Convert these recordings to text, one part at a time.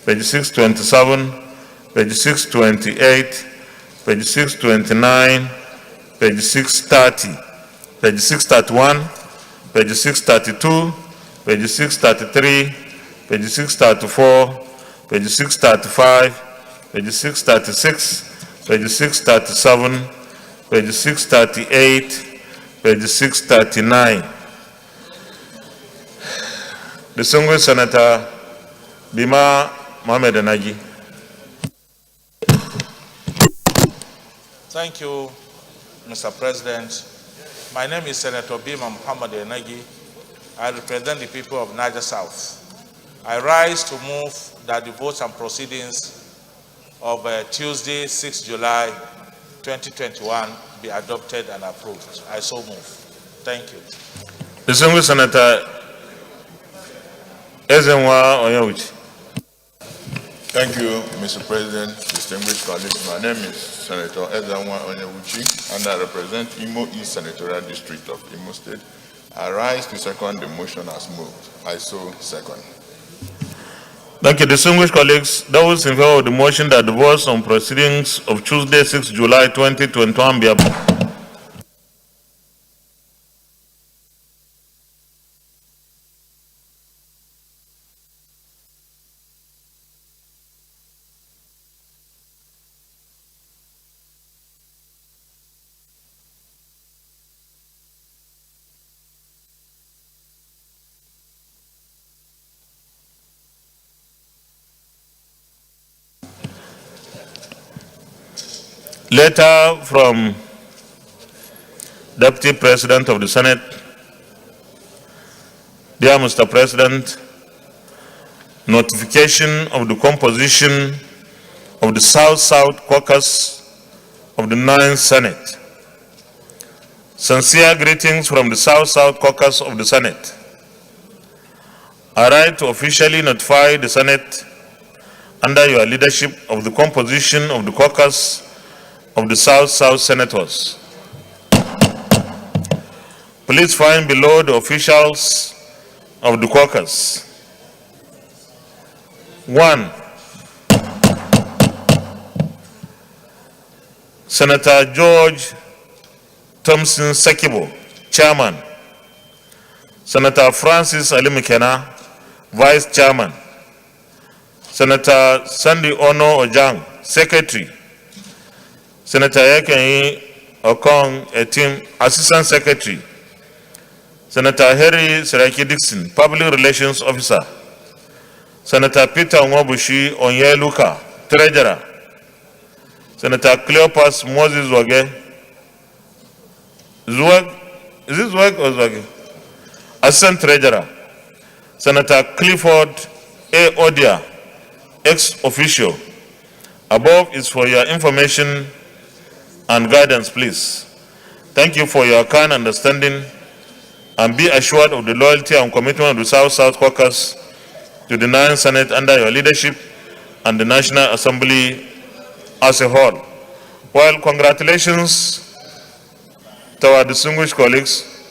page 627, page 628, page 629, page 630, page 631, page 632, page 633, page 634, page 635, page 636, page 637, page 638, page 639. Distinguished Senator Bima Mohamed Enagi. Thank you, Mr. President. My name is Senator Bima Mohamed Enagi. I represent the people of Niger South. I rise to move that the votes and proceedings of Tuesday, 6 July 2021 be adopted and approved. I so move. Thank you. Distinguished Senator Ezenwa Onyewuchi. Thank you, Mr. President, distinguished colleagues. My name is Senator Ezenwa Onyewuchi, and I represent Imo East Senatorial District of Imo State. I rise to second the motion as moved. I so second. Thank you, distinguished colleagues. Those in favor of the motion that the votes on proceedings of Tuesday, 6 July 2021 be approved. Letter from Deputy President of the Senate. Dear Mr. President, notification of the composition of the South-South Caucus of the 9th Senate. Sincere greetings from the South-South Caucus of the Senate. I write to officially notify the Senate under your leadership of the composition of the caucus of the South-South Senators. Please find below the officials of the caucus. 1. Senator George Thompson Sekibo, Chairman. Senator Francis Ali Mekena, Vice Chairman. Senator Sandy Ono Ojang, Secretary. Senator Yekenyi Okong Etim, Assistant Secretary. Senator Harry Seraki Dixon, Public Relations Officer. Senator Peter Nwabushi Onyeluka, Treasurer. Senator Cleopas Moses Wage. Zwag, is this Zwag or Zwag? Assistant Treasurer. Senator Clifford A. Odia, ex-officio. Above is for your information and guidance, please. Thank you for your kind understanding, and be assured of the loyalty and commitment of the South-South Caucus to the 9th Senate under your leadership and the National Assembly as a whole. While congratulations to our distinguished colleagues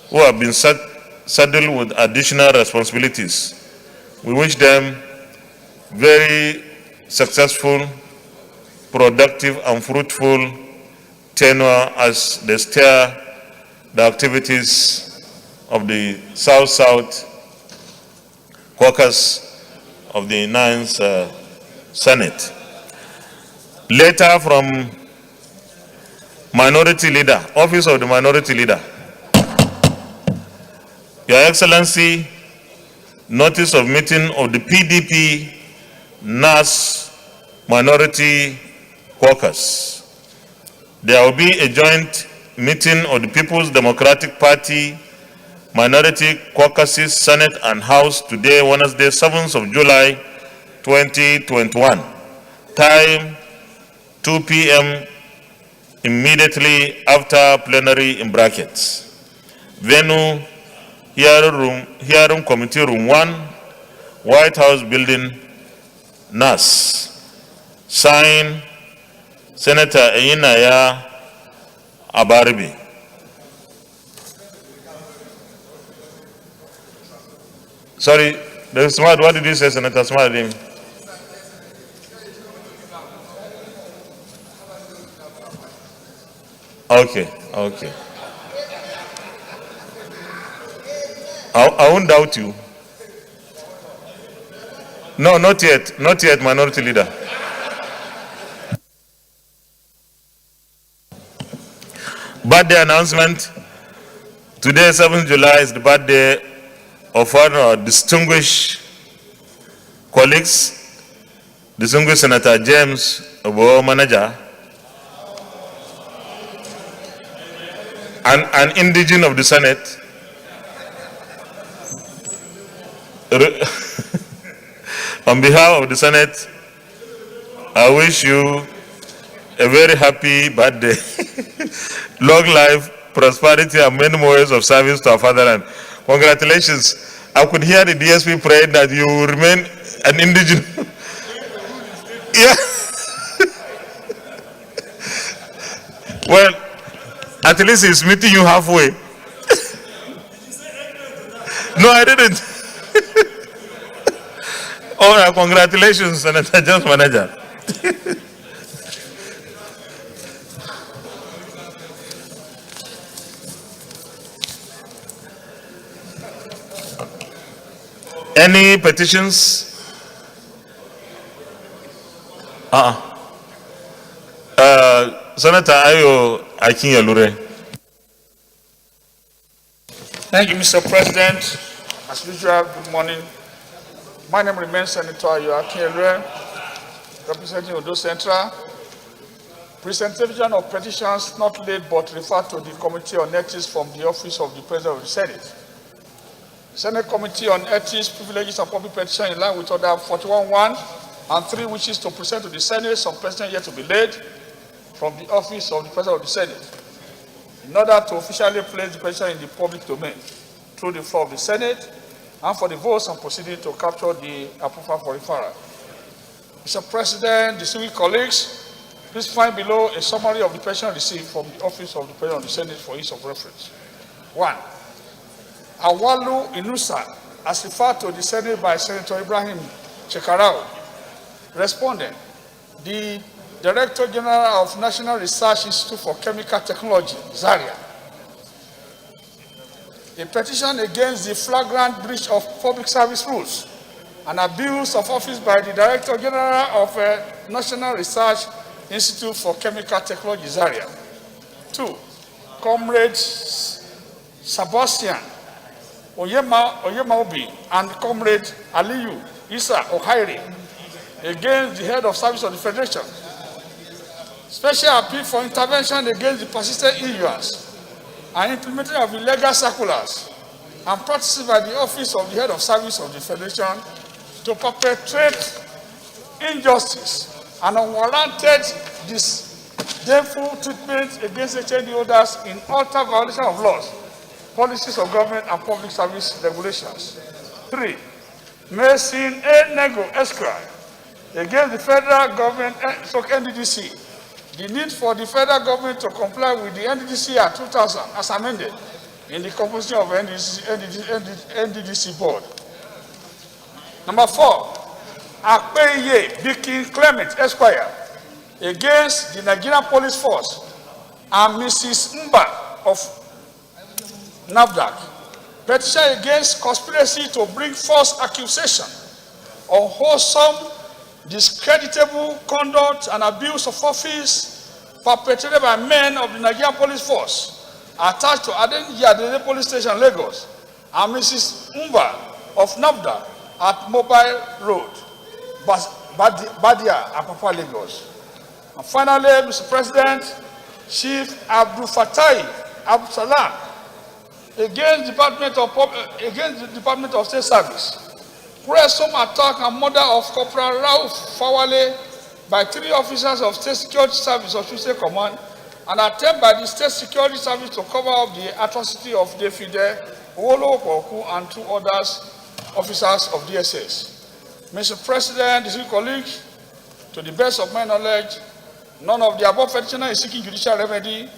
who have been saddled with additional responsibilities, we wish them very successful, productive, and fruitful tenure as they steer the activities of the South-South Caucus of the 9th Senate. Letter from Minority Leader, Office of the Minority Leader. Your Excellency, notice of meeting of the PDP NAS Minority Caucus. There will be a joint meeting of the People's Democratic Party Minority Caucuses, Senate and House today, Wednesday, 7th of July, 2021. Time, 2 p.m. immediately after plenary in brackets. Venue, hearing committee room 1, White House building, NAS. Sign, Senator Eyinaya Abaribi. Sorry, the Smart, what did you say, Senator Smart? Okay. I won't doubt you. No, not yet, Minority Leader. Birthday announcement. Today, 7th July, is the birthday of one of our distinguished colleagues, distinguished Senator James Obo Manager, an indigene of the Senate. On behalf of the Senate, I wish you a very happy birthday. Long life, prosperity, and many more years of service to our fatherland. Congratulations. I could hear the DSP praying that you will remain an indigene. Yeah. Well, at least he's meeting you halfway. No, I didn't. All right, congratulations, Senator James Manager. Any petitions? Senator Ayo Akinyelure. Thank you, Mr. President. As usual, good morning. My name remains Senator Ayo Akinyelure, representing Ondo Central. Presentation of petitions not laid but referred to the Committee on Ethics from the Office of the President of the Senate. Senate Committee on Ethics, Privileges and Public Petitions, in line with Order 41.1 and 3, wishes to present to the Senate some petitions yet to be laid from the Office of the President of the Senate, in order to officially place the petition in the public domain through the floor of the Senate, and for the votes and proceedings to capture the approval for referral. Mr. President, distinguished colleagues, please find below a summary of the petition received from the Office of the President of the Senate for ease of reference. 1. Awalu Inusa, as referred to the Senate by Senator Ibrahim Chekarau. Respondent, the Director General of National Research Institute for Chemical Technology, Zaria. A petition against the flagrant breach of public service rules and abuse of office by the Director General of National Research Institute for Chemical Technology, Zaria. 2. Comrade Sebastian Oyemaobi and Comrade Aliyu Isa Ohairi against the head of service of the Federation. Special appeal for intervention against the persistent ignorance and implementation of illegal circulars and practices by the office of the head of service of the Federation to perpetrate injustice and unwarranted disdainful treatment against HND holders in utter violation of laws, policies of government, and public service regulations. 3. Mason A. Nego Esquire against the federal government, NDDC. The need for the federal government to comply with the NDDC Act 2000 as amended in the composition of NDDC board. Number 4, Akpeye Bikin Clement Esquire against the Nigerian Police Force and Mrs. Mba of NAFDAC. Petition against conspiracy to bring false accusation of wholesome, discreditable conduct and abuse of office perpetrated by men of the Nigerian Police Force attached to Adeniji Police Station, Lagos, and Mrs. Mba of NAFDAC at Mobile Road, Badia, Apapa, Lagos. And finally, Mr. President, Chief Abdul Fatai Abdul Salam against the Department of State Service. Ransom attack and murder of Corporal Rauf Fawale by 3 officers of State Security Service of State Command, and attempt by the State Security Service to cover up the atrocity of Defide, Owolo Opoku, and 2 others officers of DSS. Mr. President, distinguished colleagues, to the best of my knowledge, none of the above petitioner is seeking judicial remedy.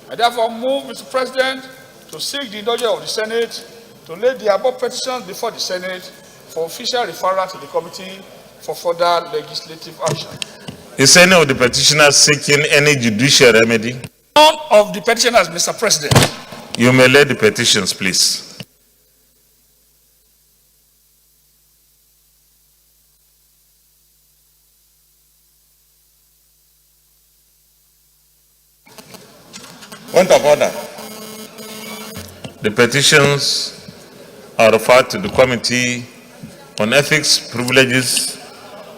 I therefore move, Mr. President, to seek the indulgence of the Senate to lay the above petitions before the Senate for official referral to the committee for further legislative action. Is any of the petitioners seeking any judicial remedy? None of the petitioners, Mr. President. You may lay the petitions, please. Point of order. The petitions are referred to the Committee on Ethics, Privileges,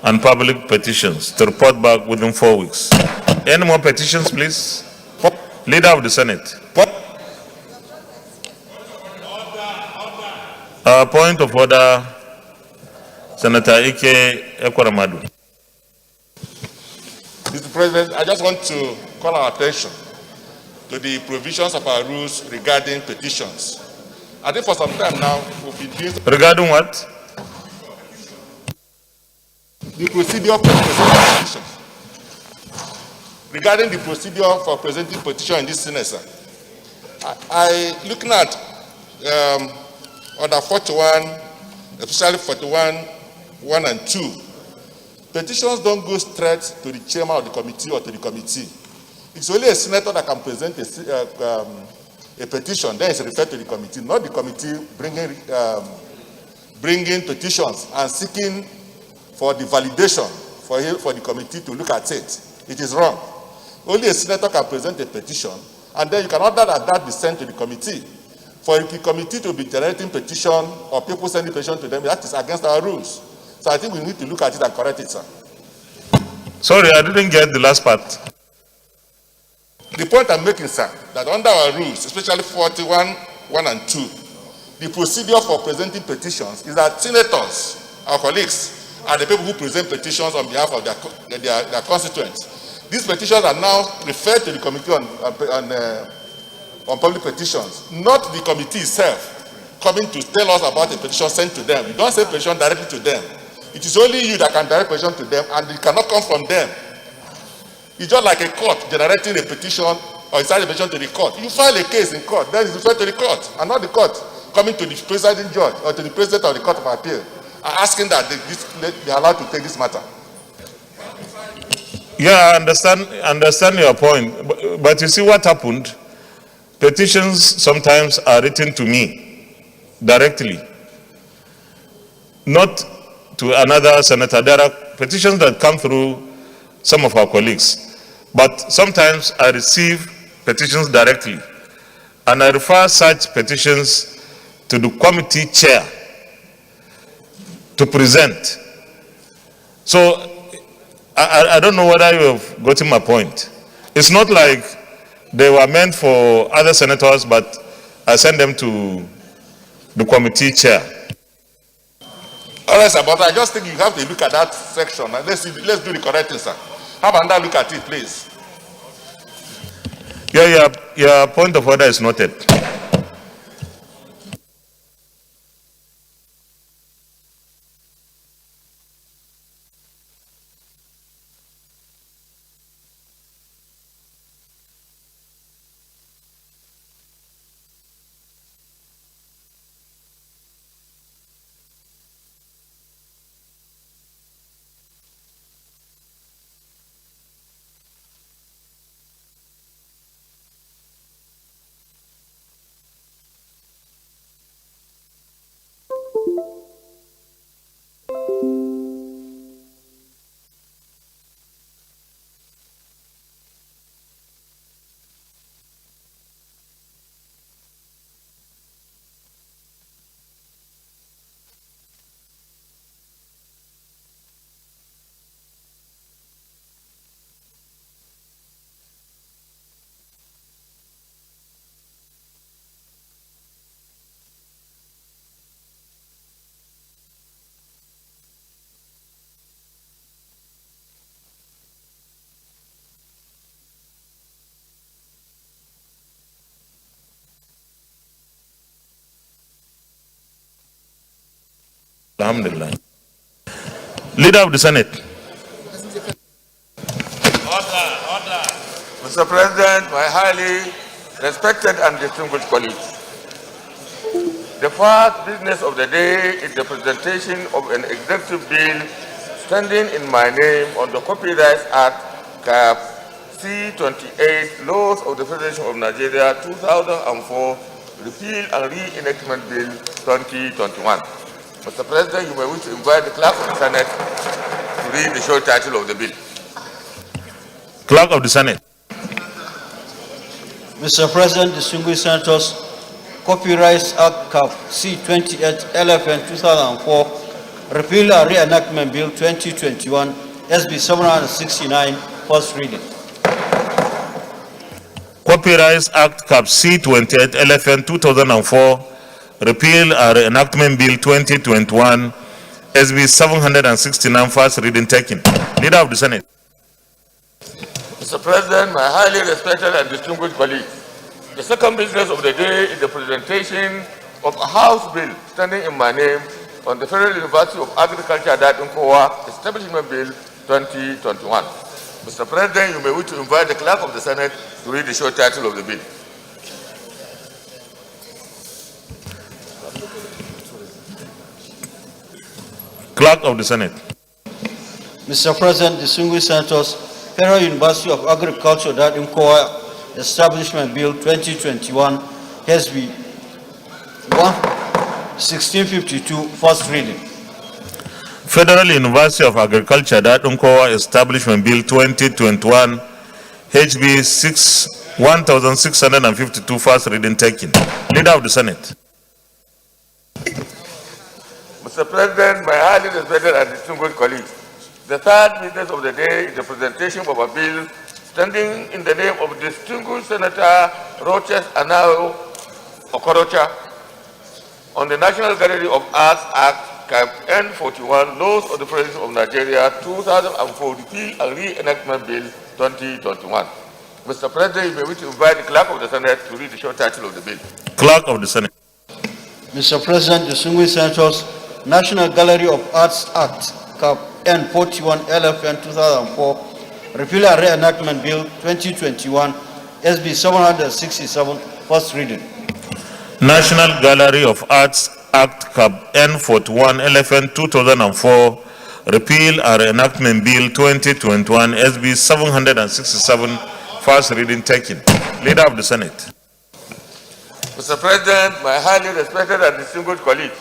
and Public Petitions to report back within 4 weeks. Any more petitions, please? Leader of the Senate. Point of order, Senator Ike Ekwaramadu. Mr. President, I just want to call our attention to the provisions of our rules regarding petitions. I think for some time now, we've been doing Regarding what? the procedure for presenting petitions. Regarding the procedure for presenting petition in this Senate, sir, looking at order 41, especially 41, 1 and 2, petitions don't go straight to the chairman of the committee or to the committee. It's only a senator that can present a petition, then it's referred to the committee, not the committee bringing petitions and seeking for the validation for the committee to look at it. It is wrong. Only a senator can present a petition, and then you can order that be sent to the committee. For the committee to be generating petition or people sending petition to them, that is against our rules. So I think we need to look at it and correct it, sir. Sorry, I didn't get the last part. The point I'm making, sir, that under our rules, especially 41, 1 and 2, the procedure for presenting petitions is that senators, our colleagues, are the people who present petitions on behalf of their constituents. These petitions are now referred to the Committee on Public Petitions, not the committee itself coming to tell us about a petition sent to them. You don't send petition directly to them. It is only you that can direct petition to them, and it cannot come from them. It's just like a court generating a petition or sending a petition to the court. You file a case in court, then it's referred to the court, and not the court coming to the presiding judge or to the president of the Court of Appeal and asking that they are allowed to take this matter. Yeah, I understand your point. But you see what happened? Petitions sometimes are written to me directly, not to another senator. There are petitions that come through some of our colleagues, but sometimes I receive petitions directly, and I refer such petitions to the committee chair to present. So I don't know whether you have gotten my point. It's not like they were meant for other senators, but I send them to the committee chair. All right, sir, but I just think you have to look at that section. And let's do the correct thing, sir. How about that? Look at it, please. Your point of order is noted. Alhamdulillah. Leader of the Senate. Order. Mr. President, my highly respected and distinguished colleagues, the first business of the day is the presentation of an executive bill standing in my name on the Copyright Act, Cap C-28 Laws of the Federation of Nigeria 2004 Repeal and Reenactment Bill 2021. Mr. President, you may wish to invite the Clerk of the Senate to read the short title of the bill. Clerk of the Senate. Mr. President, distinguished senators, Copyright Act Cap C-28 LFN 2004, Repeal and Reenactment Bill 2021, SB 769, first reading. Copyright Act Cap C-28 LFN 2004, Repeal and Reenactment Bill 2021, SB 769, first reading taken. Leader of the Senate. Mr. President, my highly respected and distinguished colleagues, the second business of the day is the presentation of a House bill standing in my name on the Federal University of Agriculture Datinkowa Establishment Bill 2021. Mr. President, you may wish to invite the Clerk of the Senate to read the short title of the bill. Clerk of the Senate. Mr. President, distinguished senators, Federal University of Agriculture Datinkowa Establishment Bill 2021 SB 1652, first reading. Federal University of Agriculture Datinkowa Establishment Bill 2021, HB 1652, first reading taken. Leader of the Senate. Mr. President, my highly respected and distinguished colleagues, the third business of the day is the presentation of a bill standing in the name of distinguished Senator Roches Anao Okorocha on the National Gallery of Arts Act N41, Laws of the Federation of Nigeria 2004 Repeal and Reenactment Bill 2021. Mr. President, you may wish to invite the Clerk of the Senate to read the short title of the bill. Clerk of the Senate. Mr. President, distinguished senators, National Gallery of Arts Act N41 LFN 2004, Repeal and Reenactment Bill 2021, SB 767, first reading. National Gallery of Arts Act Cap N41 LFN 2004, Repeal and Reenactment Bill 2021, SB 767, first reading taken. Leader of the Senate. Mr. President, my highly respected and distinguished colleagues,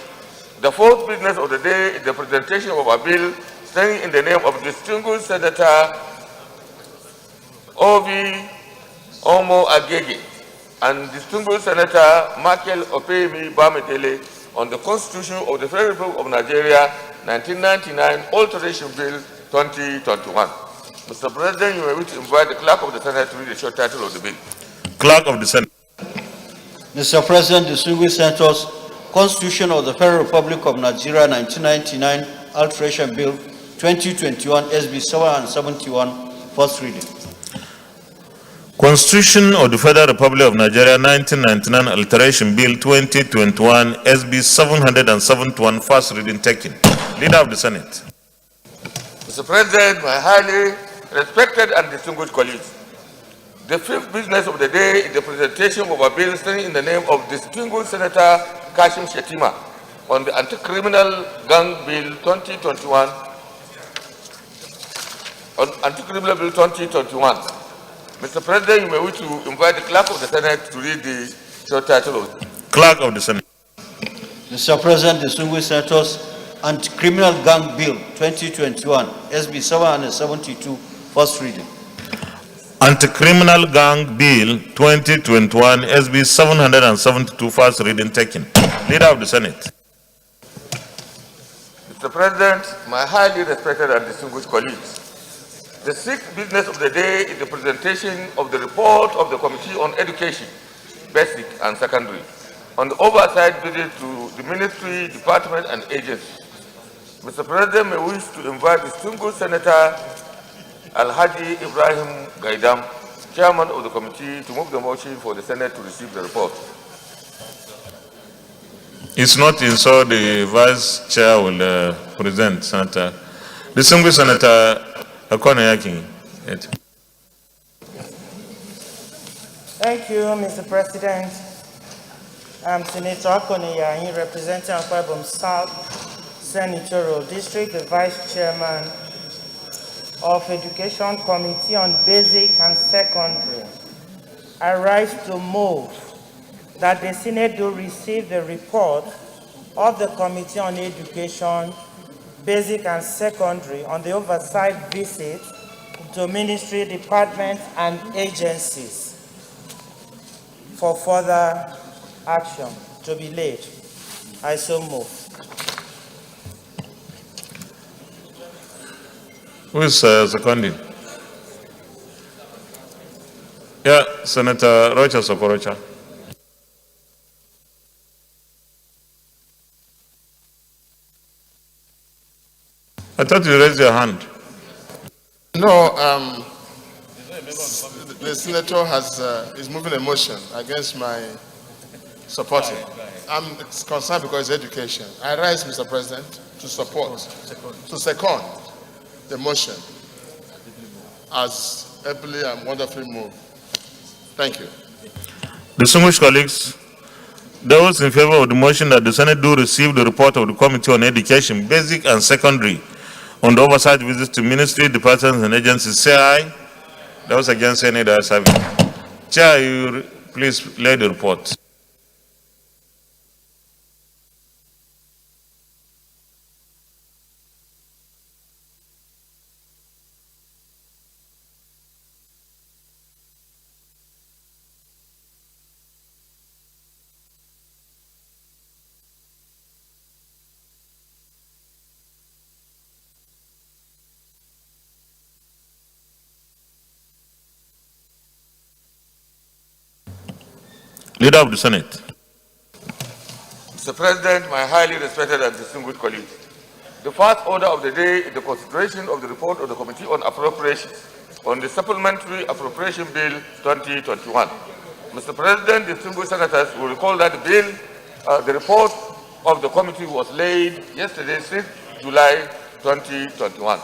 the fourth business of the day is the presentation of a bill standing in the name of distinguished Senator Ovi Omo Agege and distinguished Senator Michael Opemi Bamidele on the Constitution of the Federal Republic of Nigeria 1999 Alteration Bill 2021. Mr. President, you may wish to invite the Clerk of the Senate to read the short title of the bill. Clerk of the Senate. Mr. President, distinguished senators, Constitution of the Federal Republic of Nigeria 1999 Alteration Bill 2021 SB 771, first reading. Constitution of the Federal Republic of Nigeria 1999 Alteration Bill 2021 SB 771, first reading taken. Leader of the Senate. Mr. President, my highly respected and distinguished colleagues, the fifth business of the day is the presentation of a bill standing in the name of distinguished Senator Kashim Shettima on the Anti-Criminal Gang Bill 2021. On Anti-Criminal Bill 2021. Mr. President, you may wish to invite the Clerk of the Senate to read the short title of it. Clerk of the Senate. Mr. President, distinguished senators, Anti-Criminal Gang Bill 2021 SB 772, first reading. Anti-Criminal Gang Bill 2021 SB 772, first reading taken. Leader of the Senate. Mr. President, my highly respected and distinguished colleagues, the sixth business of the day is the presentation of the report of the Committee on Education, Basic and Secondary, on the oversight visit to the Ministry, Department and agencies. Mr. President, may wish to invite distinguished Senator Alhaji Ibrahim Gaidam, Chairman of the Committee, to move the motion for the Senate to receive the report. It's not in, so the Vice Chair will present, Senator. Distinguished Senator Akoneyaki. Thank you, Mr. President. I'm Senator Akoneyaki, representing Akwa Ibom South Senatorial District, the Vice Chairman of Education Committee on Basic and Secondary, I rise to move that the Senate do receive the report of the Committee on Education, Basic and Secondary on the oversight visit to ministry, departments, and agencies for further action to be laid. I so move. Who is seconding? Yeah, Senator Rocha Sokorocha. I thought you raised your hand. No, the senator is moving a motion against my supporting. I'm concerned because it's education. I rise, Mr. President, to support, to second the motion as ably and wonderfully moved. Thank you. Distinguished colleagues, those in favor of the motion that the Senate do receive the report of the Committee on Education, Basic and Secondary on the oversight visits to ministry, departments, and agencies, say aye. Those against, say nay. The ayes have it. Chair, you please lay the report. Leader of the Senate. Mr. President, my highly respected and distinguished colleagues, the first order of the day is the consideration of the report of the Committee on Appropriations on the Supplementary Appropriation Bill 2021. Mr. President, distinguished senators will recall that the report of the committee was laid yesterday, 6 July 2021.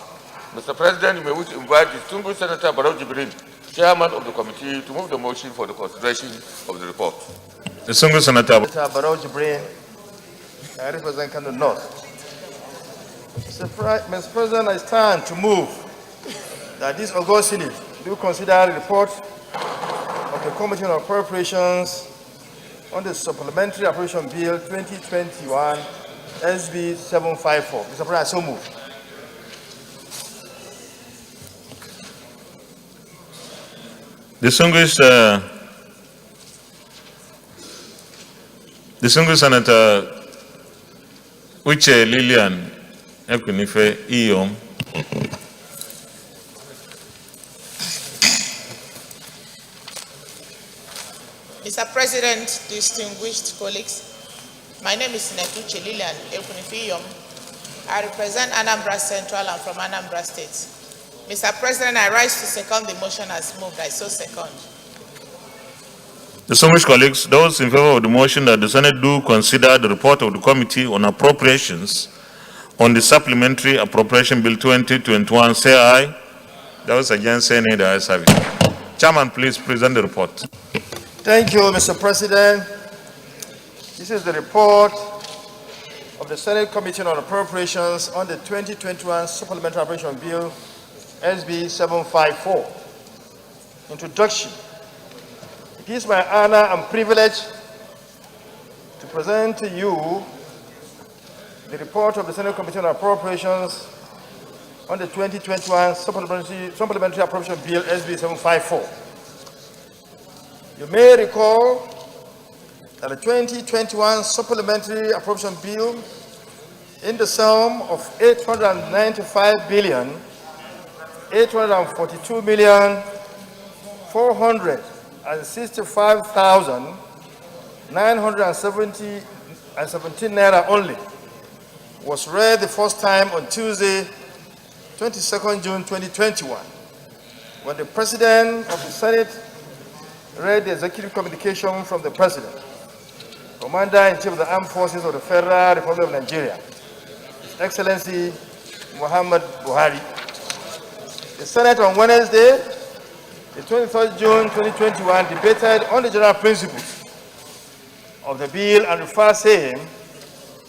Mr. President, you may wish to invite distinguished Senator Barrow Jibrin, Chairman of the committee, to move the motion for the consideration of the report. Distinguished Senator Barrow Jibrin, I represent Kano North. Mr. President, I stand to move that this August Senate do consider the report of the Committee on Appropriations on the Supplementary Appropriation Bill 2021 SB 754. Mr. President, I so move. Distinguished Senator Uche Lilian Ekunife Iyom. Mr. President, distinguished colleagues, my name is Senator Uche Lilian Ekunife Iyom. I represent Anambra Central and from Anambra State. Mr. President, I rise to second the motion as moved. I so second. Distinguished colleagues, those in favor of the motion that the Senate do consider the report of the Committee on Appropriations on the Supplementary Appropriation Bill 2021, say aye. Those against, say nay. The ayes have it. Chairman, please present the report. Thank you, Mr. President. This is the report of the Senate Committee on Appropriations on the 2021 Supplementary Appropriation Bill SB 754. Introduction. It is my honor and privilege to present to you the report of the Senate Committee on Appropriations on the 2021 Supplementary Appropriation Bill SB 754. You may recall that the 2021 Supplementary Appropriation Bill in the sum of 895 billion 842 million 465,917 naira only was read the first time on Tuesday, 22nd June 2021, when the President of the Senate read the executive communication from the President, Commander-in-Chief of the Armed Forces of the Federal Republic of Nigeria, His Excellency Muhammad Buhari. The Senate on Wednesday, the 23rd June 2021, debated on the general principles of the bill and referred same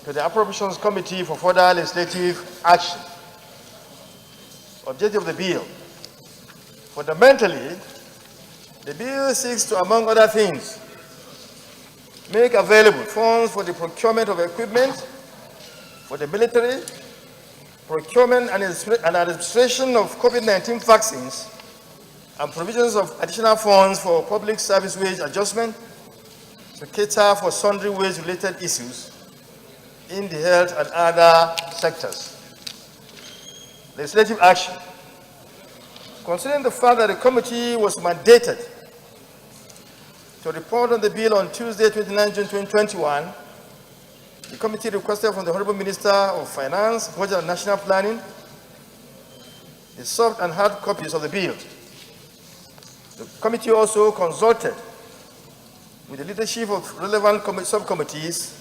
to the Appropriations Committee for further legislative action. objective of the bill. Fundamentally, the bill seeks to, among other things, make available funds for the procurement of equipment for the military, procurement and administration of COVID-19 vaccines, and provisions of additional funds for public service wage adjustment to cater for sundry wage-related issues in the health and other sectors. Legislative action. Considering the fact that the committee was mandated to report on the bill on Tuesday, 29 June 2021, the committee requested from the Honorable Minister of Finance, Budget and National Planning the soft and hard copies of the bill. The committee also consulted with the leadership of relevant subcommittees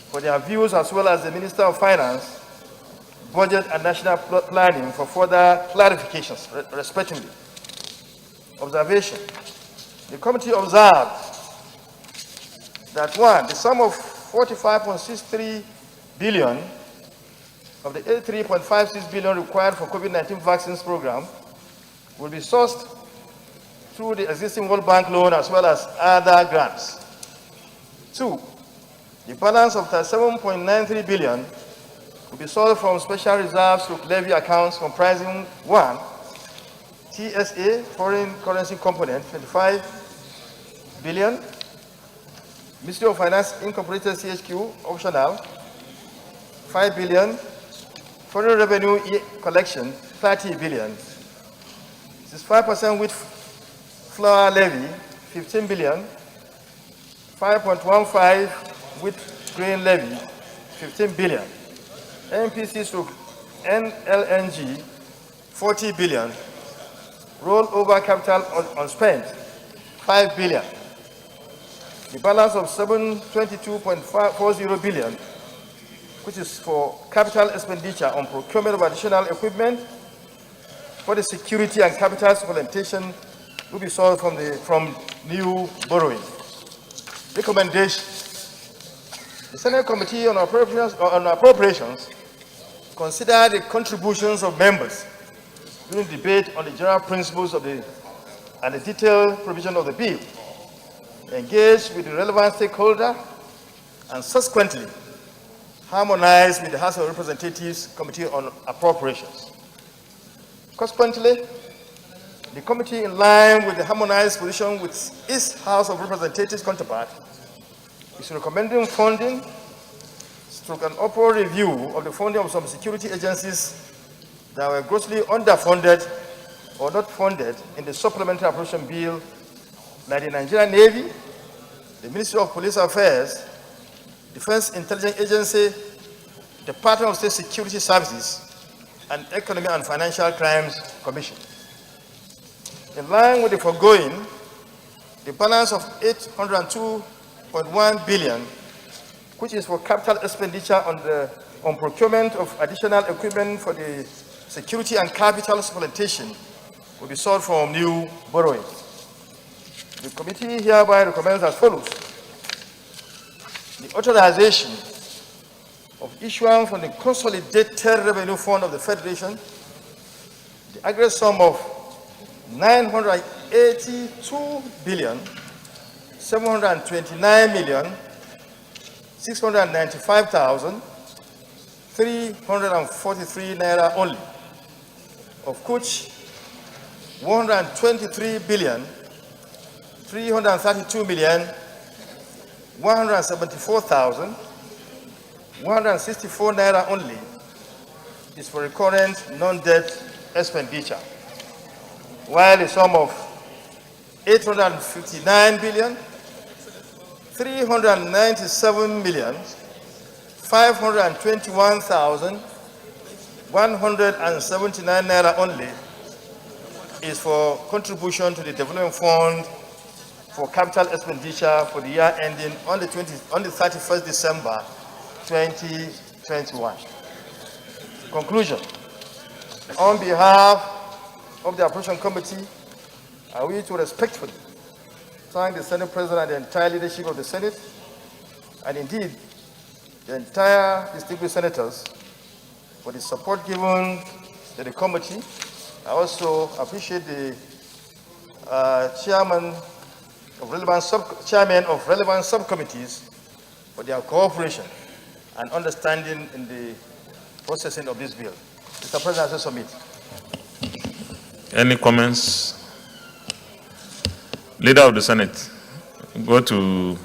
for their views, as well as the Minister of Finance, Budget and National Planning for further clarifications, respectively. Observation. The committee observed that 1, the sum of 45.63 billion of the 83.56 billion required for COVID-19 vaccines program will be sourced through the existing World Bank loan as well as other grants. 2, the balance of 37.93 billion will be sourced from special reserves to levy accounts comprising 1, TSA, foreign currency component, 25 billion, Ministry of Finance Incorporated CHQ, optional, 5 billion, foreign revenue collection, 30 billion. This is 5% wheat flour levy, 15 billion, 5.15 wheat grain levy, 15 billion, NPC stroke NLNG, 40 billion, rollover capital unspent, 5 billion. The balance of 722.40 billion, which is for capital expenditure on procurement of additional equipment for the security and capital supplementation, will be sourced from new borrowing. Recommendation. The Senate Committee on Appropriations considered the contributions of members during debate on the general principles of and the detailed provision of the bill, engaged with the relevant stakeholder, and subsequently harmonized with the House of Representatives Committee on Appropriations. Consequently, the committee, in line with the harmonized position with its House of Representatives counterpart, is recommending funding stroke an upward review of the funding of some security agencies that were grossly underfunded or not funded in the supplementary appropriation bill, like the Nigerian Navy, the Ministry of Police Affairs, Defense Intelligence Agency, Department of State Security Services, and Economic and Financial Crimes Commission. In line with the foregoing, the balance of 802.1 billion, which is for capital expenditure on procurement of additional equipment for the security and capital supplementation, will be sought from new borrowing. The committee hereby recommends as follows: the authorization of issuance from the Consolidated Revenue Fund of the Federation, the aggregate sum of 982 billion 729 million 695,343 naira only, of which 123 billion 332 million 174,164 naira only is for recurrent non-debt expenditure, while the sum of 859 billion 397 million 521,179 naira only is for contribution to the development fund for capital expenditure for the year ending on the 31st December 2021. Conclusion. On behalf of the Appropriation Committee, I wish to respectfully thank the Senate President and the entire leadership of the Senate, and indeed the entire distinguished senators, for the support given to the committee. I also appreciate the chairman of relevant subcommittees for their cooperation and understanding in the processing of this bill. Mr. President, I submit. Any comments? Leader of the Senate, go to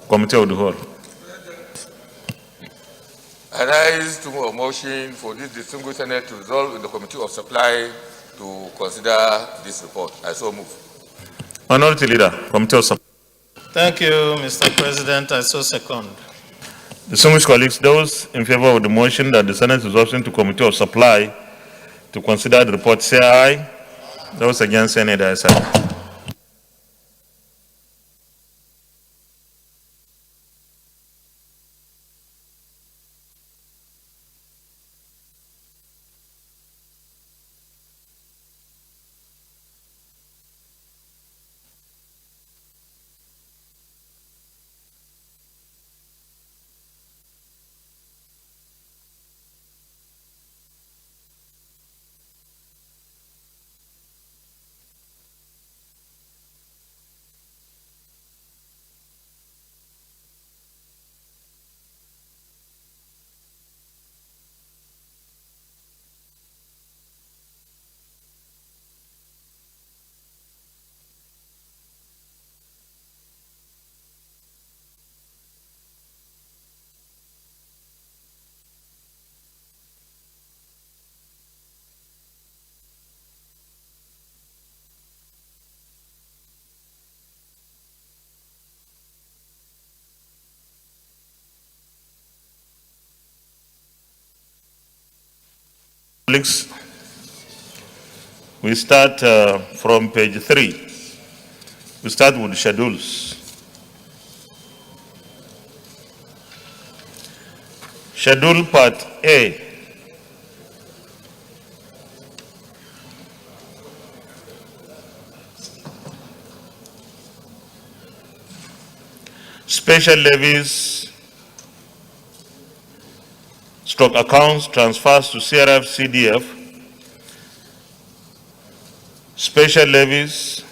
Committee of the Whole. I rise to a motion for this distinguished Senate to resolve in the Committee of Supply to consider this report. I so move. Honorable Leader, Committee of Supply. Thank you, Mr. President. I so second. Distinguished colleagues, those in favor of the motion that the Senate resolves into Committee of Supply to consider the report, say aye. Those against, say nay. The ayes have it. Colleagues, we start from page 3. We start with schedules. Schedule Part A. Special levies, stroke accounts, transfers to CRF, CDF, special levies,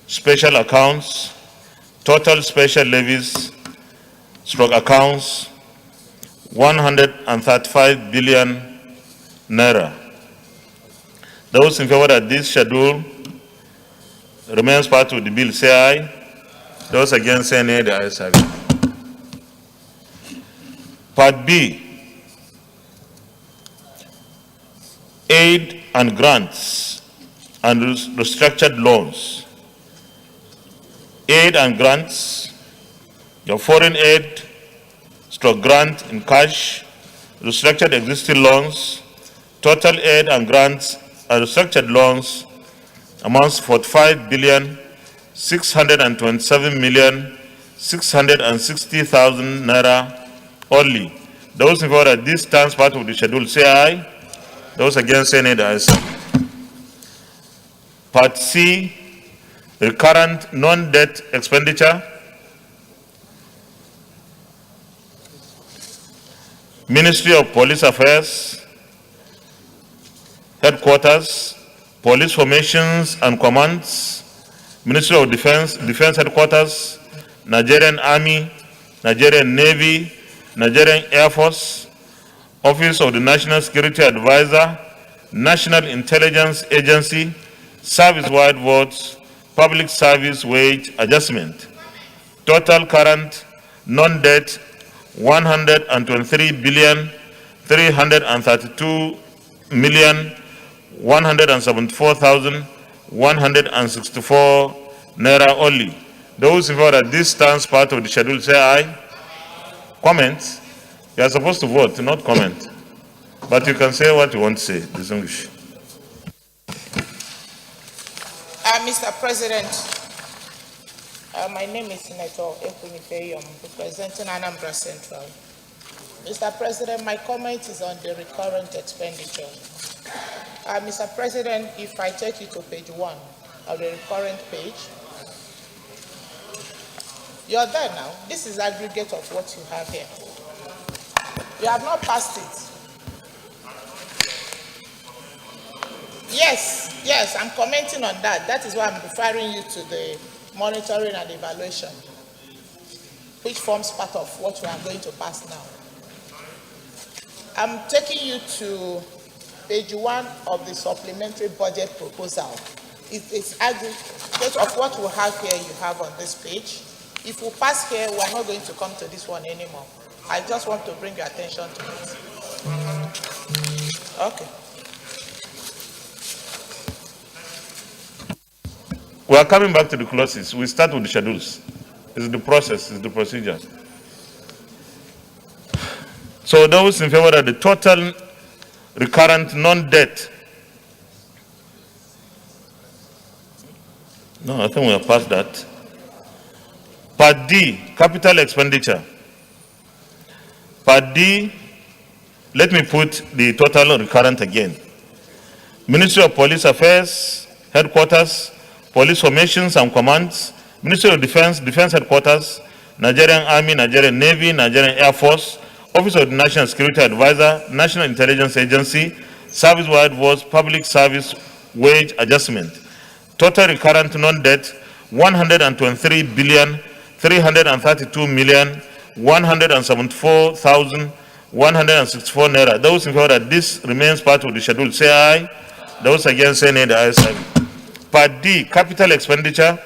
special accounts, total special levies, stroke accounts, 135 billion naira. Those in favor that this schedule remains part of the bill, say aye. Those against, say nay. The ayes have it. Part B. Aid and grants and restructured loans. Aid and grants, your foreign aid, stroke grant in cash, restructured existing loans, total aid and grants and restructured loans amounts 45 billion 627 million 660,000 naira only. Those in favor that this stands part of the schedule, say aye. Those against, say nay. The ayes have it. Part C, recurrent non-debt expenditure. Ministry of Police Affairs, Headquarters, Police Formations and Commands, Ministry of Defense, Defense Headquarters, Nigerian Army, Nigerian Navy, Nigerian Air Force, Office of the National Security Advisor, National Intelligence Agency, service-wide votes, public service wage adjustment. Total current non-debt 123 billion 332 million 174,164 naira only. Those in favor that this stands part of the schedule, say aye. Comments? You are supposed to vote, not comment. But you can say what you want to say, distinguished. Mr. President, my name is Senator Ekunifeyom, representing Anambra Central. Mr. President, my comment is on the recurrent expenditure. Mr. President, if I take you to page 1 of the recurrent page, you're there now. This is aggregate of what you have here. You have not passed it. Yes, I'm commenting on that. That is why I'm referring you to the monitoring and evaluation, which forms part of what we are going to pass now. I'm taking you to page 1 of the supplementary budget proposal. It's aggregate of what we have here, you have on this page. If we pass here, we're not going to come to this one anymore. I just want to bring your attention to it. Okay. We are coming back to the clauses. We start with the schedules. It's the process, it's the procedure. So those in favor of the total recurrent non-debt. No, I think we have passed that. Part D, capital expenditure. Part D, let me put the total recurrent again. Ministry of Police Affairs, Headquarters, Police Formations and Commands, Ministry of Defense, Defense Headquarters, Nigerian Army, Nigerian Navy, Nigerian Air Force, Office of the National Security Advisor, National Intelligence Agency, Service-wide was Public Service Wage Adjustment. Total recurrent non-debt, 123,332,174,164 naira. Those in favor that this remains part of the schedule, say aye. Those against, say nay. The ayes have it. Part D, capital expenditure,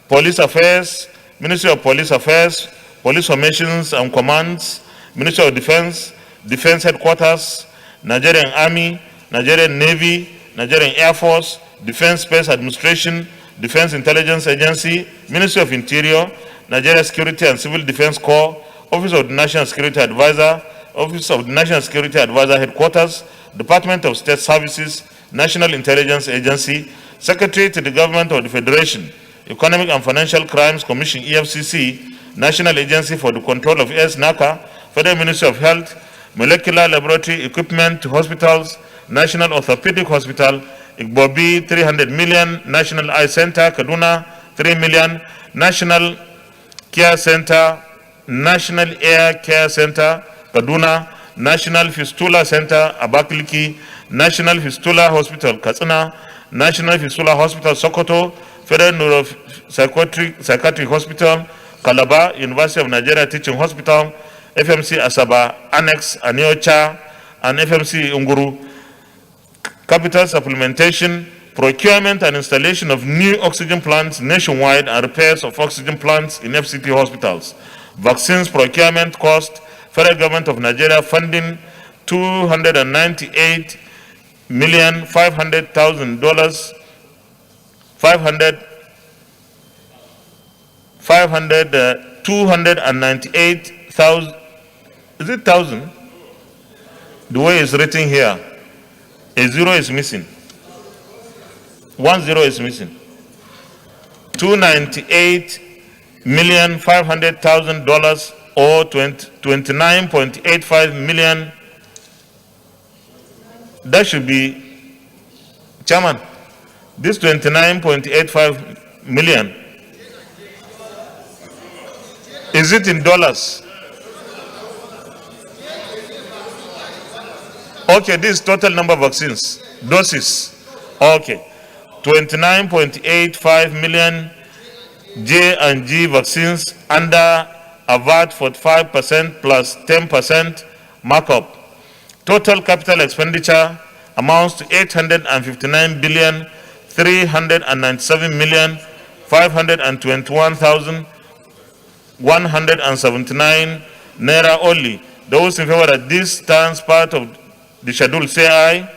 Police Affairs, Ministry of Police Affairs, Police Formations and Commands, Ministry of Defense, Defense Headquarters, Nigerian Army, Nigerian Navy, Nigerian Air Force, Defense Space Administration, Defense Intelligence Agency, Ministry of Interior, Nigeria Security and Civil Defense Corps, Office of the National Security Advisor, Office of the National Security Advisor Headquarters, Department of State Services, National Intelligence Agency, Secretary to the Government of the Federation, Economic and Financial Crimes Commission, EFCC, National Agency for the Control of AIDS, NACA, Federal Ministry of Health, Molecular Laboratory Equipment to Hospitals, National Orthopedic Hospital, Igbobi 300 million, National Eye Center, Kaduna 3 million, National Care Center, National Air Care Center, Kaduna, National Fistula Center, Abakaliki, National Fistula Hospital, Katsina, National Fistula Hospital, Sokoto, Federal Neuropsychiatric Hospital, Calabar, University of Nigeria Teaching Hospital, FMC Asaba, Annex, Aniocha, and FMC Unguru. Capital supplementation, procurement and installation of new oxygen plants nationwide and repairs of oxygen plants in FCT hospitals. Vaccines procurement cost, Federal Government of Nigeria funding $298,500,000, 298,000, is it thousand? The way it's written here, a zero is missing. 1 0 is missing. $298,500,000 or 29.85 million. That should be, Chairman, this 29.85 million, is it in dollars? Okay, this is total number of vaccines, doses. Okay, 29.85 million J&G vaccines under a VAT 45% plus 10% markup. Total capital expenditure amounts to 859,397,521,179 naira only. Those in favor that this stands part of the schedule, say aye.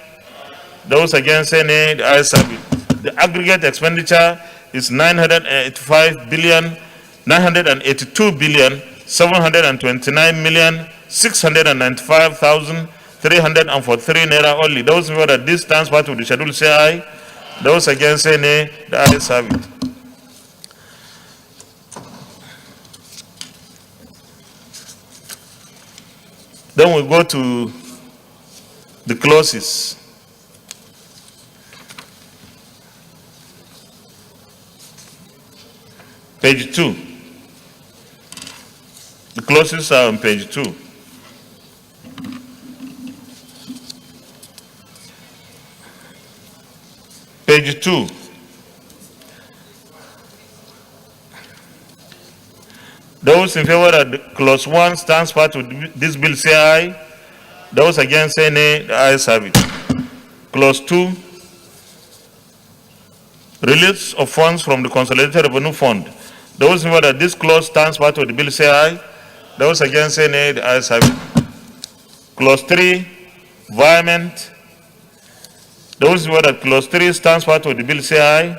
Those against, say nay. The ayes have it. The aggregate expenditure is 982,729,695,343 naira only. Those in favor that this stands part of the schedule, say aye. Those against, say nay. The ayes have it. Then we go to the clauses. Page 2. The clauses are on page 2. page 2. Those in favor that clause 1 stands part of this bill say aye. Those against say nay. The ayes have it. Clause 2, release of funds from the Consolidated Revenue Fund. Those in favor that this clause stands part of the bill say aye. Those against say nay. The ayes have it. Clause 3, environment. Those in favor that clause 3 stands part of the bill say aye.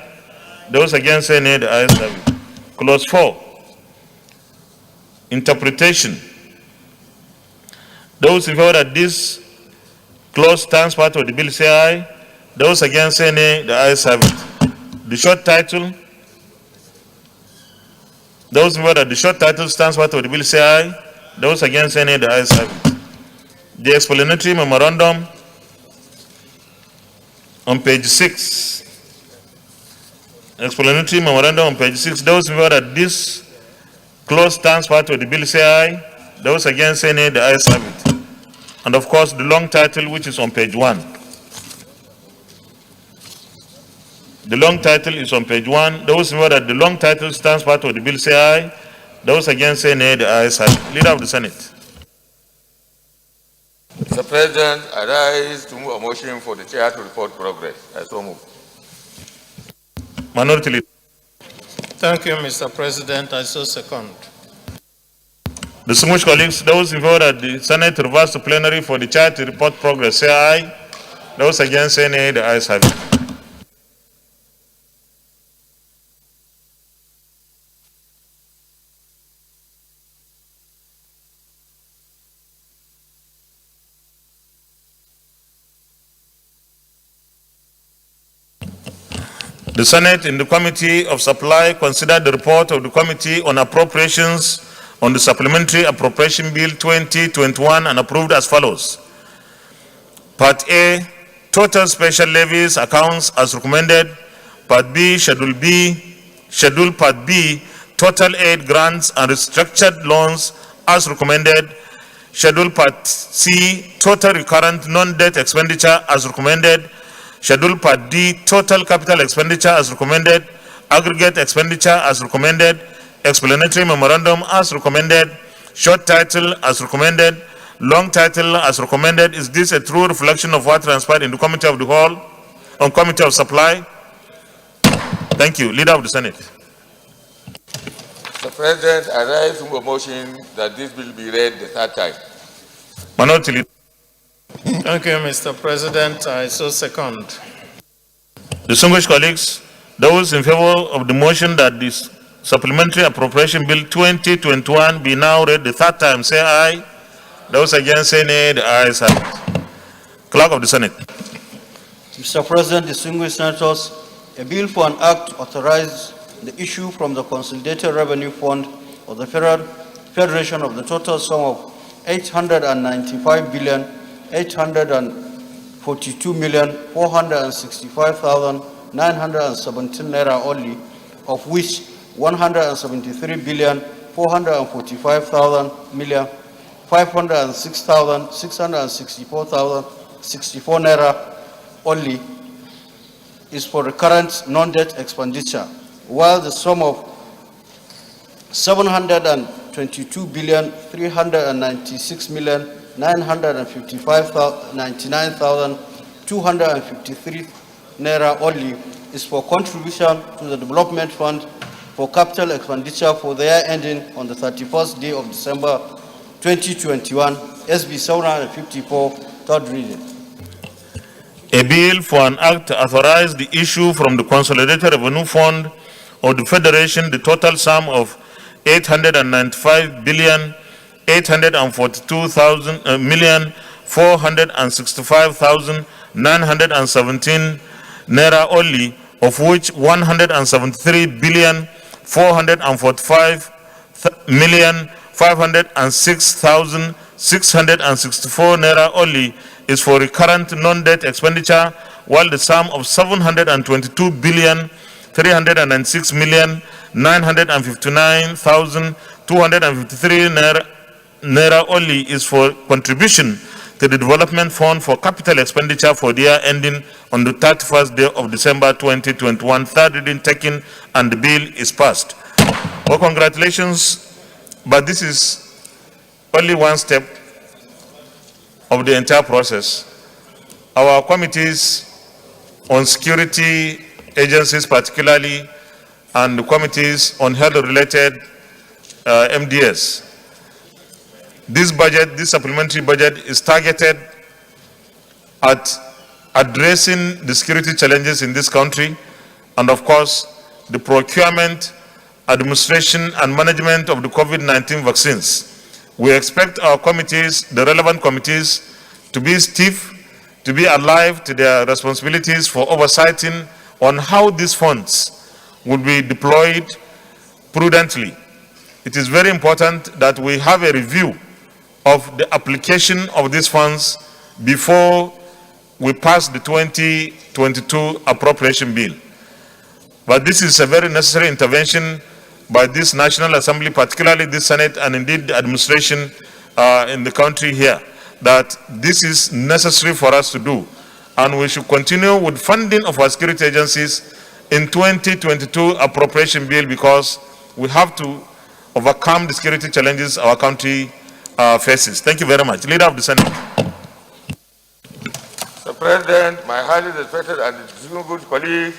Those against say nay. The ayes have it. Clause 4, interpretation. Those in favor that this clause stands part of the bill say aye. Those against say nay. The ayes have it. The short title. Those in favor that the short title stands part of the bill say aye. Those against say nay. The ayes have it. The explanatory memorandum on page 6. Explanatory memorandum on page 6. Those in favor that this clause stands part of the bill say aye. Those against say nay. The ayes have it. And of course, the long title, which is on page 1. The long title is on page 1. Those in favor that the long title stands part of the bill say aye. Those against say nay. The ayes have it. Leader of the Senate. Mr. President, I rise to move a motion for the chair to report progress. I so move. Minority Leader. Thank you, Mr. President. I so second. Distinguished colleagues, those in favor that the Senate reverse to plenary for the chair to report progress say aye. Those against say nay. The ayes have it. The Senate in the Committee of Supply considered the report of the Committee on Appropriations on the Supplementary Appropriation Bill 2021 and approved as follows. Part A, total special levies accounts as recommended. Part B, Schedule Part B, total aid grants and restructured loans as recommended. Schedule Part C, total recurrent non-debt expenditure as recommended. Schedule Part D, total capital expenditure as recommended. Aggregate expenditure as recommended. Explanatory memorandum as recommended. Short title as recommended. Long title as recommended. Is this a true reflection of what transpired in the Committee of the Whole on Committee of Supply? Thank you. Leader of the Senate. Mr. President, I rise to move a motion that this bill be read the third time. Minority Leader. Thank you, Mr. President. I so second. Distinguished colleagues, those in favor of the motion that this Supplementary Appropriation Bill 2021 be now read the third time say aye. Those against say nay. The ayes have it. Clerk of the Senate. Mr. President, distinguished senators, a bill for an act authorized the issue from the Consolidated Revenue Fund of the Federation of the total sum of 895,842,465,917 naira only, of which 173,445,506,664 naira only is for recurrent non-debt expenditure, while the sum of 722,396,955,99,253 naira only is for contribution to the Development Fund for capital expenditure for the year ending on the 31st day of December 2021, SB 754, third reading. A bill for an act to authorize the issue from the Consolidated Revenue Fund of the Federation the total sum of 895,465,917 naira only, of which 173,445,506,664 naira only is for recurrent non-debt expenditure, while the sum of 722,396,959,253 naira only is for contribution to the Development Fund for Capital Expenditure for the year ending on the 31st day of December 2021. Third reading taken and the bill is passed. Well, congratulations, but this is only one step of the entire process. Our committees on security agencies particularly, and the committees on health-related MDS. This budget, this supplementary budget, is targeted at addressing the security challenges in this country, and of course, the procurement, administration, and management of the COVID-19 vaccines. We expect our committees, the relevant committees, to be stiff, to be alive to their responsibilities for oversighting on how these funds will be deployed prudently. It is very important that we have a review of the application of these funds before we pass the 2022 appropriation bill. But this is a very necessary intervention by this National Assembly, particularly the Senate and indeed the administration in the country here, that this is necessary for us to do. And we should continue with funding of our security agencies in 2022 appropriation bill, because we have to overcome the security challenges our country faces. Thank you very much. Leader of the Senate. Mr. President, my highly respected and distinguished colleagues,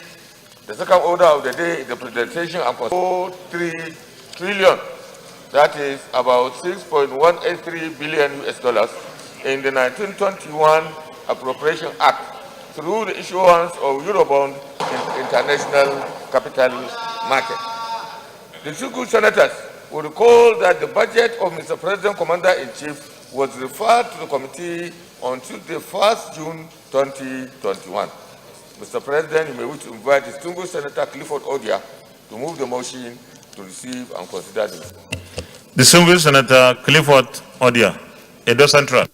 the second order of the day is the presentation of 4.3 trillion, that is about 6.183 billion US dollars in the 1921 Appropriation Act through the issuance of Eurobond in international capital market. The two senators will recall that the budget of Mr. President Commander-in-Chief was referred to the committee on Tuesday, 1st June 2021. Mr. President, you may wish to invite distinguished Senator Clifford Odia to move the motion to receive and consider this. Distinguished Senator Clifford Odia, Edo Central.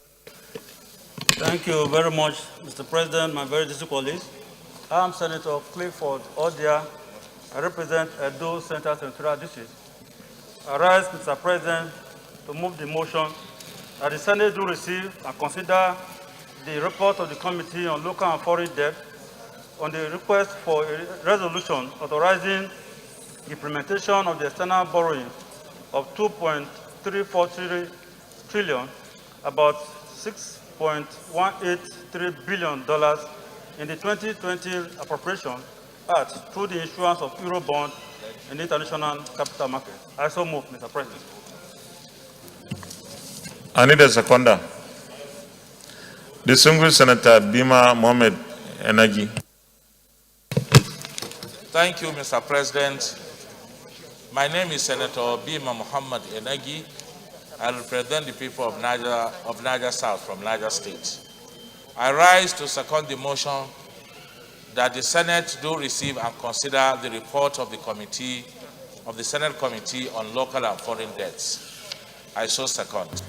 Thank you very much, Mr. President, my very distinguished colleagues. I am Senator Clifford Odia. I represent Edo Central Senatorial District. I rise, Mr. President, to move the motion that the Senate do receive and consider the report of the Committee on Local and Foreign Debt on the request for a resolution authorizing the implementation of the external borrowing of 2.343 trillion, about $6.183 billion in the 2020 appropriation Act through the issuance of Eurobond in the international capital market. I so move, Mr. President. I need a seconder. Distinguished Senator Bima Mohamed Enagi. Thank you, Mr. President. My name is Senator Bima Muhammad Enagi. I represent the people of Niger South from Niger State. I rise to second the motion that the Senate do receive and consider the report of the committee, of the Senate Committee on Local and Foreign Debts. I so second.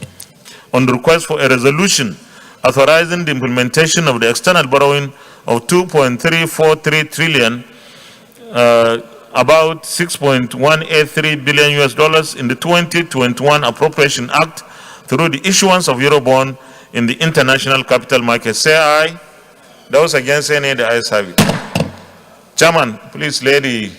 On the request for a resolution authorizing the implementation of the external borrowing of 2.343 trillion, about 6.183 billion US dollars in the 2021 Appropriation Act through the issuance of Eurobond in the international capital market. Say aye. Those against any, the ayes have it. Chairman, please lay the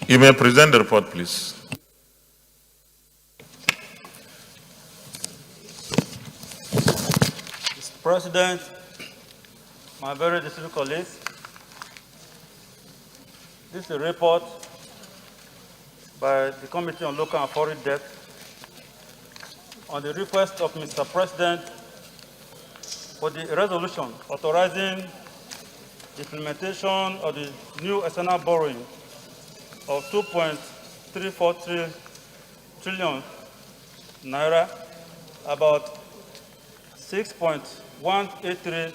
You may present the report, please. Mr. President, my very distinguished colleagues, this is a report by the Committee on Local and Foreign Debt on the request of Mr. President for the resolution authorizing the implementation of the new external borrowing of 2.343 trillion naira, about 6.183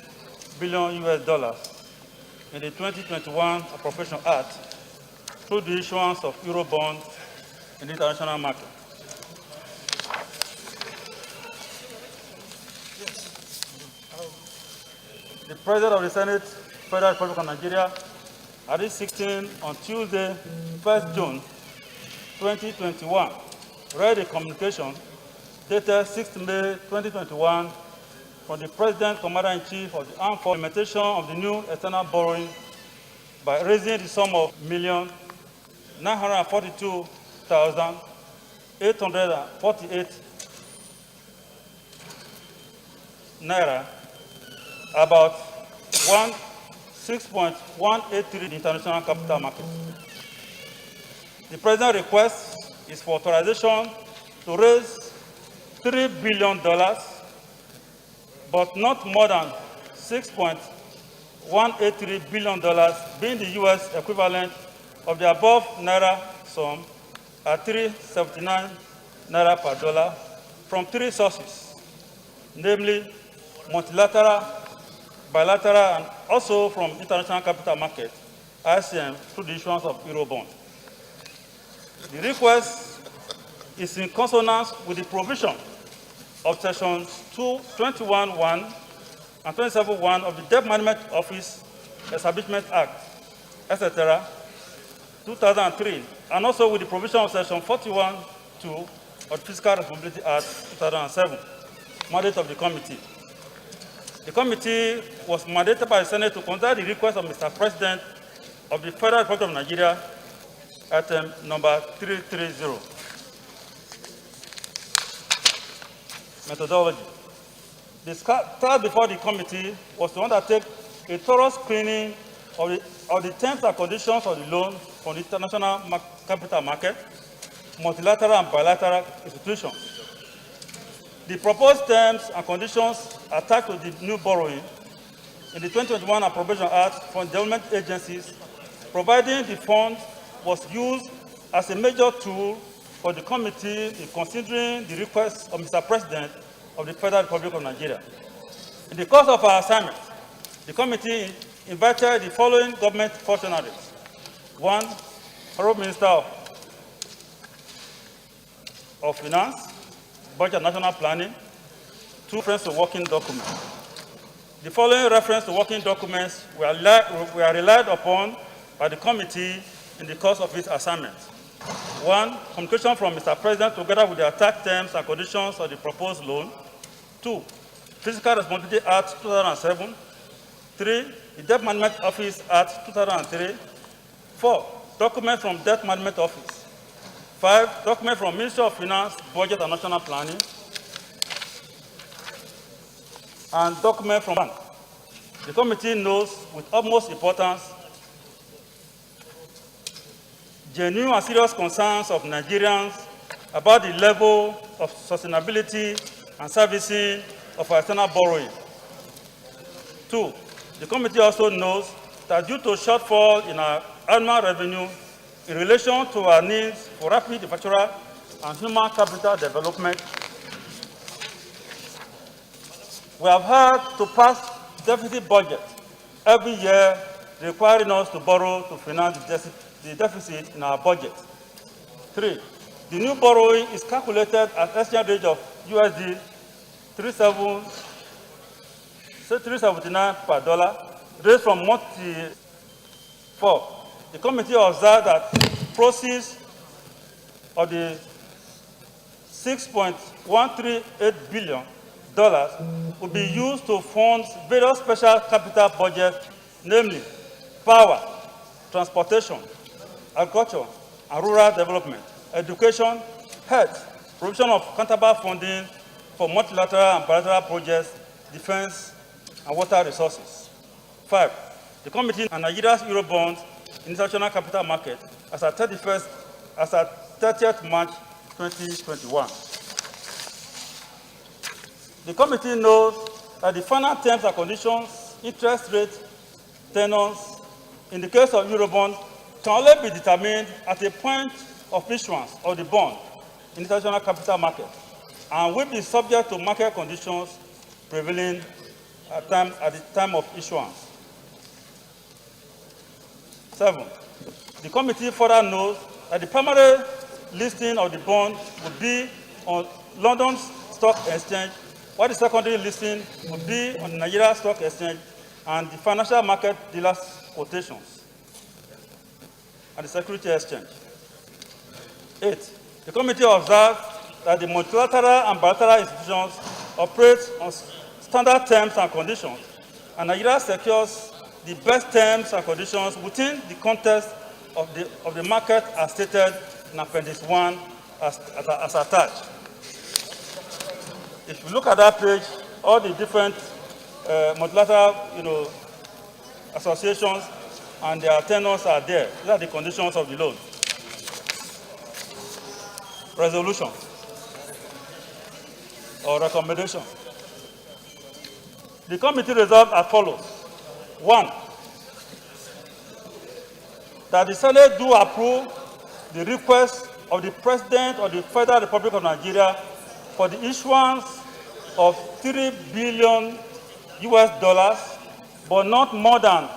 billion US dollars in the 2021 Appropriation Act through the issuance of Eurobonds in the international market. The President of the Senate, Federal Republic of Nigeria, at this 16 on Tuesday, 1st June 2021, read a communication dated 6th May 2021 from the President, Commander-in-Chief of the Armed Forces, implementation of the new external borrowing by raising the sum of $942,848 naira, about 6.183 international capital market. The President's request is for authorization to raise $3 billion, but not more than $6.183 billion, being the U.S. equivalent of the above naira sum at 379 naira per dollar from three sources, namely multilateral, bilateral, and also from international capital market, ICM, through the issuance of Eurobond. The request is in consonance with the provision of Sections 21(1) and 27(1) of the Debt Management Office Establishment Act, etc., 2003, and also with the provision of Section 41(2) of the Fiscal Responsibility Act, 2007, mandate of the committee. The committee was mandated by the Senate to consider the request of Mr. President of the Federal Republic of Nigeria, item number 330. Methodology. The task before the committee was to undertake a thorough screening of the terms and conditions of the loan from the international capital market, multilateral and bilateral institutions. The proposed terms and conditions attached to the new borrowing in the 2021 Appropriation Act from development agencies, providing the fund was used as a major tool for the committee in considering the request of Mr. President of the Federal Republic of Nigeria. In the course of our assignment, the committee invited the following government functionaries. 1, Honorable Minister of Finance, Budget and National Planning. 2, reference to working documents. The following reference to working documents were relied upon by the committee in the course of its assignment. 1, communication from Mr. President together with the attack terms and conditions of the proposed loan. 2, Fiscal Responsibility Act 2007. 3, the Debt Management Office Act 2003. 4, document from Debt Management Office. 5, document from Ministry of Finance, Budget and National Planning. And document from bank. The committee knows with utmost importance genuine and serious concerns of Nigerians about the level of sustainability and servicing of our external borrowing. 2, the committee also knows that due to shortfall in our annual revenue in relation to our needs for rapid infrastructure and human capital development, we have had to pass deficit budget every year, requiring us to borrow to finance the deficit in our budget. 3, the new borrowing is calculated at exchange rate of USD 379 per dollar, raised from monthly. 4, the committee observed that proceeds of the $6.138 billion will be used to fund various special capital budgets, namely power, transportation, agriculture and rural development, education, health, provision of counterpart funding for multilateral and bilateral projects, defense, and water resources. 5, the committee on Nigeria's Eurobond in international capital market as at 30th March 2021. The committee knows that the final terms and conditions, interest rate, tenors, in the case of Eurobond, can only be determined at a point of issuance of the bond in international capital market and will be subject to market conditions prevailing at the time of issuance. 7. The committee further notes that the primary listing of the bond would be on London Stock Exchange, while the secondary listing would be on the Nigeria Stock Exchange and the financial market dealers' quotations and the Security Exchange. 8. The committee observed that the multilateral and bilateral institutions operate on standard terms and conditions, and Nigeria secures the best terms and conditions within the context of the market as stated in Appendix 1 as attached. If you look at that page, all the different multilateral associations and their tenors are there. These are the conditions of the loan. Resolution or recommendation. The committee resolved as follows. 1, that the Senate do approve the request of the President of the Federal Republic of Nigeria for the issuance of $3 billion but not more than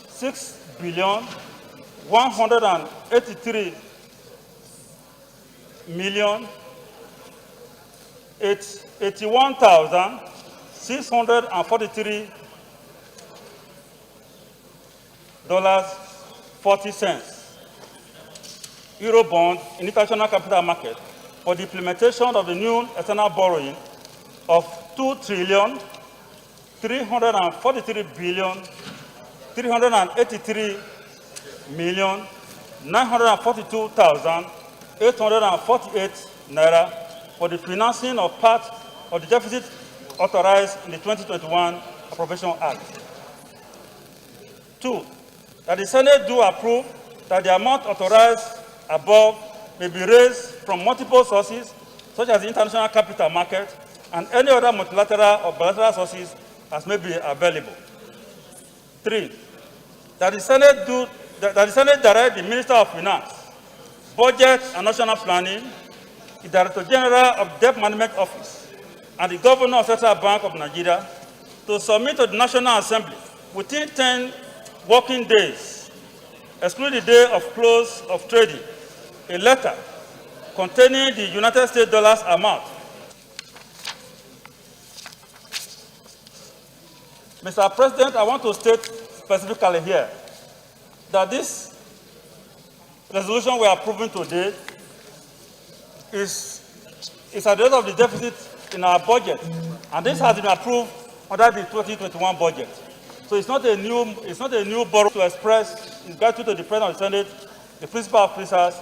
$6,181,683.40 Euro bond in international capital market for the implementation of the new external borrowing of $2,343,383,942,848 naira for the financing of part of the deficit authorized in the 2021 Appropriation Act. 2, that the Senate do approve that the amount authorized above may be raised from multiple sources, such as the international capital market and any other multilateral or bilateral sources as may be available. 3, that the Senate direct the Minister of Finance, Budget and National Planning, the Director General of Debt Management Office, and the Governor of Central Bank of Nigeria to submit to the National Assembly within 10 working days, excluding the day of close of trading, a letter containing the United States dollars amount. Mr. President, I want to state specifically here that this resolution we are approving today is at the rate of the deficit in our budget, and this has been approved under the 2021 budget. So it's not a new borrow to express gratitude to the President of the Senate, the principal officers,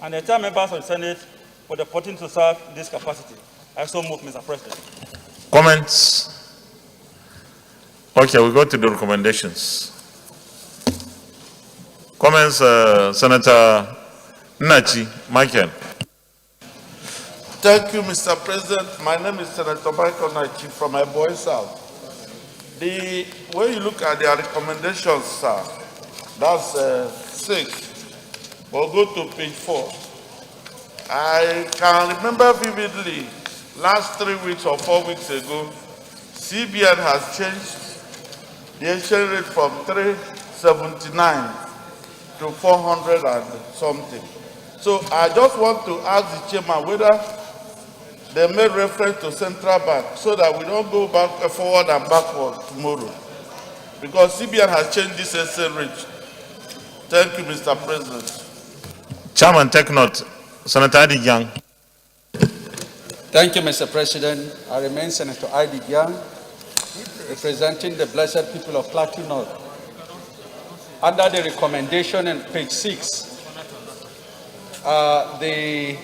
and the entire members of the Senate for the opportunity to serve in this capacity. I so move, Mr. President. Comments? Okay, we go to the recommendations. Comments, Senator Nachi Michael. Thank you, Mr. President. My name is Senator Michael Nachi from my boy South. When you look at their recommendations, sir, that's 6. We'll go to page 4. I can remember vividly, last 3 weeks or 4 weeks ago, CBN has changed the exchange rate from 379 to 400 and something. So I just want to ask the chairman whether they made reference to central bank so that we don't go back forward and backward tomorrow. Because CBN has changed this exchange rate. Thank you, Mr. President. Chairman, take note. Senator Adi Young. Thank you, Mr. President. I remain Senator Adi Young, representing the blessed people of Plateau North. Under the recommendation in page 6, the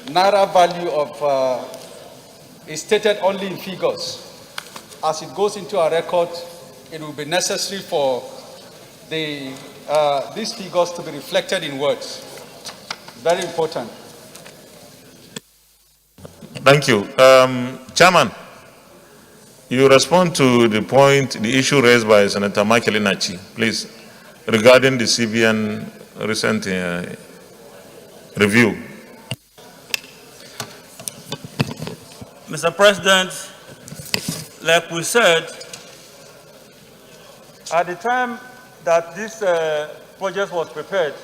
Naira value of is stated only in figures. As it goes into our record, it will be necessary for these figures to be reflected in words. Very important. Thank you. Chairman, you respond to the issue raised by Senator Michael Inachi, please, regarding the CBN recent review. Mr. President, like we said, at the time that this project was prepared,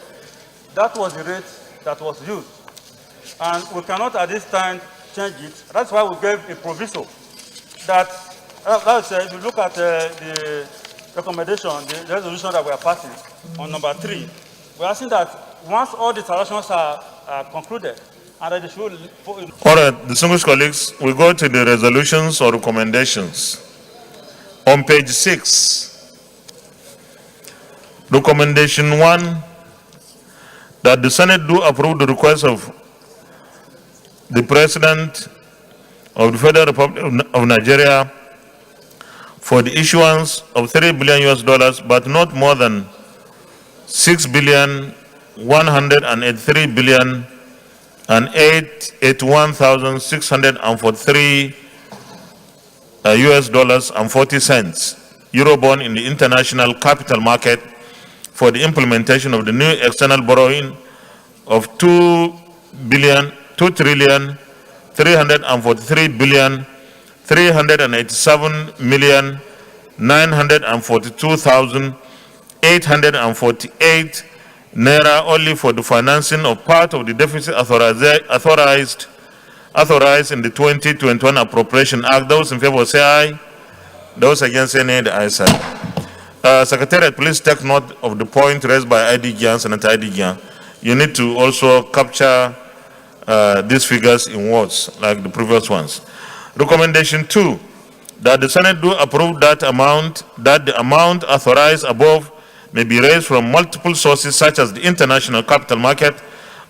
that was the rate that was used. And we cannot at this time change it. That's why we gave a proviso that, let's say, if you look at the recommendation, the resolution that we are passing on number 3, we're asking that once all the transactions are concluded, and that they should... All right, distinguished colleagues, we go to the resolutions or recommendations. On page 6, recommendation 1, that the Senate do approve the request of the President of the Federal Republic of Nigeria for the issuance of $3 billion, but not more than $6,183 billion and 81,643 US dollars and 40 cents Eurobond in the international capital market for the implementation of the new external borrowing of $2,343,387,942,848 naira only for the financing of part of the deficit authorized in the 2021 Appropriation Act. Those in favor say aye. Those against say nay. The ayes have it. Secretariat, please take note of the point raised by ID Gian, Senator ID Gian. You need to also capture these figures in words like the previous ones. Recommendation 2, that the Senate do approve that the amount authorized above may be raised from multiple sources such as the international capital market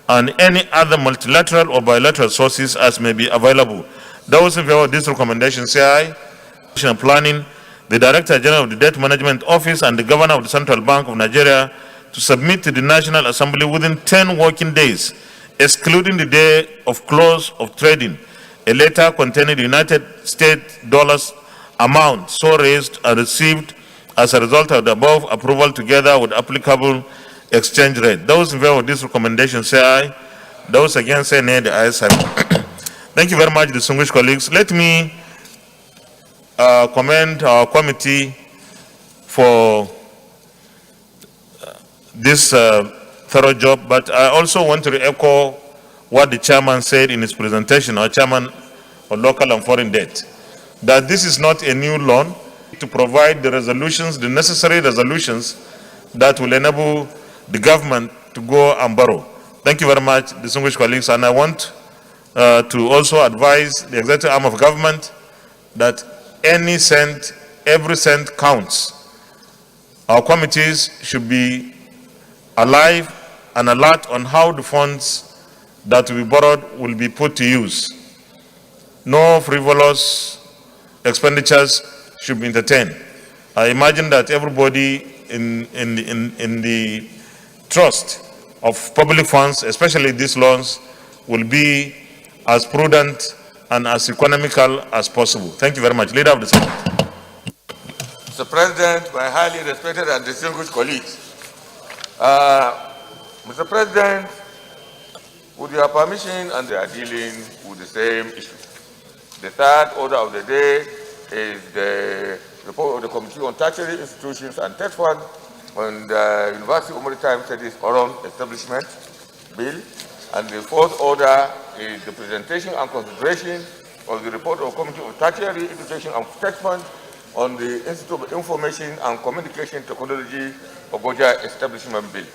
and any other multilateral or bilateral sources as may be available. Those in favor of this recommendation say aye. Planning, the Director General of the Debt Management Office and the Governor of the Central Bank of Nigeria to submit to the National Assembly within 10 working days, excluding the day of close of trading, a letter containing the United States dollars amount so raised and received as a result of the above approval together with applicable exchange rate. Those in favor of this recommendation say aye. Those against say nay. The ayes have it. Thank you very much, distinguished colleagues. Let me commend our committee for this thorough job, but I also want to echo what the chairman said in his presentation, our chairman of local and foreign debt, that this is not a new loan to provide the resolutions, the necessary resolutions that will enable the government to go and borrow. Thank you very much, distinguished colleagues, and I want to also advise the executive arm of government that any cent, every cent counts. Our committees should be alive and alert on how the funds that will be borrowed will be put to use. No frivolous expenditures should be entertained. I imagine that everybody in the trust of public funds, especially these loans, will be as prudent and as economical as possible. Thank you very much. Leader of the Senate. Mr. President, my highly respected and distinguished colleagues, Mr. President, with your permission, and they are dealing with the same issue. The third order of the day is the report of the Committee on Tertiary Institutions and Test Fund on the University of Maritime Studies Oron Establishment Bill. And the fourth order is the presentation and consideration of the report of the Committee on Tertiary Education and Test Fund on the Institute of Information and Communication Technology Ogoja Establishment Bill.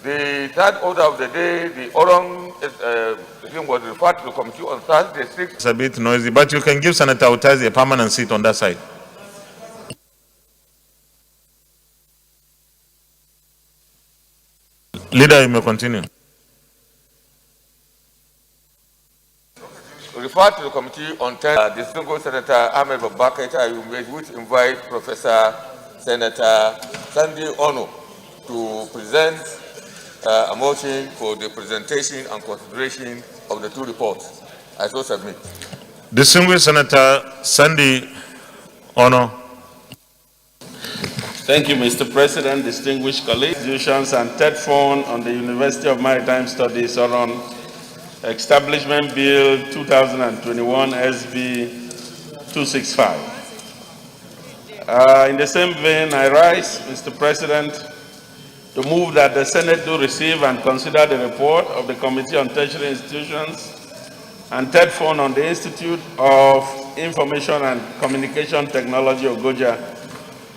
The third order of the day, the Oron thing was referred to the Committee on Thursday 6. It's a bit noisy, but you can give Senator Utazi a permanent seat on that side. Leader, you may continue. Referred to the Committee on 10. Distinguished Senator Ahmed Babaketa, which invite Professor Senator Sandy Ono to present a motion for the presentation and consideration of the two reports. I so submit. Distinguished Senator Sandy Ono. Thank you, Mr. President, distinguished colleagues. Institutions and third fund on the University of Maritime Studies Oron Establishment Bill 2021 SB 265. In the same vein, I rise, Mr. President, to move that the Senate do receive and consider the report of the Committee on Tertiary Institutions and third phone on the Institute of Information and Communication Technology, Ogoja,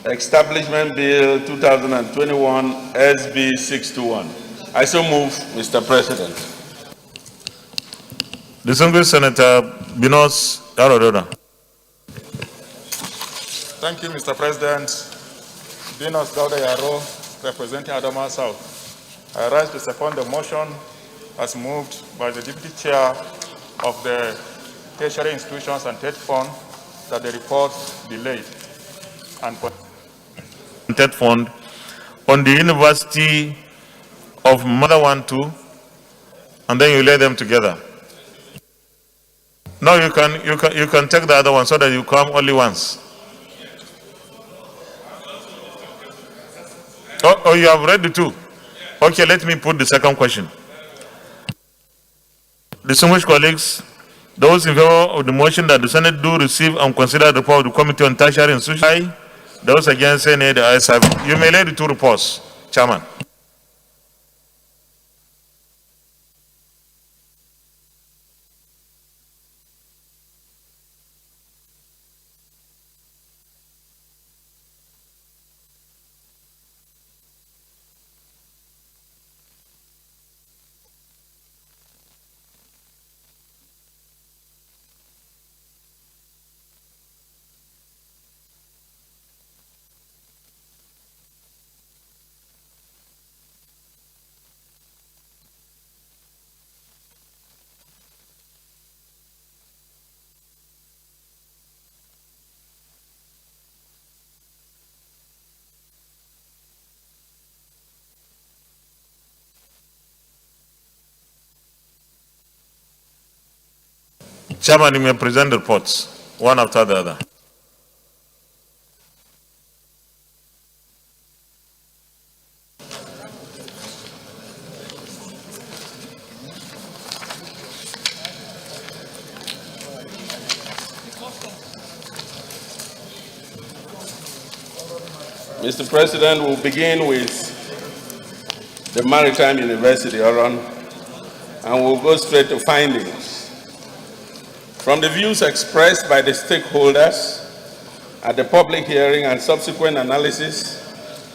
Establishment Bill 2021 SB 621. I so move, Mr. President. Distinguished Senator Binos Yarododa. Thank you, Mr. President. Binos Dauda Yaro, representing Adamawa South. I rise to second the motion as moved by the Deputy Chair of the Tertiary Institutions and Third Fund that the report be laid and Third Fund on the University of Mother 1, 2, and then you lay them together. No, you can take the other one so that you come only once. Oh, you have read the two. Okay, let me put the second question. Distinguished colleagues, those in favor of the motion that the Senate do receive and consider the report of the Committee on Tertiary Institutions, those against say nay, the ayes have it. You may lay the two reports, Chairman. Chairman, you may present the reports, one after the other. Mr. President, we'll begin with the Maritime University, Oron, and we'll go straight to findings. From the views expressed by the stakeholders at the public hearing and subsequent analysis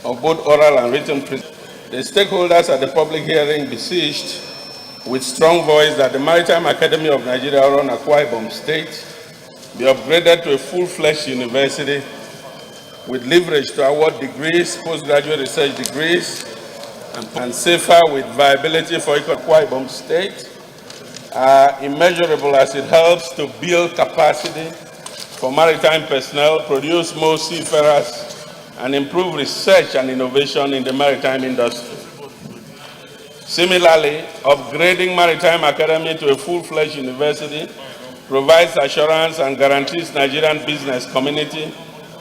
of both oral and written the stakeholders at the public hearing beseeched with strong voice that the Maritime Academy of Nigeria, Oron, Akwa Ibom State, be upgraded to a full-fledged university with leverage to award degrees, postgraduate research degrees, and safer with viability for Akwa Ibom State, are immeasurable as it helps to build capacity for maritime personnel, produce more seafarers, and improve research and innovation in the maritime industry. Similarly, upgrading Maritime Academy to a full-fledged university provides assurance and guarantees Nigerian business community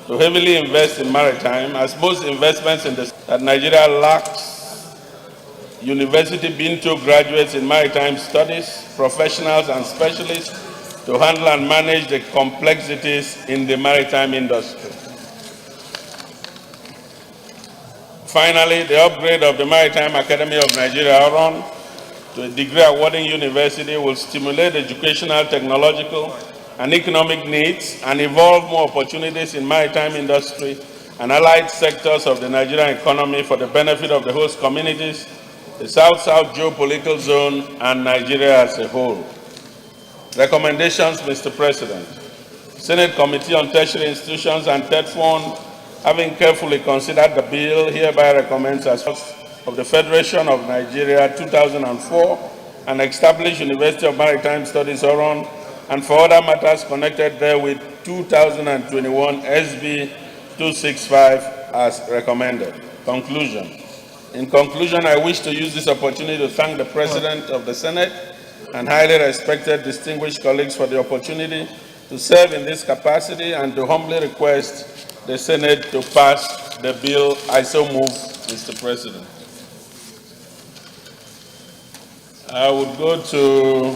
to heavily invest in maritime, as most investments in that Nigeria lacks university being to graduates in maritime studies, professionals and specialists to handle and manage the complexities in the maritime industry. Finally, the upgrade of the Maritime Academy of Nigeria, Oron, to a degree awarding university will stimulate educational, technological, and economic needs and evolve more opportunities in maritime industry and allied sectors of the Nigerian economy for the benefit of the host communities, the South-South geopolitical zone, and Nigeria as a whole. Recommendations, Mr. President. Senate Committee on Tertiary Institutions and Third Fund, having carefully considered the bill, hereby recommends as of the Federation of Nigeria 2004 and established University of Maritime Studies, Oron, and for other matters connected therewith 2021 SB 265 as recommended. Conclusion. In conclusion, I wish to use this opportunity to thank the President of the Senate and highly respected distinguished colleagues for the opportunity to serve in this capacity and to humbly request the Senate to pass the bill. I so move, Mr. President. I would go to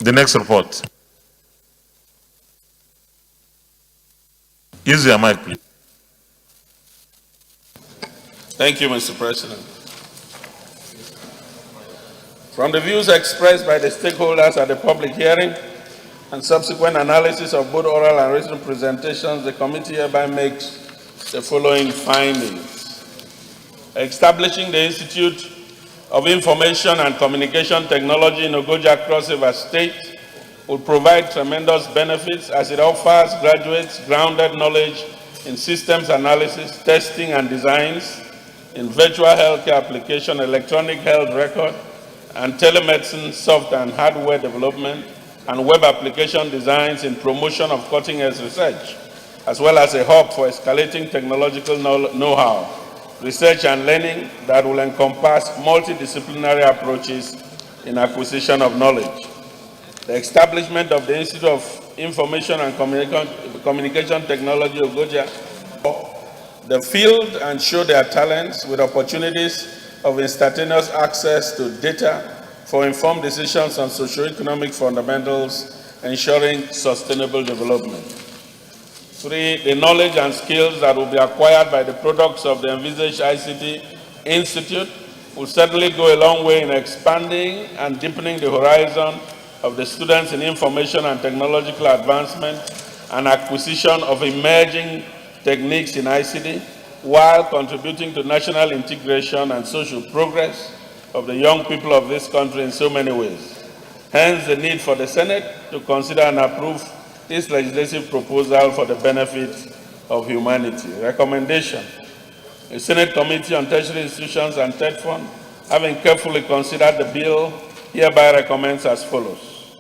the next report. Use your mic, please. Thank you, Mr. President. From the views expressed by the stakeholders at the public hearing and subsequent analysis of both oral and written presentations, the committee hereby makes the following findings. Establishing the Institute of Information and Communication Technology in Ogoja Cross River State will provide tremendous benefits as it offers graduates grounded knowledge in systems analysis, testing and designs, in virtual healthcare application, electronic health record, and telemedicine software and hardware development, and web application designs in promotion of cutting-edge research, as well as a hub for escalating technological know-how, research and learning that will encompass multidisciplinary approaches in acquisition of knowledge. The establishment of the Institute of Information and Communication Technology of Ogoja, the field and show their talents with opportunities of instantaneous access to data for informed decisions on socio-economic fundamentals, ensuring sustainable development. 3, the knowledge and skills that will be acquired by the products of the envisaged ICT Institute will certainly go a long way in expanding and deepening the horizon of the students in information and technological advancement and acquisition of emerging techniques in ICT, while contributing to national integration and social progress of the young people of this country in so many ways. Hence, the need for the Senate to consider and approve this legislative proposal for the benefit of humanity. Recommendation. The Senate Committee on Tertiary Institutions and TED Fund, having carefully considered the bill, hereby recommends as follows.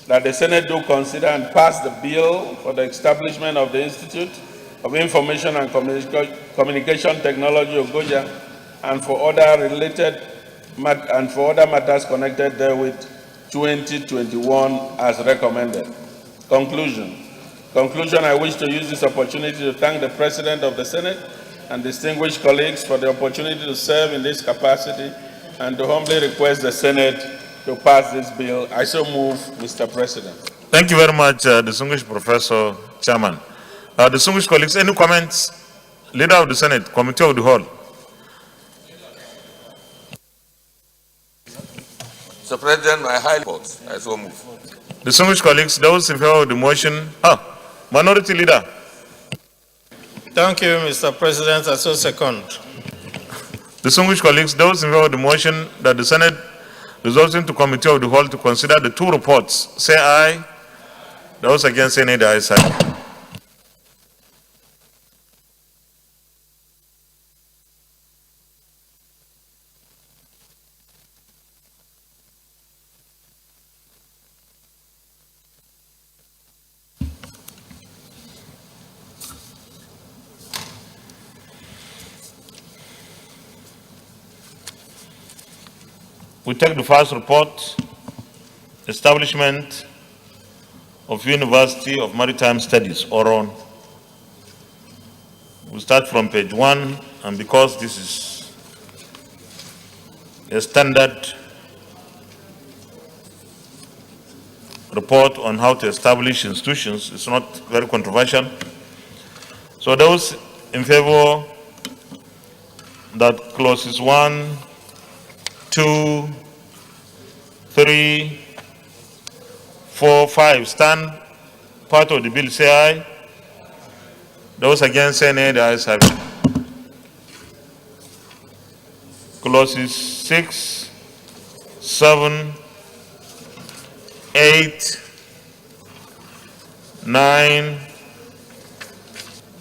That the Senate do consider and pass the bill for the establishment of the Institute of Information and Communication Technology of Ogoja and for other matters connected therewith 2021 as recommended. Conclusion. I wish to use this opportunity to thank the President of the Senate and distinguished colleagues for the opportunity to serve in this capacity and to humbly request the Senate to pass this bill. I so move, Mr. President. Thank you very much, distinguished Professor Chairman. Distinguished colleagues, any comments? Leader of the Senate, Committee of the Whole. Mr. President, my high report, I so move. Distinguished colleagues, those in favor of the motion. Minority Leader. Thank you, Mr. President. I so second. Distinguished colleagues, those in favor of the motion that the Senate resolves into Committee of the Whole to consider the two reports, say aye. Those against, say nay. The ayes have it. We take the first report, Establishment of University of Maritime Studies, ORON. We start from page 1, and because this is a standard report on how to establish institutions, it's not very controversial. So those in favor that clauses 1, 2, 3, 4, 5 stand part of the bill, say aye. Those against, say nay. The ayes have it. Clauses 6, 7, 8, 9,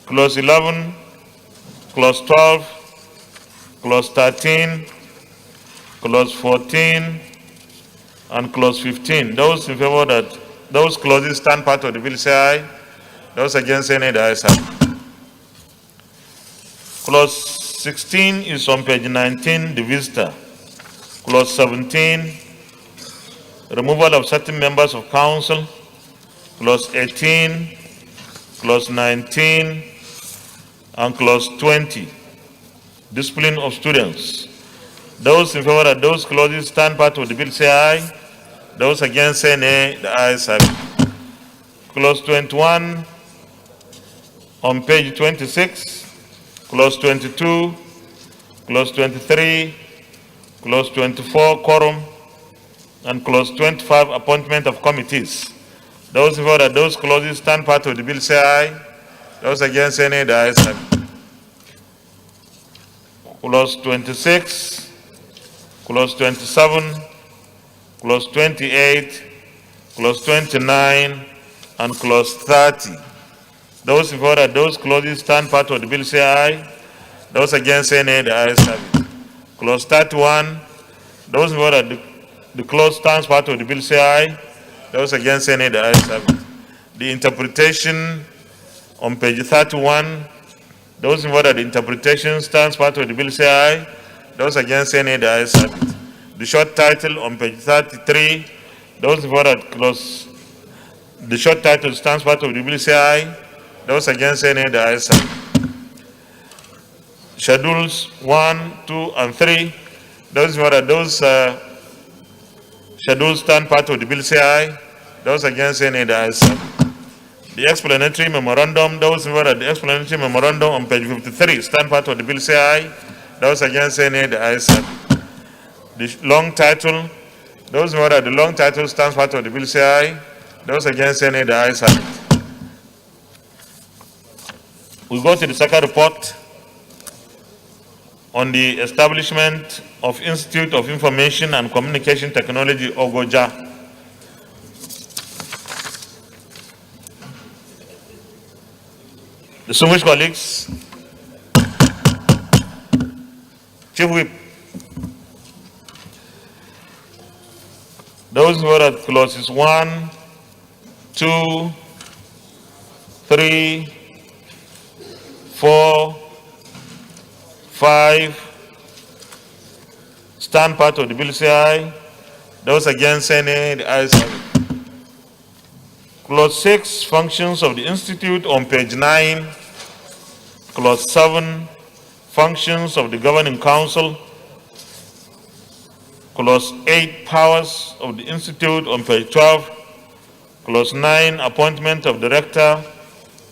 clause 11, clause 12, clause 13, clause 14, and clause 15. Those in favor that those clauses stand part of the bill, say aye. Those against, say nay. The ayes have it. Clause 16 is on page 19, the visitor. Clause 17, removal of certain members of council. Clause 18, clause 19, and clause 20, discipline of students. Those in favor that those clauses stand part of the bill, say aye. Those against, say nay. The ayes have it. Clause 21 on page 26, clause 22, Clause 23, Clause 24, quorum, and Clause 25, appointment of committees. Those in favor that those clauses stand part of the bill say aye. Those against say nay, the ayes have it. Clause 26, Clause 27, Clause 28, Clause 29, and Clause 30. Those in favor that those clauses stand part of the bill say aye. Those against say nay, the ayes have it. Clause 31, those in favor that the clause stands part of the bill say aye. Those against say nay, the ayes have it. The interpretation on page 31, those in favor that the interpretation stands part of the bill say aye. Those against say nay, the ayes have it. The short title on page 33, those in favor that the short title stands part of the bill say aye. Those against say nay, the ayes have it. Schedules 1, 2, and 3, those in favor that those schedules stand part of the bill say aye. Those against say nay, the ayes have it. The explanatory memorandum, those in favor that the explanatory memorandum on page 53 stand part of the bill say aye. Those against say nay, the ayes have it. The long title, those in favor that the long title stands part of the bill say aye. Those against say nay, the ayes have it. We go to the second report on the establishment of Institute of Information and Communication Technology, Ogoja. Distinguished colleagues, Chief Whip, those who are at clauses 1, 2, 3, 4, 5, stand part of the bill say aye. Those against say nay, the ayes have it. Clause 6, functions of the Institute on page 9. Clause 7, functions of the Governing Council. Clause 8, powers of the Institute on page 12. Clause 9, appointment of director.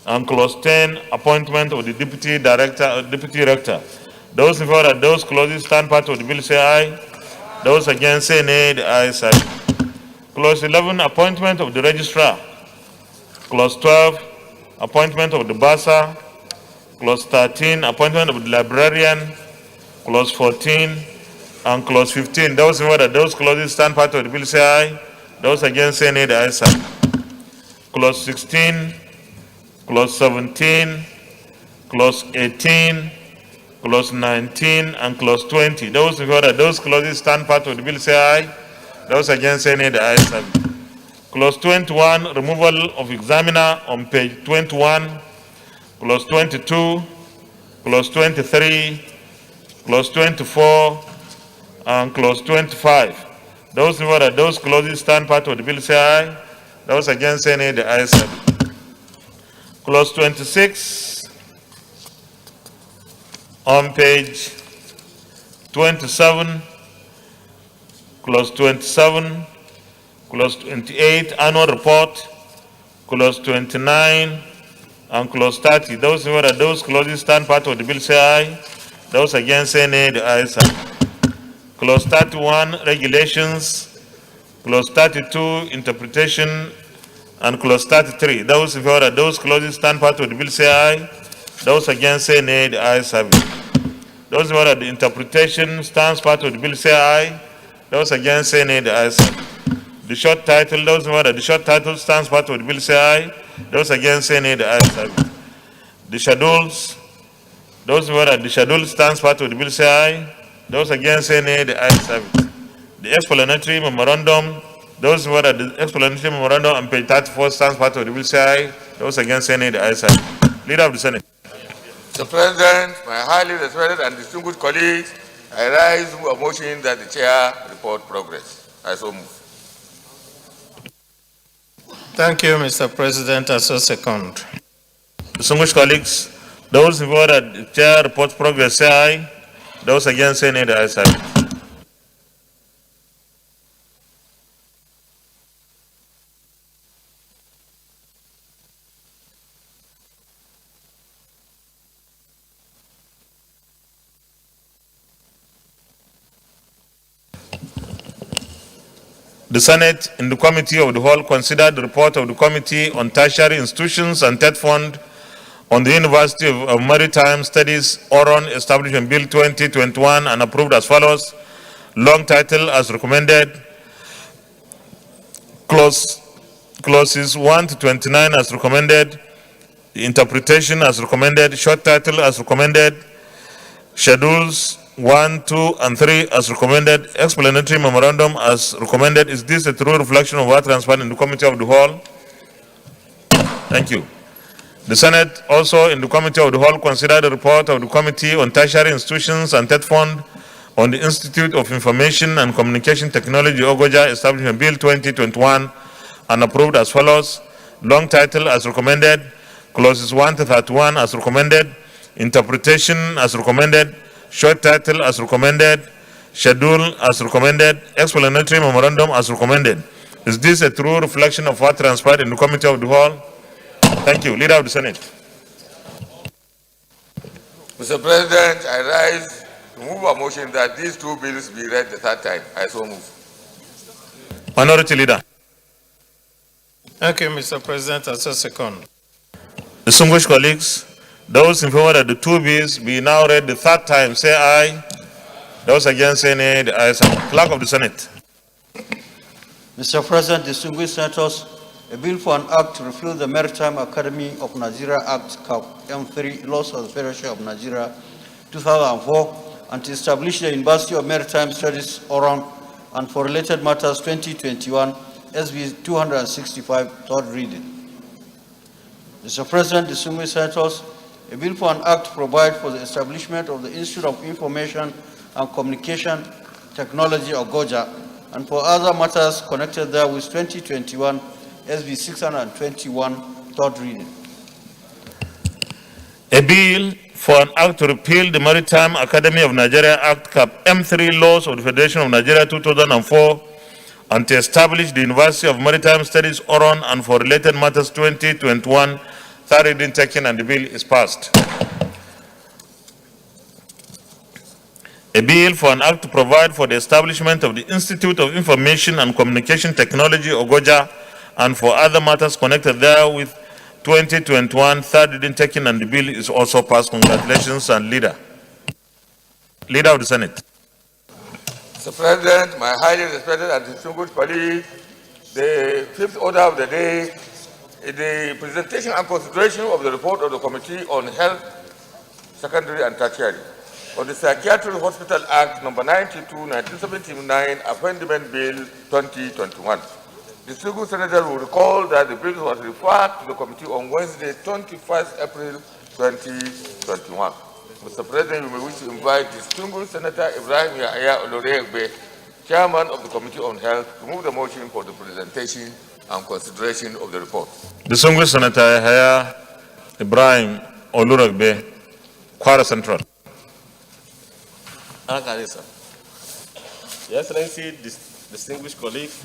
And Clause 10, appointment of the deputy director, deputy rector. Those in favor that those clauses stand part of the bill say aye. Those against say nay, the ayes have it. Clause 11, appointment of the registrar. Clause 12, appointment of the bursar. Clause 13, appointment of the librarian. Clause 14, and Clause 15. Those in favor that those clauses stand part of the bill say aye. Those against say nay, the ayes have it. Clause 16, Clause 17, Clause 18, Clause 19, and Clause 20. Those in favor that those clauses stand part of the bill say aye. Those against say nay, the ayes have it. Clause 21, removal of examiner on page 21. Clause 22, Clause 23, Clause 24, and Clause 25. Those in favor that those clauses stand part of the bill say aye. Those against say nay, the ayes have it. Clause 26, on page 27, Clause 27, Clause 28, annual report, Clause 29, and Clause 30. Those in favor that those clauses stand part of the bill say aye. Those against say nay, the ayes have it. Clause 31, regulations, Clause 32, interpretation, and Clause 33. Those in favor that those clauses stand part of the bill say aye. Those against say nay, the ayes have it. Those in favor that the interpretation stands part of the bill say aye. Those against say nay, the ayes have it. The short title, those in favor that the short title stands part of the bill say aye. Those against say nay, the ayes have it. The schedules, those in favor that the schedule stands part of the bill say aye. Those against say nay, the ayes have it. The explanatory memorandum, those in favor that the explanatory memorandum on page 34 stands part of the bill say aye. Those against say nay, the ayes have it. Leader of the Senate. Mr. President, my highly respected and distinguished colleagues, I rise to a motion that the chair report progress. I so move. Thank you, Mr. President. I so second. Distinguished colleagues, those in favor that the chair reports progress say aye. Those against say nay, the ayes have it. The Senate, in the Committee of the Whole, considered the report of the Committee on Tertiary Institutions and Ted Fund on the University of Maritime Studies Oron Establishment Bill 2021 and approved as follows. Long title as recommended. Clauses 1 to 29 as recommended. The interpretation as recommended. Short title as recommended. Schedules 1, 2, and 3 as recommended. Explanatory memorandum as recommended. Is this a true reflection of what transpired in the Committee of the Whole? Thank you. The Senate also, in the Committee of the Whole, considered the report of the Committee on Tertiary Institutions and Ted Fund on the Institute of Information and Communication Technology, Ogoja Establishment Bill 2021 and approved as follows. Long title as recommended. Clauses 1 to 31 as recommended. Interpretation as recommended. Short title as recommended. Schedule as recommended. Explanatory memorandum as recommended. Is this a true reflection of what transpired in the Committee of the Whole? Thank you. Leader of the Senate. Mr. President, I rise to move a motion that these two bills be read the third time. I so move. Minority Leader. Thank you, Mr. President. I so second. Distinguished colleagues, those in favor that the two bills be now read the third time, say aye. Those against, say nay. The ayes have it. Clerk of the Senate. Mr. President, distinguished senators, a bill for an act to repeal the Maritime Academy of Nigeria Act Cap M3 Laws of the Federation of Nigeria 2004 and to establish the University of Maritime Studies Oron and for related matters 2021 SB 265 third reading. Mr. President, distinguished senators, a bill for an act to provide for the establishment of the Institute of Information and Communication Technology Ogoja and for other matters connected there with 2021 SB 621 third reading. A bill for an act to repeal the Maritime Academy of Nigeria Act Cap M3 Laws of the Federation of Nigeria 2004 and to establish the University of Maritime Studies Oron and for related matters 2021 third reading taken and the bill is passed. A bill for an act to provide for the establishment of the Institute of Information and Communication Technology Ogoja and for other matters connected there with 2021 third reading taken and the bill is also passed. Congratulations and Leader of the Senate. Mr. President, my highly respected and distinguished colleagues, the fifth order of the day is the presentation and consideration of the report of the Committee on Health, Secondary and Tertiary on the Psychiatric Hospital Act No. 92, 1979, Amendment Bill 2021. Distinguished Senator will recall that the bill was referred to the committee on Wednesday, 21st April 2021. Mr. President, you may wish to invite distinguished Senator Ibrahim Yahya Oloregbe, Chairman of the Committee on Health, to move the motion for the presentation and consideration of the report. Distinguished Senator Yahya Ibrahim Oloregbe, Kwara Central. Your Excellency, distinguished colleagues,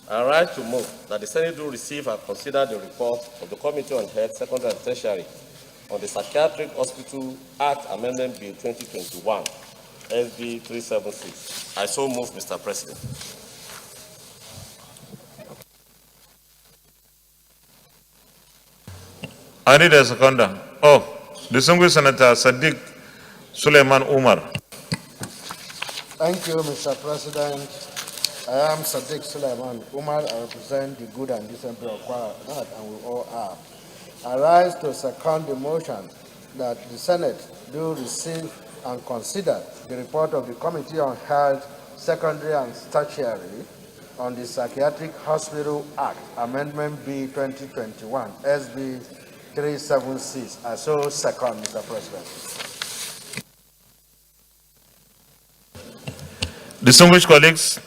I rise to move that the Senate do receive and consider the report of the Committee on Health, Secondary and Tertiary on the Psychiatric Hospital Act Amendment Bill 2021, SB 376. I so move, Mr. President. I need a seconder. Oh, distinguished Senator Sadiq Suleiman Umar. Thank you, Mr. President. I am Sadiq Suleiman Umar. I represent the good and decent people of Kwara North, and we all are. I rise to second the motion that the Senate do receive and consider the report of the Committee on Health, Secondary and Tertiary on the Psychiatric Hospital Act, Amendment B 2021, SB 376. I so second, Mr. President. Distinguished colleagues,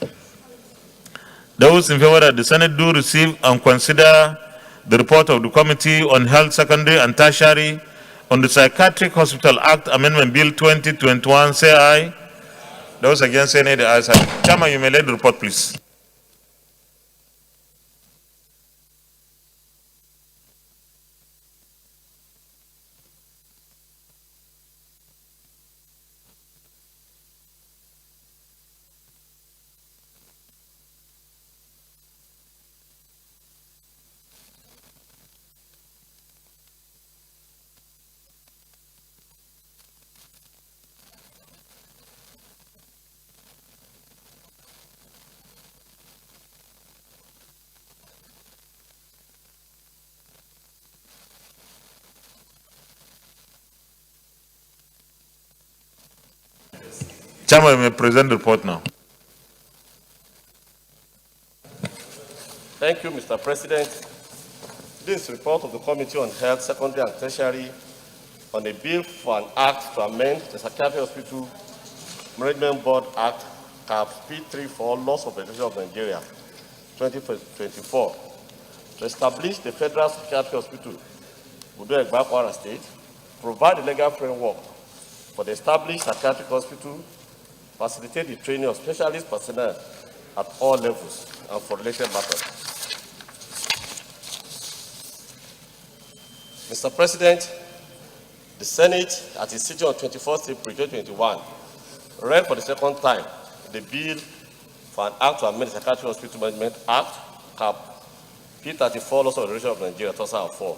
those in favor that the Senate do receive and consider the report of the Committee on Health, Secondary and Tertiary on the Psychiatric Hospital Act Amendment Bill 2021, say aye. Those against, say nay. The ayes have it. Chairman, you may lead the report, please. Chairman, you may present the report now. Thank you, Mr. President. This report of the Committee on Health, Secondary and Tertiary on a bill for an act to amend the Psychiatric Hospital Management Board Act, Cap P34, Laws of Federation of Nigeria, 2024, to establish the Federal Psychiatric Hospital, Budo-Egba, Kwara State, provide the legal framework for the established psychiatric hospital, facilitate the training of specialist personnel at all levels, and for related matters. Mr. President, the Senate, at its sitting on 24th April 2021, read for the second time the bill for an act to amend the Psychiatric Hospital Management Act, Cap P34, Laws of Federation of Nigeria, 2004,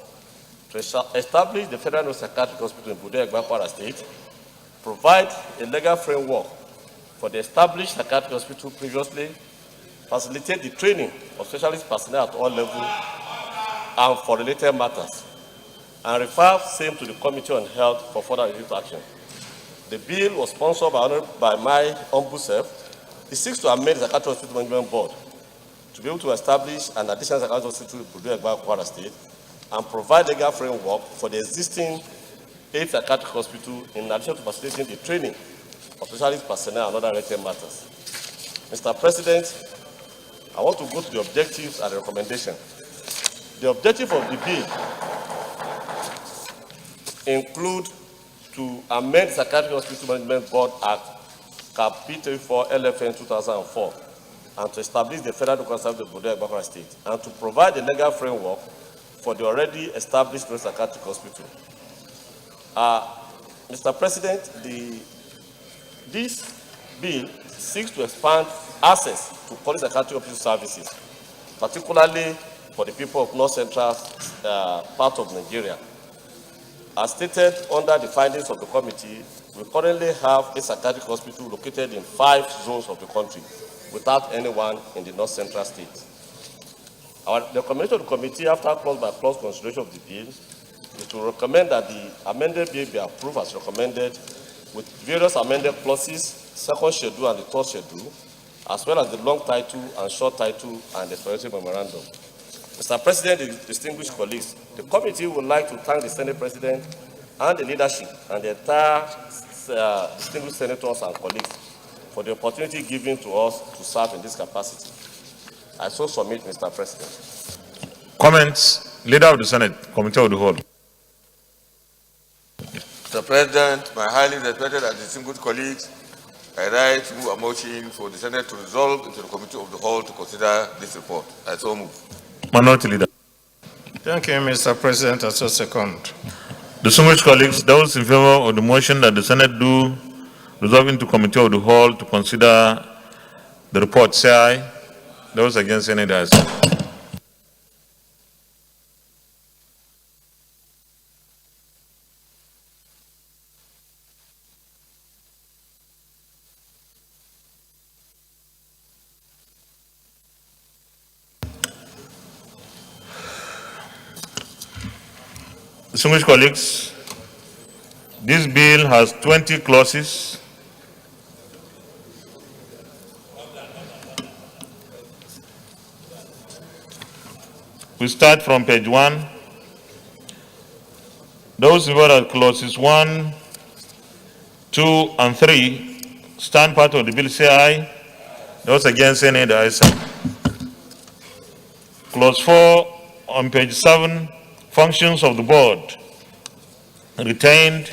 to establish the Federal Psychiatric Hospital in Budo-Egba, Kwara State, provide a legal framework for the established psychiatric hospital previously, facilitate the training of specialist personnel at all levels, and for related matters, and refer same to the Committee on Health for further review action. The bill was sponsored by my humble self. It seeks to amend the Psychiatric Hospital Management Board to be able to establish an additional psychiatric hospital in Budo-Egba, Kwara State, and provide legal framework for the existing 8 psychiatric hospitals in addition to facilitating the training of specialist personnel and other related matters. Mr. President, I want to go to the objectives and the recommendation. The objective of the bill include to amend the Psychiatric Hospital Management Board Act, Cap P34 LFN 2004, and to establish the Federal Local Service of Budo-Egba, Kwara State, and to provide the legal framework for the already established psychiatric hospital. Mr. President, this bill seeks to expand access to quality psychiatric hospital services, particularly for the people of North Central part of Nigeria. As stated under the findings of the committee, we currently have a psychiatric hospital located in 5 zones of the country, without anyone in the North Central state. The recommendation of the committee, after clause-by-clause consideration of the bill, is to recommend that the amended bill be approved as recommended, with various amended clauses, second schedule and the third schedule, as well as the long title and short title and the explanatory memorandum. Mr. President, distinguished colleagues, the committee would like to thank the Senate President and the leadership and the entire distinguished senators and colleagues for the opportunity given to us to serve in this capacity. I so submit, Mr. President. Comments? Leader of the Senate, Committee of the Whole. Mr. President, my highly respected and distinguished colleagues, I rise to move a motion for the Senate to resolve into the Committee of the Whole to consider this report. I so move. Minority Leader. Thank you, Mr. President. I so second. Distinguished colleagues, those in favor of the motion that the Senate do resolve into Committee of the Whole to consider the report, say aye. Those against, any ayes. Distinguished colleagues, this bill has 20 clauses. We start from page 1. Those in favor of clauses 1, 2, and 3 stand part of the bill, say aye. Those against, any the ayes. Clause 4 on page 7. Functions of the board retained.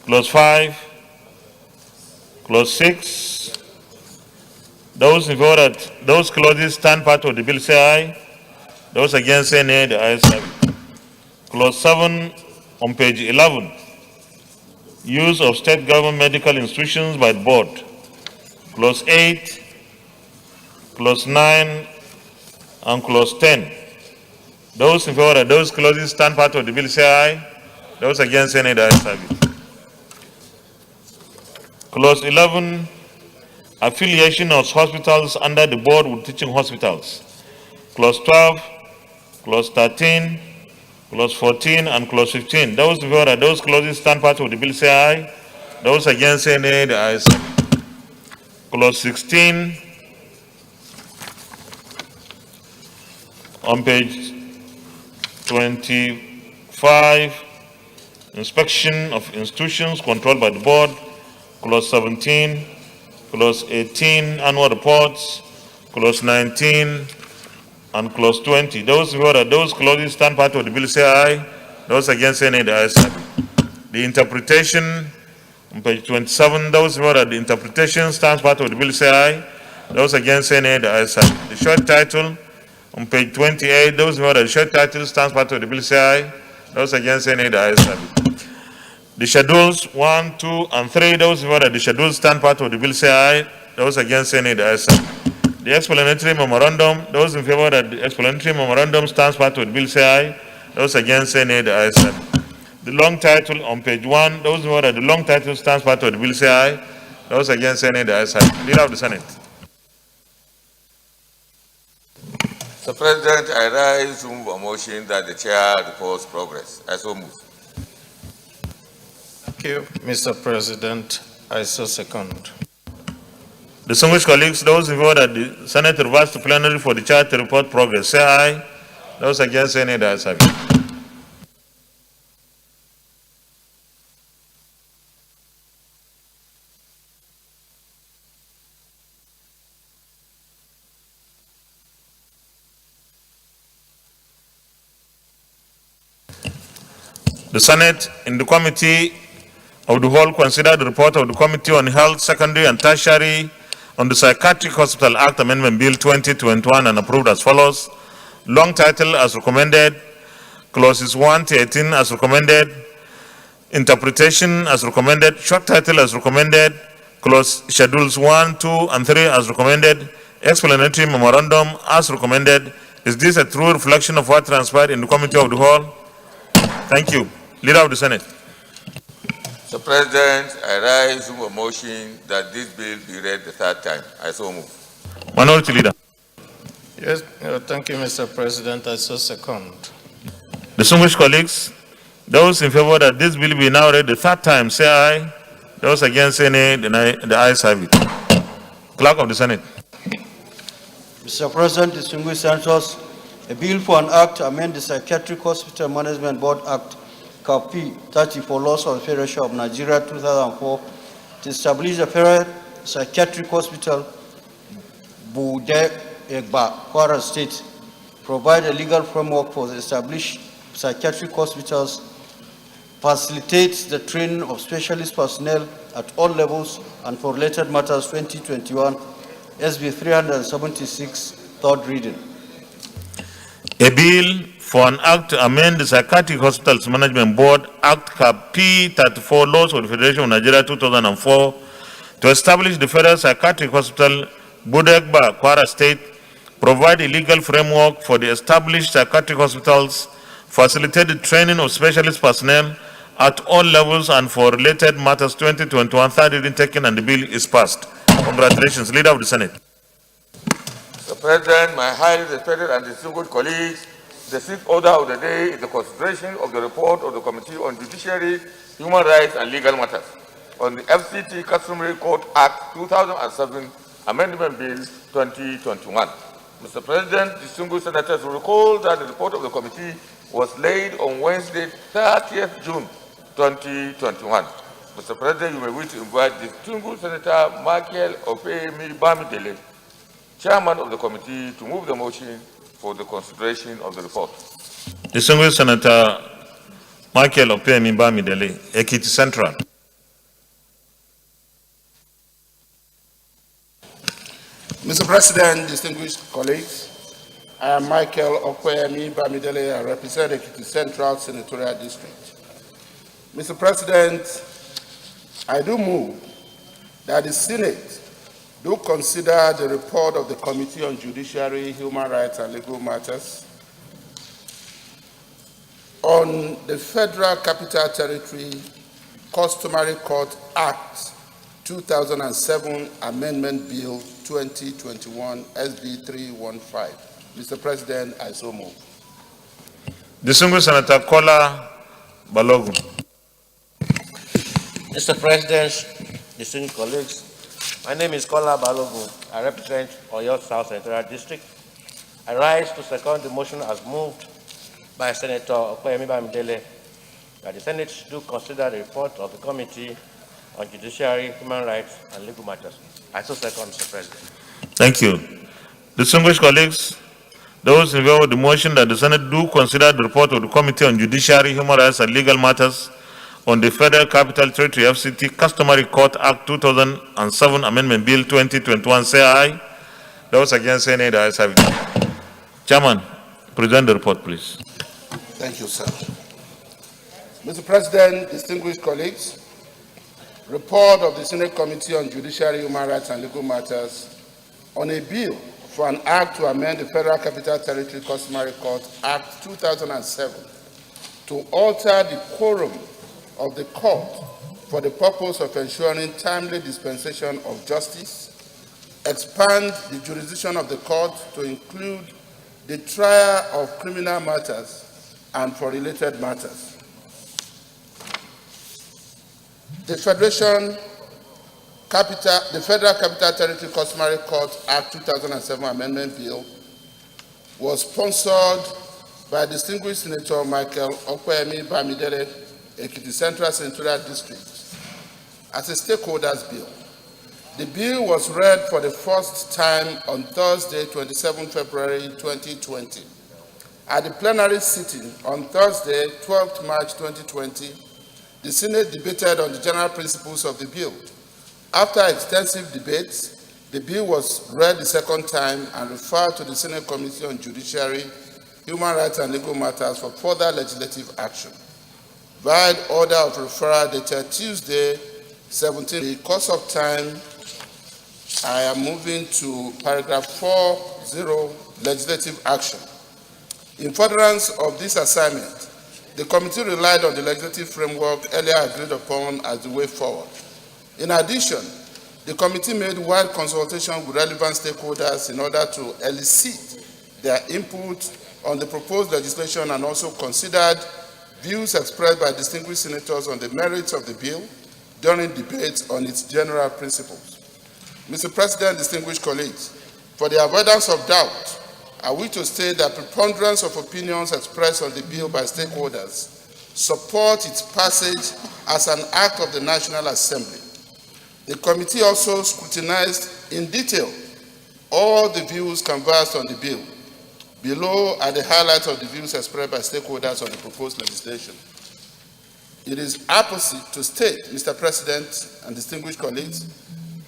Clause 5, clause 6. Those in favor that those clauses stand part of the bill, say aye. Those against, say nay. The ayes have it. Clause 7 on page 11. Use of state government medical institutions by the board. Clause 8, clause 9, and clause 10. Those in favor of those clauses stand part of the bill, say aye. Those against, say nay. The ayes have it. Clause 11, affiliation of hospitals under the board with teaching hospitals. Clause 12, clause 13, clause 14, and clause 15. Those in favor of those clauses stand part of the bill, say aye. Those against say nay. The ayes have it. Clause 16 on page 25, inspection of institutions controlled by the board. Clause 17, clause 18, annual reports. Clause 19 and clause 20. Those who are those clauses stand part of the bill say aye. Those against say nay. The ayes have it. The interpretation on page 27. Those who are the interpretation stands part of the bill say aye. Those against say nay. The ayes have it. The short title on page 28. Those who are the short title stands part of the bill say aye. Those against say nay. The ayes have it. The schedules 1, 2, and 3. Those who are the schedules stand part of the bill say aye. Those against say nay. The ayes have it. The explanatory memorandum. Those in favor that the explanatory memorandum stands part of the bill say aye. Those against say nay. The ayes have it. The long title on page 1. Those who are the long title stands part of the bill say aye. Those against say nay. The ayes have it. Leader of the Senate. Mr. President, I rise to move a motion that the chair reports progress. I so move. Thank you, Mr. President. I so second. Distinguished colleagues, those in favor that the Senate reverse to plenary for the chair to report progress say aye. Those against say nay. The ayes have it. The Senate, in the Committee of the Whole, considered the report of the Committee on Health, Secondary and Tertiary on the Psychiatric Hospital Act Amendment Bill 2021 and approved as follows. Long title as recommended, clauses 1 to 18 as recommended, interpretation as recommended, short title as recommended, clause schedules 1, 2, and 3 as recommended, explanatory memorandum as recommended. Is this a true reflection of what transpired in the Committee of the Whole? Thank you. Leader of the Senate. Mr. President, I rise to a motion that this bill be read the third time. I so move. Minority Leader. Yes, thank you, Mr. President. I so second. Distinguished colleagues, those in favor that this bill be now read the third time say aye. Those against say nay. The ayes have it. Clerk of the Senate. Mr. President, distinguished senators, a bill for an act to amend the Psychiatric Hospital Management Board Act, P 34 laws of the Federation of Nigeria 2004 to establish a federal psychiatric hospital, Bude Egba, Kwara State, provide a legal framework for the established psychiatric hospitals, facilitates the training of specialist personnel at all levels, and for related matters 2021 SB 376, third reading. A bill for an act to amend the Psychiatric Hospitals Management Board Act P 34 laws of the Federation of Nigeria 2004 to establish the Federal Psychiatric Hospital, Budegba, Kwara State, provide a legal framework for the established psychiatric hospitals, facilitate the training of specialist personnel at all levels, and for related matters 2021 third reading taken, and the bill is passed. Congratulations, Leader of the Senate. Mr. President, my highly respected and distinguished colleagues, the sixth order of the day is the consideration of the report of the Committee on Judiciary, Human Rights and Legal Matters on the FCT Customary Court Act 2007 Amendment Bill 2021. Mr. President, distinguished senators will recall that the report of the committee was laid on Wednesday, 30th June 2021. Mr. President, you may wish to invite distinguished Senator Michael Opeyemi Bamidele, Chairman of the committee, to move the motion for the consideration of the report. Distinguished Senator Michael Opeyemi Bamidele, Ekiti Central. Mr. President, distinguished colleagues, I am Michael Opeyemi Bamidele. I represent Ekiti Central Senatorial District. Mr. President, I do move that the Senate do consider the report of the Committee on Judiciary, Human Rights and Legal Matters on the Federal Capital Territory Customary Court Act 2007 Amendment Bill 2021 SB 315. Mr. President, I so move. Distinguished Senator Kola Balogun. Mr. President, distinguished colleagues, my name is Kola Balogun. I represent Oyo South Senatorial District. I rise to second the motion as moved by Senator Okoyemi Bamidele that the Senate should consider the report of the Committee on Judiciary, Human Rights, and Legal Matters. I so second, Mr. President. Thank you. Distinguished colleagues, those in favor of the motion that the Senate do consider the report of the Committee on Judiciary, Human Rights, and Legal Matters on the Federal Capital Territory FCT Customary Court Act 2007 Amendment Bill 2021 say aye. Those against say nay. The ayes have it. Chairman, present the report, please. Thank you, sir. Mr. President, distinguished colleagues, report of the Senate Committee on Judiciary, Human Rights, and Legal Matters on a bill for an act to amend the Federal Capital Territory Customary Court Act 2007 to alter the quorum of the court for the purpose of ensuring timely dispensation of justice, expand the jurisdiction of the court to include the trial of criminal matters and for related matters. The Federal Capital Territory Customary Court Act 2007 Amendment Bill was sponsored by distinguished Senator Michael Okoyemi Bamidele, Ekiti Central Senatorial District, as a stakeholders bill. The bill was read for the first time on Thursday, 27 February 2020. At the plenary sitting on Thursday, 12 March 2020, the Senate debated on the general principles of the bill. After extensive debates, the bill was read the second time and referred to the Senate Committee on Judiciary, Human Rights, and Legal Matters for further legislative action. Via order of referral dated Tuesday, 17. In the course of time, I am moving to paragraph 4.0, legislative action. In furtherance of this assignment, the committee relied on the legislative framework earlier agreed upon as the way forward. In addition, the committee made wide consultation with relevant stakeholders in order to elicit their input on the proposed legislation and also considered views expressed by distinguished senators on the merits of the bill during debates on its general principles. Mr. President, distinguished colleagues, for the avoidance of doubt, I wish to state that preponderance of opinions expressed on the bill by stakeholders support its passage as an act of the National Assembly. The committee also scrutinized in detail all the views canvassed on the bill. Below are the highlights of the views expressed by stakeholders on the proposed legislation. It is apposite to state, Mr. President and distinguished colleagues,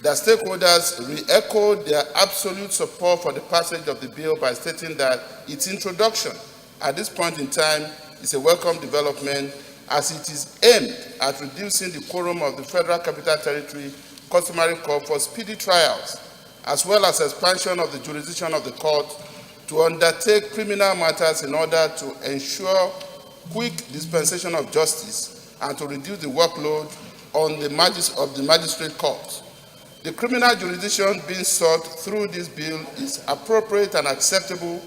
that stakeholders re-echoed their absolute support for the passage of the bill by stating that its introduction at this point in time is a welcome development as it is aimed at reducing the quorum of the Federal Capital Territory Customary Court for speedy trials, as well as expansion of the jurisdiction of the court to undertake criminal matters in order to ensure quick dispensation of justice and to reduce the workload on the magistrate court. The criminal jurisdiction being sought through this bill is appropriate and acceptable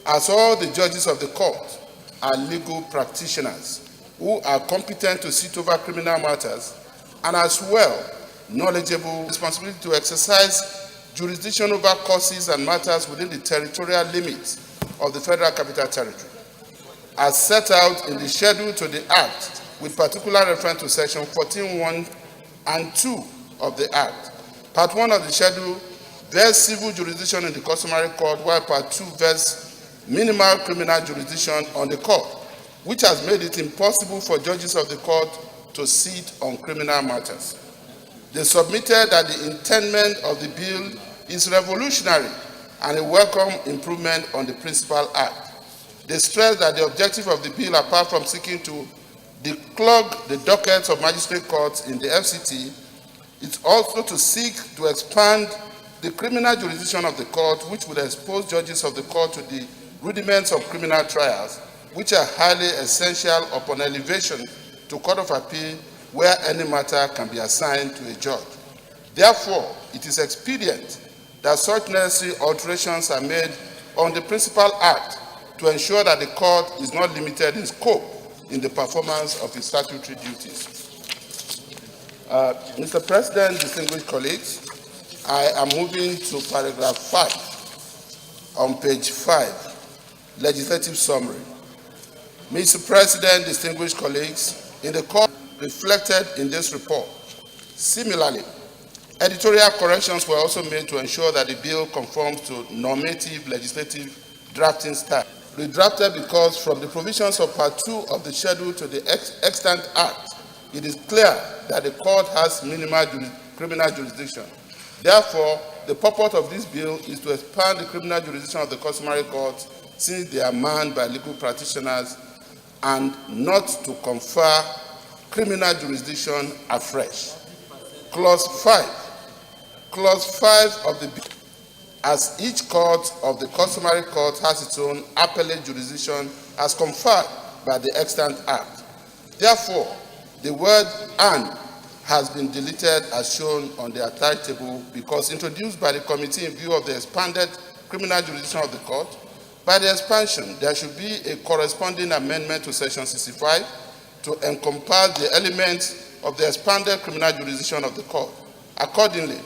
as all the judges of the court are legal practitioners who are competent to sit over criminal matters and as well knowledgeable responsibility to exercise jurisdiction over causes and matters within the territorial limits of the Federal Capital Territory, as set out in the schedule to the Act, with particular reference to Section 14.1 and 2 of the Act. Part 1 of the schedule vests civil jurisdiction in the customary court, while Part 2 vests minimal criminal jurisdiction on the court, which has made it impossible for judges of the court to sit on criminal matters. They submitted that the intent of the bill is revolutionary and a welcome improvement on the principal act. They stressed that the objective of the bill, apart from seeking to declog the dockets of magistrate courts in the FCT, is also to seek to expand the criminal jurisdiction of the court, which would expose judges of the court to the rudiments of criminal trials, which are highly essential upon elevation to Court of Appeal, where any matter can be assigned to a judge. Therefore, it is expedient that such necessary alterations are made on the principal act to ensure that the court is not limited in scope in the performance of its statutory duties. Mr. President, distinguished colleagues, I am moving to paragraph 5 on page 5, legislative summary. Mr. President, distinguished colleagues, in the court reflected in this report. Similarly, editorial corrections were also made to ensure that the bill conforms to normative legislative drafting style. Redrafted because from the provisions of Part 2 of the schedule to the Extant Act, it is clear that the court has minimal criminal jurisdiction. Therefore, the purport of this bill is to expand the criminal jurisdiction of the customary courts since they are manned by legal practitioners and not to confer criminal jurisdiction afresh. Clause 5 of the bill, as each court of the customary court has its own appellate jurisdiction as conferred by the Extant Act. Therefore, the word "and" has been deleted as shown on the attached table because introduced by the committee in view of the expanded criminal jurisdiction of the court. By the expansion, there should be a corresponding amendment to Section 65 to encompass the elements of the expanded criminal jurisdiction of the court. Accordingly,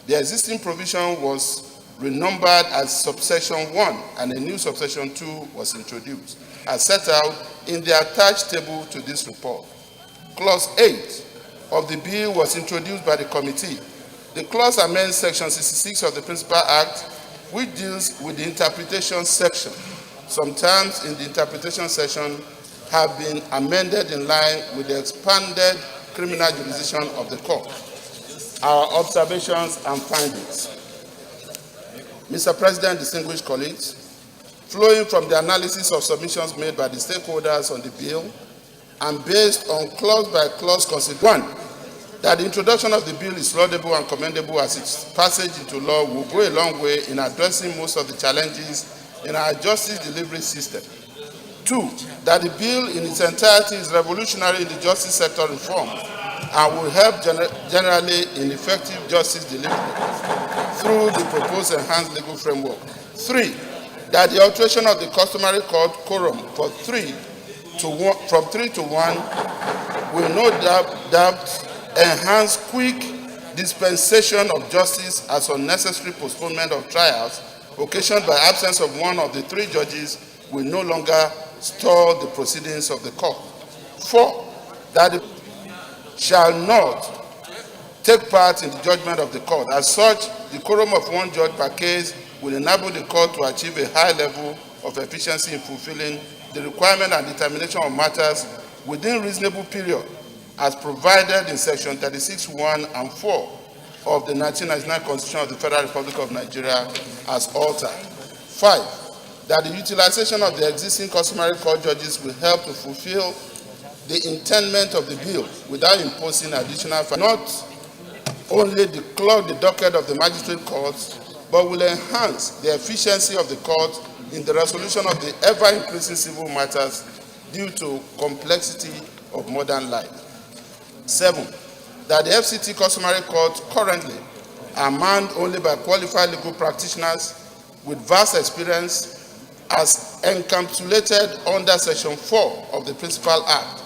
the existing provision was renumbered as subsection 1 and a new subsection 2 was introduced, as set out in the attached table to this report. Clause 8 of the bill was introduced by the committee. The clause amends Section 66 of the Principal Act, which deals with the interpretation section. Some terms in the interpretation section have been amended in line with the expanded criminal jurisdiction of the court. Our observations and findings. Mr. President, distinguished colleagues, flowing from the analysis of submissions made by the stakeholders on the bill and based on clause-by-clause consideration, that the introduction of the bill is laudable and commendable as its passage into law will go a long way in addressing most of the challenges in our justice delivery system. 2, that the bill in its entirety is revolutionary in the justice sector reform and will help generally in effective justice delivery through the proposed enhanced legal framework. 3, that the alteration of the customary court quorum from 3 to 1 will no doubt enhance quick dispensation of justice as unnecessary postponement of trials occasioned by absence of one of the 3 judges will no longer stall the proceedings of the court. 4, that the shall not take part in the judgment of the court. As such, the quorum of 1 judge per case will enable the court to achieve a high level of efficiency in fulfilling the requirement and determination of matters within reasonable period as provided in Section 36(1) and 4 of the 1999 Constitution of the Federal Republic of Nigeria as altered. 5, that the utilization of the existing customary court judges will help to fulfill the intendment of the bill without imposing additional fines, not only clog the docket of the magistrate courts, but will enhance the efficiency of the court in the resolution of the ever-increasing civil matters due to complexity of modern life. 7, that the FCT customary court currently are manned only by qualified legal practitioners with vast experience as encapsulated under Section 4 of the Principal Act.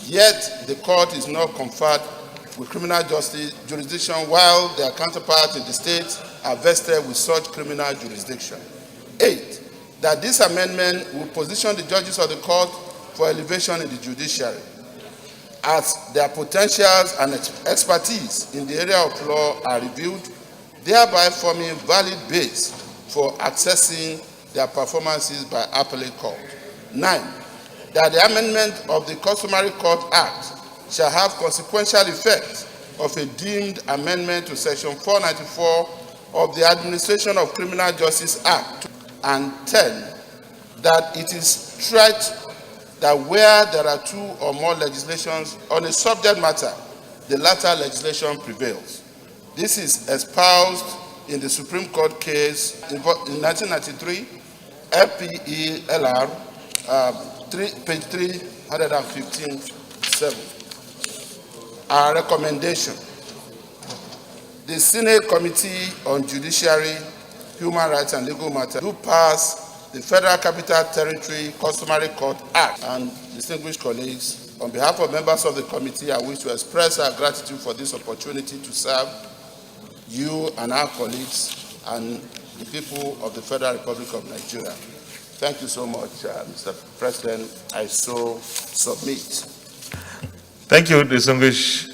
Yet, the court is not conferred with criminal justice jurisdiction while their counterparts in the states are vested with such criminal jurisdiction. 8, that this amendment will position the judges of the court for elevation in the judiciary, as their potentials and expertise in the area of law are reviewed, thereby forming valid base for accessing their performances by appellate court. 9, that the amendment of the Customary Court Act shall have consequential effect of a deemed amendment to Section 494 of the Administration of Criminal Justice Act. And 10, that it is stretched that where there are 2 or more legislations on a subject matter, the latter legislation prevails. This is espoused in the Supreme Court case in 1993, FPELR, page 315(7). Our recommendation. The Senate Committee on Judiciary, Human Rights and Legal Matters do pass the Federal Capital Territory Customary Court Act. And distinguished colleagues, On behalf of members of the committee, I wish to express our gratitude for this opportunity to serve you and our colleagues and the people of the Federal Republic of Nigeria. Thank you so much, Mr. President. I so submit. Thank you, distinguished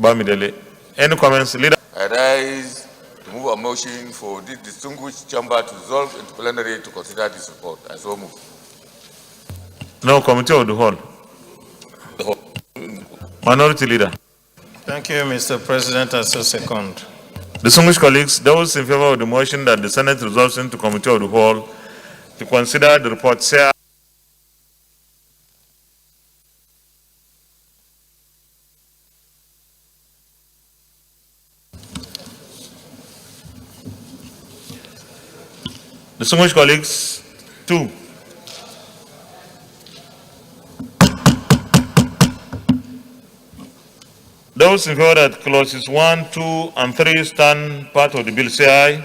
Bamidele. Any comments, leader? I rise to move a motion for this distinguished chamber to resolve into plenary to consider this report. I so move. No, committee of the whole. The whole. Minority leader. Thank you, Mr. President. I so second. Distinguished colleagues, those in favor of the motion that the Senate resolves into committee of the whole to consider the report, say aye. Distinguished colleagues, 2. Those in favor that clauses 1, 2, and 3 stand part of the bill, say aye.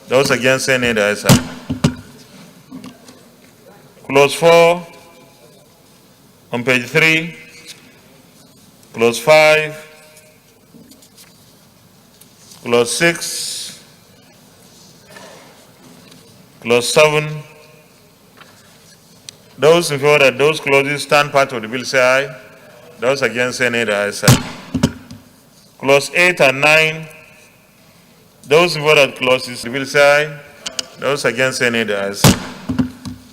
Those against, say nay. The ayes have it. Clause 4 on page 3, clause 5, clause 6, clause 7. Those in favor that those clauses stand part of the bill, say aye. Those against, say nay. The ayes have it. Clause 8 and 9. Those in favor that clauses the bill, say aye. Those against, say nay. The ayes have it.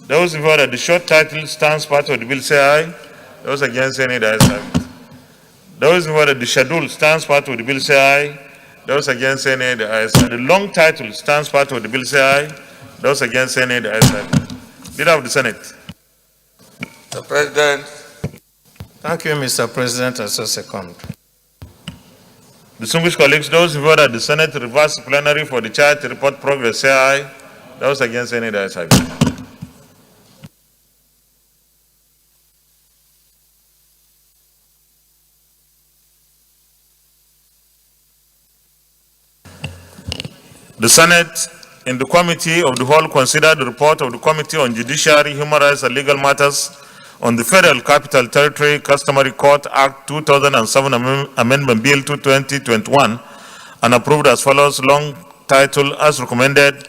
Those in favor that the short title stands part of the bill, say aye. Those against, say nay. The ayes have it. Those in favor that the schedule stands part of the bill, say aye. Those against, say nay. The ayes have it. The long title stands part of the bill, say aye. Those against, say nay. The ayes have it. Leader of the Senate. Mr. President. Thank you, Mr. President. I so second. Distinguished colleagues, those in favor that the Senate reverse plenary for the child to report progress, say aye. Those against, say nay. The ayes have it. The Senate, in the Committee of the Whole, considered the report of the Committee on Judiciary, Human Rights and Legal Matters on the Federal Capital Territory Customary Court Act 2007 Amendment Bill 2021 and approved as follows. Long title as recommended.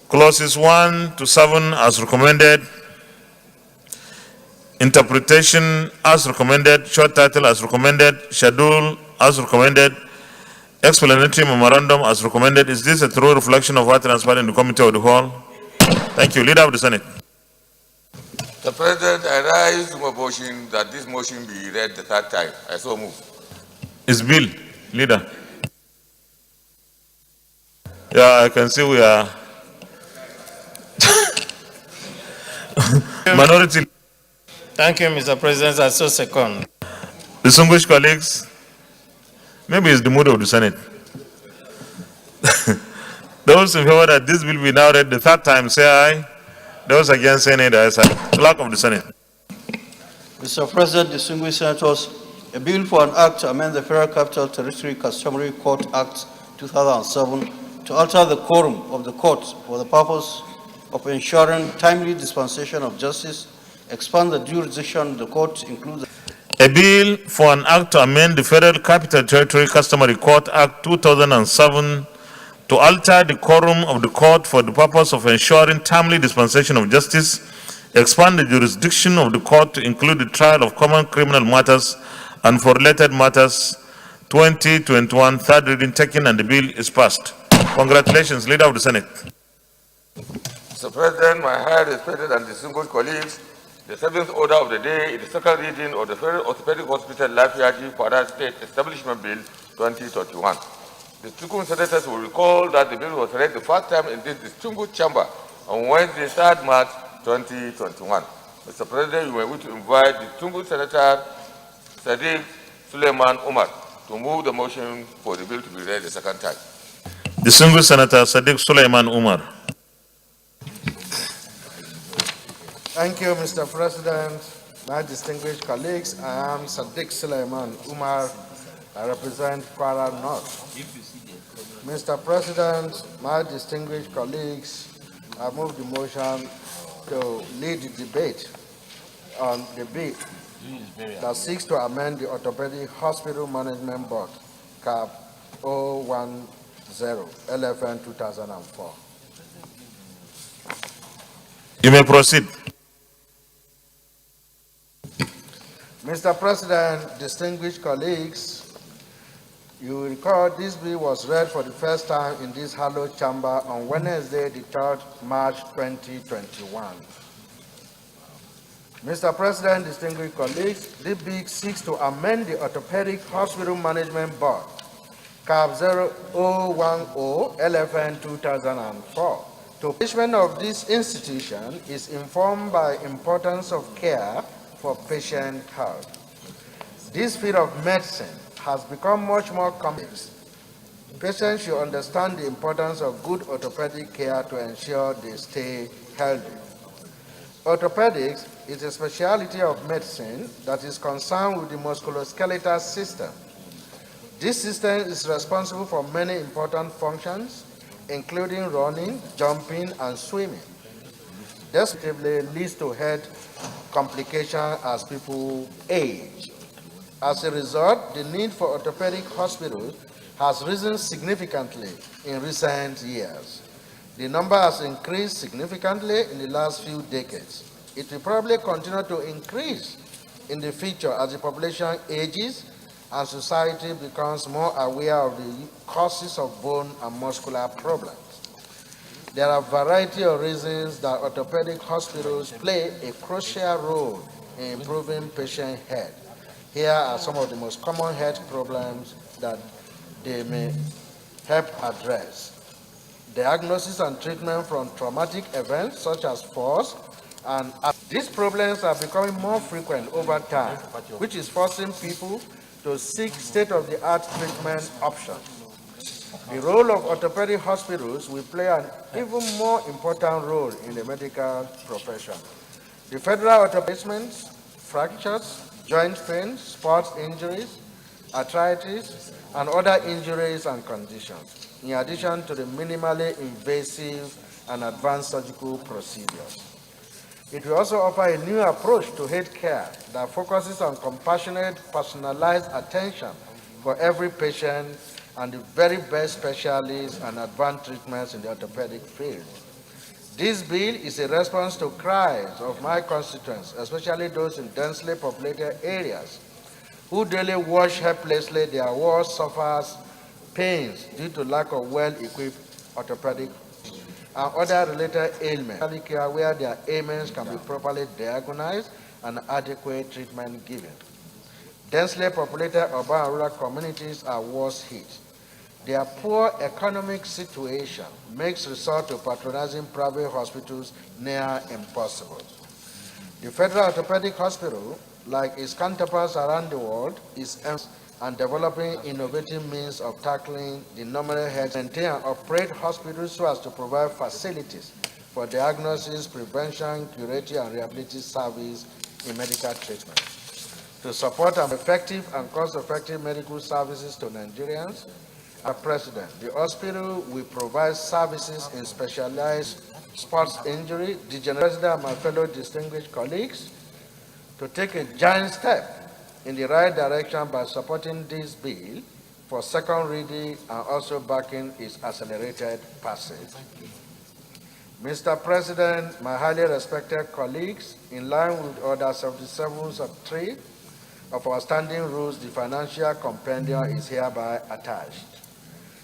Clauses 1 to 7 as recommended. Interpretation as recommended. Short title as recommended. Schedule as recommended. Explanatory memorandum as recommended. Is this a true reflection of what transpired in the Committee of the Whole? Thank you. Leader of the Senate. Mr. President, I rise to a motion that this motion be read the third time. I so move. It's bill. Leader. Yeah, I can see we are minority. Thank you, Mr. President. I so second. Distinguished colleagues, maybe it's the mood of the Senate. Those in favor that this bill be now read the third time, say aye. Those against, say nay. The ayes have it. Clerk of the Senate. Mr. President, distinguished senators, a bill for an act to amend the Federal Capital Territory Customary Court Act 2007 to alter the quorum of the court for the purpose of ensuring timely dispensation of justice, expand the jurisdiction of the court, includes A bill for an act to amend the Federal Capital Territory Customary Court Act 2007 to alter the quorum of the court for the purpose of ensuring timely dispensation of justice, expand the jurisdiction of the court to include the trial of common criminal matters and for related matters, 2021, third reading taken, and the bill is passed. Congratulations, Leader of the Senate. Mr. President, my highly respected and distinguished colleagues, the seventh order of the day is the second reading of the Federal Orthopedic Hospital Lafiyaji Kwara State Establishment Bill 2021. The distinguished senators will recall that the bill was read the first time in this distinguished chamber on Wednesday, 3rd March 2021. Mr. President, you may wish to invite the distinguished Senator Sadiq Suleiman Umar to move the motion for the bill to be read the second time. Distinguished Senator Sadiq Suleiman Umar. Thank you, Mr. President. My distinguished colleagues, I am Sadiq Suleiman Umar. I represent Kwara North. Mr. President, my distinguished colleagues, I move the motion to lead the debate on the bill that seeks to amend the Orthopedic Hospital Management Board, CAP 010, LFN 2004. You may proceed. Mr. President, distinguished colleagues, you will recall this bill was read for the first time in this hallowed chamber on Wednesday, the 3rd March 2021. Mr. President, distinguished colleagues, this bill seeks to amend the Orthopedic Hospital Management Board, CAP 0010 LFN 2004. The management of this institution is informed by importance of care for patient health. This field of medicine has become much more complex. Patients should understand the importance of good orthopedic care to ensure they stay healthy. Orthopedics is a specialty of medicine that is concerned with the musculoskeletal system. This system is responsible for many important functions, including running, jumping, and swimming. This leads to health complications as people age. As a result, the need for orthopedic hospitals has risen significantly in recent years. The number has increased significantly in the last few decades. It will probably continue to increase in the future as the population ages and society becomes more aware of the causes of bone and muscular problems. There are a variety of reasons that orthopedic hospitals play a crucial role in improving patient health. Here are some of the most common health problems that they may help address. Diagnosis and treatment from traumatic events such as falls, and these problems are becoming more frequent over time, which is forcing people to seek state-of-the-art treatment options. The role of orthopedic hospitals will play an even more important role in the medical profession. The federal orthopedics, fractures, joint pain, sports injuries, arthritis, and other injuries and conditions, in addition to the minimally invasive and advanced surgical procedures. It will also offer a new approach to health care that focuses on compassionate, personalized attention for every patient and the very best specialists and advanced treatments in the orthopedic field. This bill is a response to cries of my constituents, especially those in densely populated areas, who daily watch helplessly their wards suffers pains due to lack of well-equipped orthopedic and other related ailments, where their ailments can be properly diagnosed and adequate treatment given. Densely populated urban and rural communities are worse hit. Their poor economic situation makes resort to patronizing private hospitals near impossible. The Federal Orthopedic Hospital, like its counterparts around the world, is and developing innovative means of tackling the nominal health, maintain and operate hospitals so as to provide facilities for diagnosis, prevention, curative, and rehabilitative service in medical treatment. To support an effective and cost-effective medical services to Nigerians, our President, the hospital will provide services in specialized sports injury, degeneration, and my fellow distinguished colleagues to take a giant step in the right direction by supporting this bill for second reading and also backing its accelerated passage. Mr. President, my highly respected colleagues, in line with Order 77 sub 3 of our standing rules, the financial compendium is hereby attached.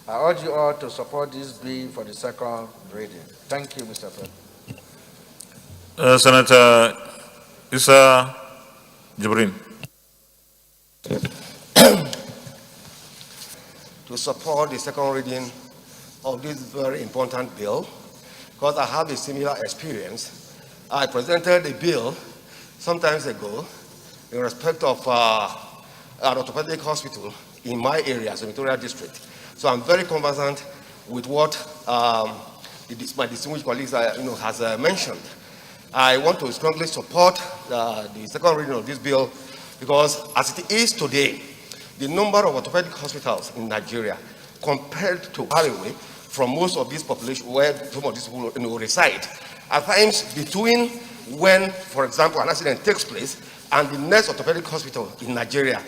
I urge you all to support this bill for the second reading. Thank you, Mr. President. Senator Issa Jibrin. To support the second reading of this very important bill, because I have a similar experience. I presented a bill some time ago in respect of an orthopedic hospital in my area, Supplementary district. So I'm very conversant with what my distinguished colleagues has mentioned. I want to strongly support the second reading of this bill because as it is today, the number of orthopedic hospitals in Nigeria compared to far away from most of this population where some of these people reside, at times between when, for example, an accident takes place and the next orthopedic hospital in Nigeria,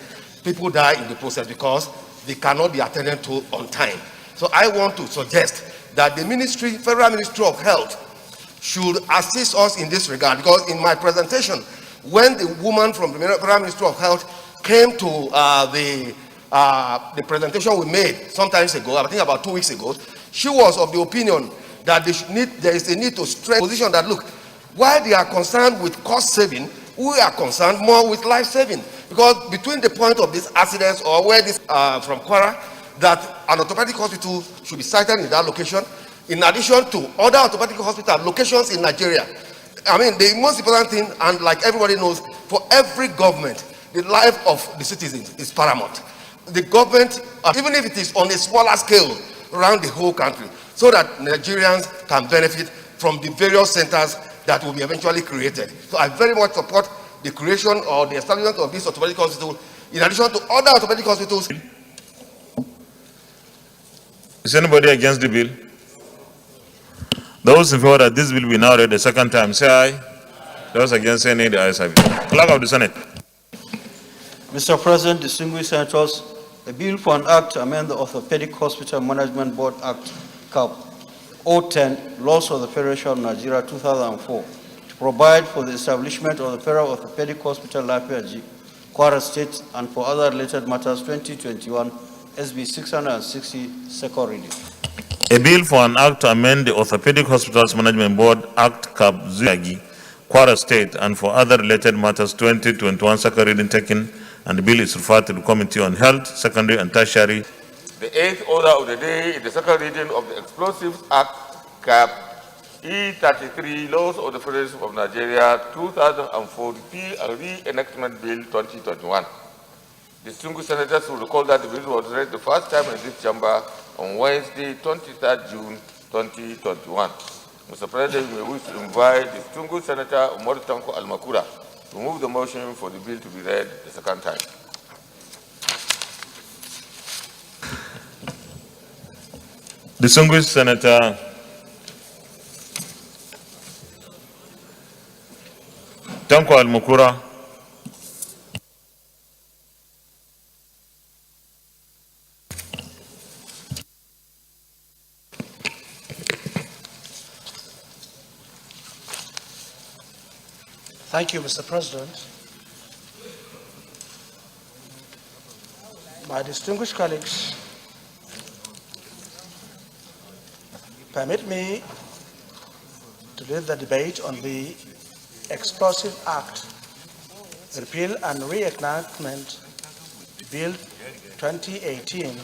people die in the process because they cannot be attended to on time. So I want to suggest that the Federal Ministry of Health should assist us in this regard, because in my presentation, when the woman from the Federal Ministry of Health came to the presentation we made some time ago, I think about 2 weeks ago, she was of the opinion that there is a need to strengthen the position that, look, while they are concerned with cost saving, we are concerned more with life saving. Because between the point of these accidents, or where this from Kwara, that an orthopedic hospital should be sited in that location, in addition to other orthopedic hospital locations in Nigeria. I mean, the most important thing, and like everybody knows, for every government, the life of the citizens is paramount. The government, even if it is on a smaller scale around the whole country, so that Nigerians can benefit from the various centers that will be eventually created. So I very much support the creation or the establishment of this orthopedic hospital, in addition to other orthopedic hospitals. Is anybody against the bill? Those in favor that this bill be now read the second time, say aye. Those against, say nay. The ayes have it. Clerk of the Senate. Mr. President, distinguished senators, a bill for an act to amend the Orthopedic Hospital Management Board Act, Cap 010, Laws of the Federation of Nigeria 2004, to provide for the establishment of the Federal Orthopedic Hospital, Lafiaji, Kwara State, and for other related matters, 2021, SB 660, second reading. A bill for an act to amend the Orthopedic Hospitals Management Board Act, Cap 010, Kwara State, and for other related matters, 2021, second reading taken, and the bill is referred to the Committee on Health, Secondary and Tertiary. The eighth order of the day is the second reading of the Explosives Act, Cap E33, Laws of the Federation of Nigeria 2004, Repeal and Re-enactment Bill 2021. Distinguished senators will recall that the bill was read the first time in this chamber on Wednesday, 23rd June 2021. Mr. President, we wish to invite distinguished Senator Umar Tanko Almakura to move the motion for the bill to be read the second time. Distinguished Senator Tanko Almakura. Thank you, Mr. President. My distinguished colleagues, permit me to lead the debate on the Explosive Act, Repeal and Reenactment Bill 2018,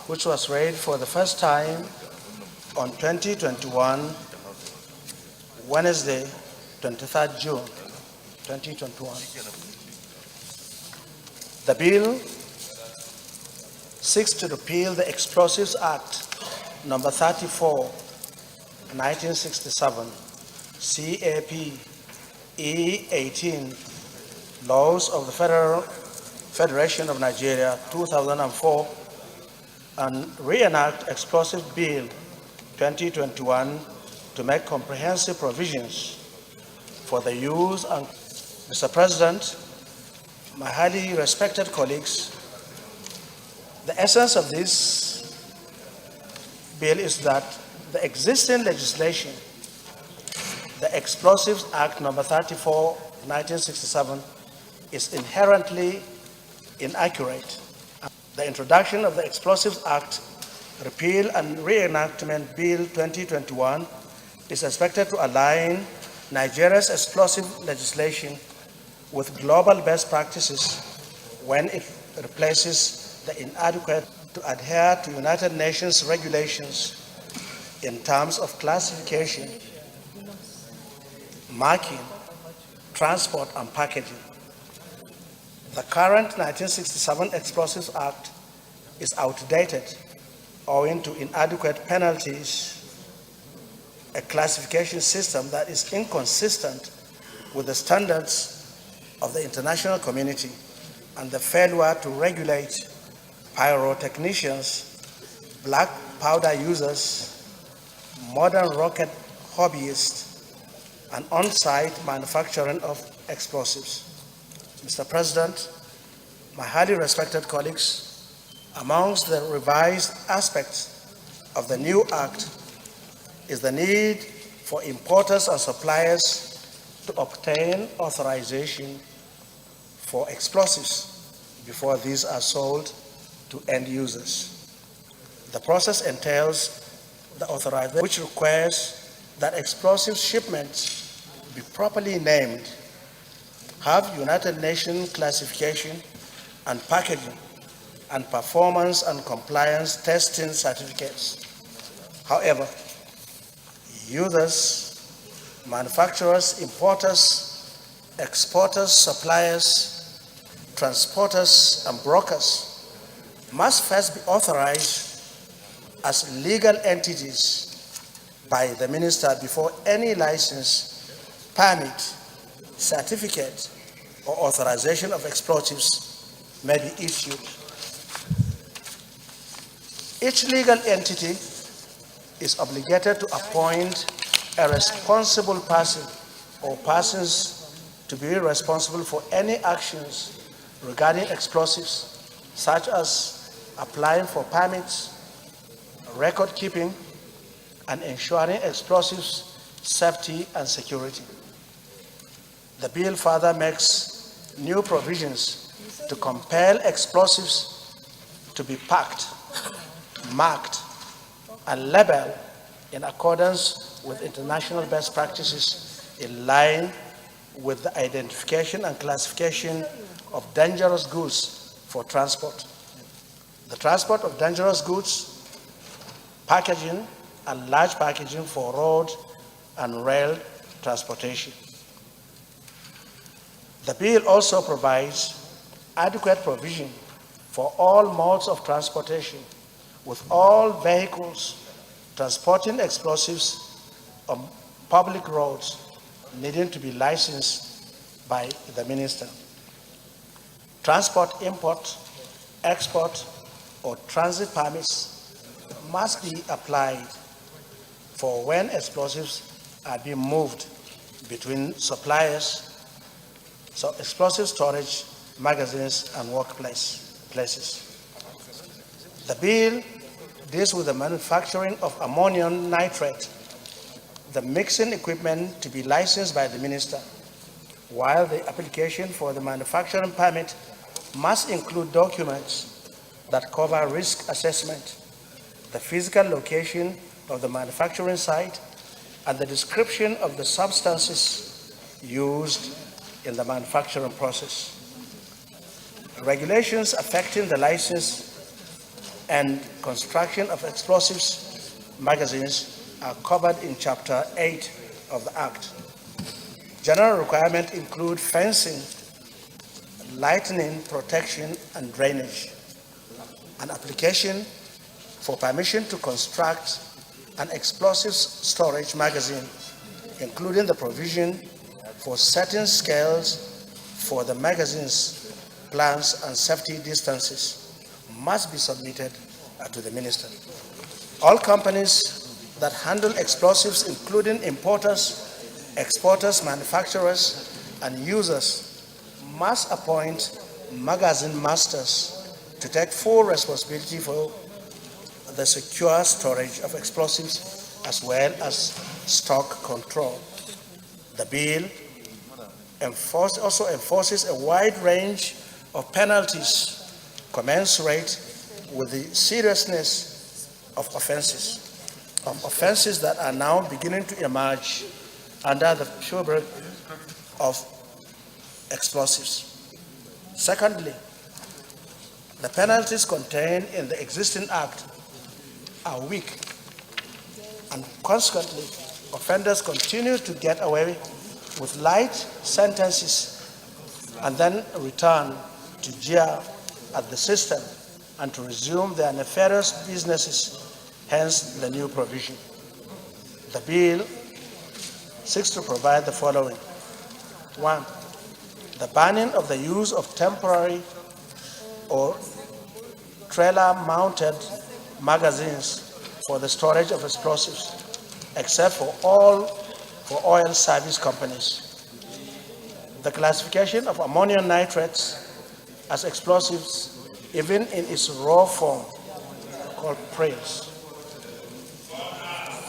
which was read for the first time on 2021, Wednesday, 23rd June 2021. The bill seeks to repeal the Explosives Act number 34, 1967, CAP E18, Laws of the Federation of Nigeria 2004, and reenact Explosive Bill 2021 to make comprehensive provisions for the use and, Mr. President, my highly respected colleagues, the essence of this bill is that the existing legislation, the Explosives Act number 34, 1967, is inherently inaccurate. The introduction of the Explosives Act, Repeal and Reenactment Bill 2021 is expected to align Nigeria's explosive legislation with global best practices when it replaces the inadequate to adhere to United Nations regulations in terms of classification, marking, transport, and packaging. The current 1967 Explosives Act is outdated owing to inadequate penalties, a classification system that is inconsistent with the standards of the international community, and the failure to regulate pyrotechnicians, black powder users, modern rocket hobbyists, and on-site manufacturing of explosives. Mr. President, my highly respected colleagues, amongst the revised aspects of the new Act is the need for importers and suppliers to obtain authorization for explosives before these are sold to end users. The process entails the authorization, which requires that explosive shipments be properly named, have United Nations classification and packaging, and performance and compliance testing certificates. However, users, manufacturers, importers, exporters, suppliers, transporters, and brokers must first be authorized as legal entities by the minister before any license, permit, certificate, or authorization of explosives may be issued. Each legal entity is obligated to appoint a responsible person or persons to be responsible for any actions regarding explosives, such as applying for permits, record keeping, and ensuring explosives safety and security. The bill further makes new provisions to compel explosives to be packed, marked, and labeled in accordance with international best practices in line with the identification and classification of dangerous goods for transport. The transport of dangerous goods, packaging, and large packaging for road and rail transportation. The bill also provides adequate provision for all modes of transportation, with all vehicles transporting explosives on public roads needing to be licensed by the minister. Transport, import, export, or transit permits must be applied for when explosives are being moved between suppliers, so explosive storage, magazines, and workplaces. The bill deals with the manufacturing of ammonium nitrate, the mixing equipment to be licensed by the minister, while the application for the manufacturing permit must include documents that cover risk assessment, the physical location of the manufacturing site, and the description of the substances used in the manufacturing process. Regulations affecting the license and construction of explosives magazines are covered in Chapter 8 of the Act. General requirements include fencing, lightning protection, and drainage. An application for permission to construct an explosives storage magazine, including the provision for certain scales for the magazine's plans and safety distances, must be submitted to the minister. All companies that handle explosives, including importers, exporters, manufacturers, and users, must appoint magazine masters to take full responsibility for the secure storage of explosives as well as stock control. The bill also enforces a wide range of penalties commensurate with the seriousness of offenses that are now beginning to emerge under the rubric of explosives. Secondly, the penalties contained in the existing Act are weak, and consequently, offenders continue to get away with light sentences and then return to jail at the system and to resume their nefarious businesses, hence the new provision. The bill seeks to provide the following. 1. The banning of the use of temporary or trailer-mounted magazines for the storage of explosives, except for all for oil service companies. The classification of ammonium nitrates as explosives, even in its raw form, called praise.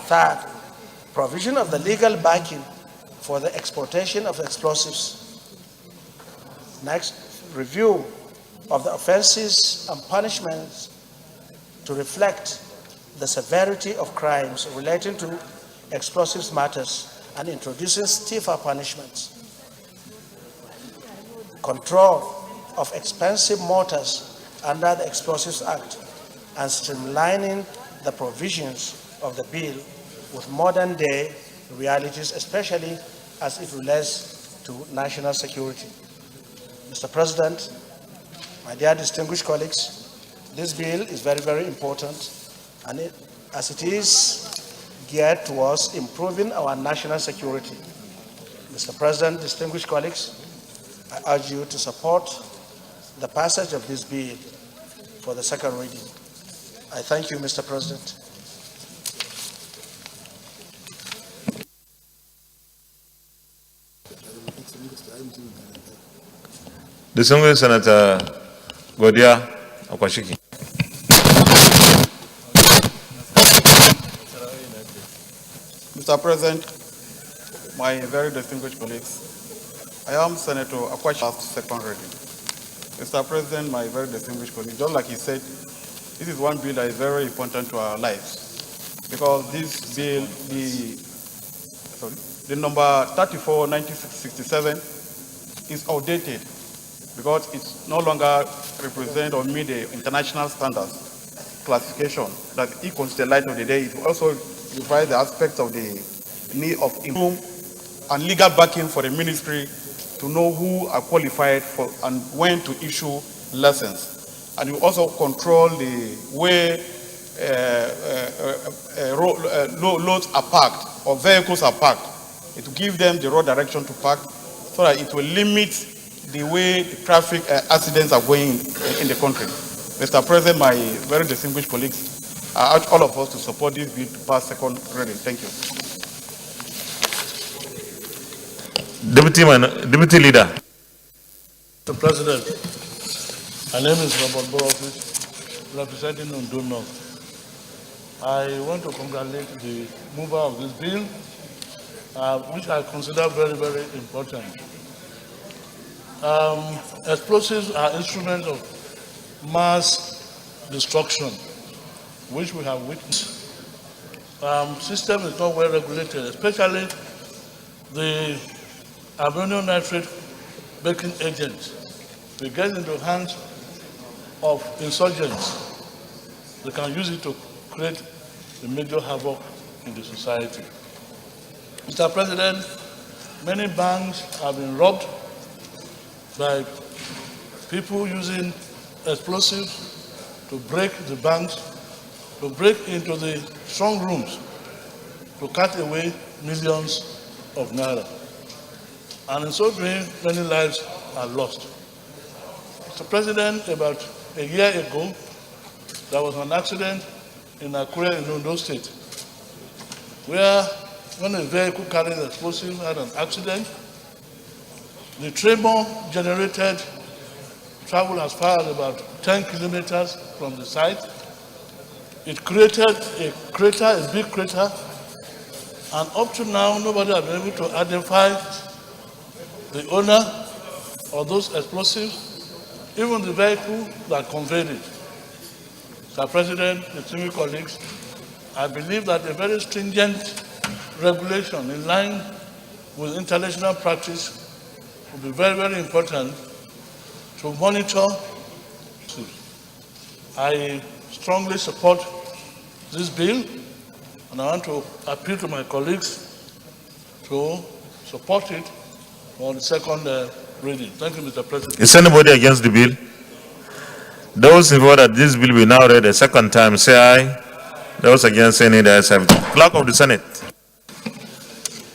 Third, provision of the legal backing for the exportation of explosives. Next, review of the offenses and punishments to reflect the severity of crimes relating to explosives matters and introducing stiffer punishments. Control of expensive motors under the Explosives Act and streamlining the provisions of the bill with modern day realities, especially as it relates to national security. Mr. President, my dear distinguished colleagues, this bill is very, very important, and as it is geared towards improving our national security. Mr. President, distinguished colleagues, I urge you to support the passage of this bill for the second reading. I thank you, Mr. President. Distinguished Senator Godia Akwashiki. Mr. President, my very distinguished colleagues, I am Senator Akwashiki, second reading. Mr. President, my very distinguished colleagues, just like he said, this is one bill that is very important to our lives, because this bill, the number 34, 1967, is outdated because it's no longer represent or meet the international standards classification that equals to the light of the day. It also revise the aspects of the need of improvement and legal backing for the ministry to know who are qualified for and when to issue license. And you also control the way loads are parked or vehicles are parked. It will give them the road direction to park so that it will limit the way the traffic accidents are going in the country. Mr. President, my very distinguished colleagues, I urge all of us to support this bill to pass second reading. Thank you. Deputy Leader. Mr. President, my name is Robert Borofis, representing Ondo North. I want to congratulate the mover of this bill, which I consider very, very important. Explosives are instruments of mass destruction, which we have witnessed. System is not well regulated, especially the ammonium nitrate baking agent. We get into the hands of insurgents. They can use it to create a major havoc in the society. Mr. President, many banks have been robbed by people using explosives to break the banks, to break into the strong rooms, to cut away millions of naira. And in so doing, many lives are lost. Mr. President, about a year ago, there was an accident in Akure in Ondo State, where when a vehicle carrying explosives had an accident, the tremor generated travel as far as about 10 kilometers from the site. It created a crater, a big crater, and up to now, nobody has been able to identify the owner of those explosives, even the vehicle that conveyed it. Mr. President, distinguished colleagues, I believe that a very stringent regulation in line with international practice will be very, very important to monitor. I strongly support this bill, and I want to appeal to my colleagues to support it for the second reading. Thank you, Mr. President. Is anybody against the bill? Those in favor that this bill be now read a second time, say aye. Those against, say nay. The ayes have it. Clerk of the Senate.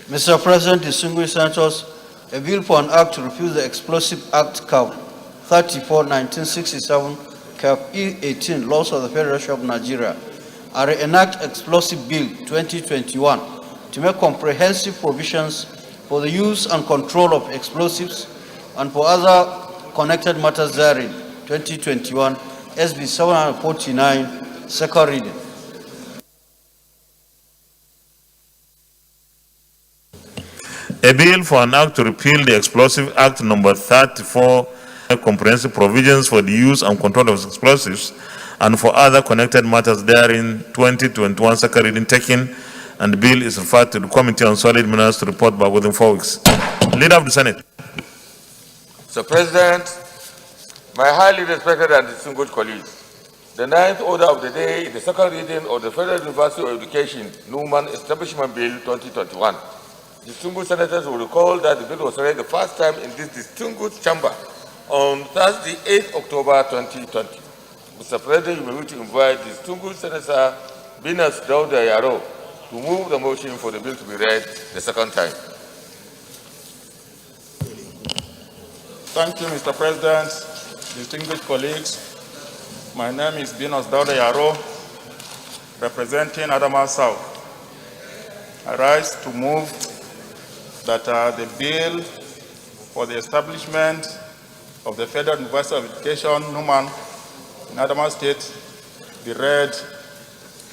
Mr. President, distinguished senators, a bill for an act to repeal the Explosive Act Cap 34, 1967, Cap E18, laws of the Federation of Nigeria, and enact Explosive Bill 2021, to make comprehensive provisions for the use and control of explosives and for other connected matters therein, 2021, SB 749, second reading. A bill for an act to repeal the Explosive Act number 34, comprehensive provisions for the use and control of explosives and for other connected matters therein, 2021, second reading taken, and the bill is referred to the Committee on Solid Minerals to report back within 4 weeks. Leader of the Senate. Mr. President, my highly respected and distinguished colleagues, the ninth order of the day is the second reading of the Federal University of Education Newman Establishment Bill 2021. Distinguished senators will recall that the bill was read the first time in this distinguished chamber on Thursday, 8 October 2020. Mr. President, you may wish to invite distinguished Senator Binas Dauda Yaro to move the motion for the bill to be read the second time. Thank you, Mr. President, distinguished colleagues. My name is Binas Dauda Yaro, representing Adamawa South. I rise to move that the bill for the establishment of the Federal University of Education, Numan, in Adamawa State, be read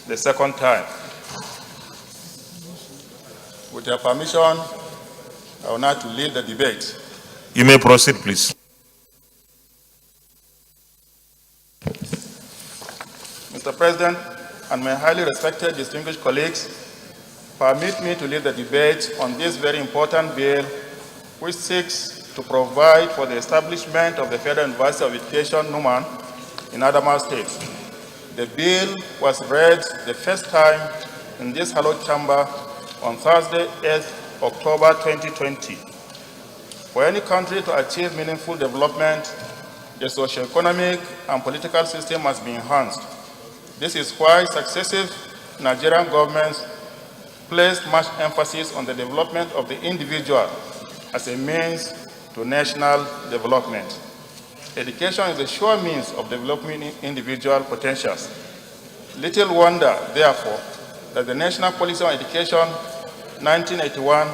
the second time. With your permission, I will now to lead the debate. You may proceed, please. Mr. President, and my highly respected distinguished colleagues, permit me to lead the debate on this very important bill, which seeks to provide for the establishment of the Federal University of Education, Numan, in Adamawa State. The bill was read the first time in this hallowed chamber on Thursday, 8th October 2020. For any country to achieve meaningful development, the socio-economic and political system must be enhanced. This is why successive Nigerian governments placed much emphasis on the development of the individual as a means to national development. Education is a sure means of developing individual potentials. Little wonder, therefore, that the National Policy on Education 1981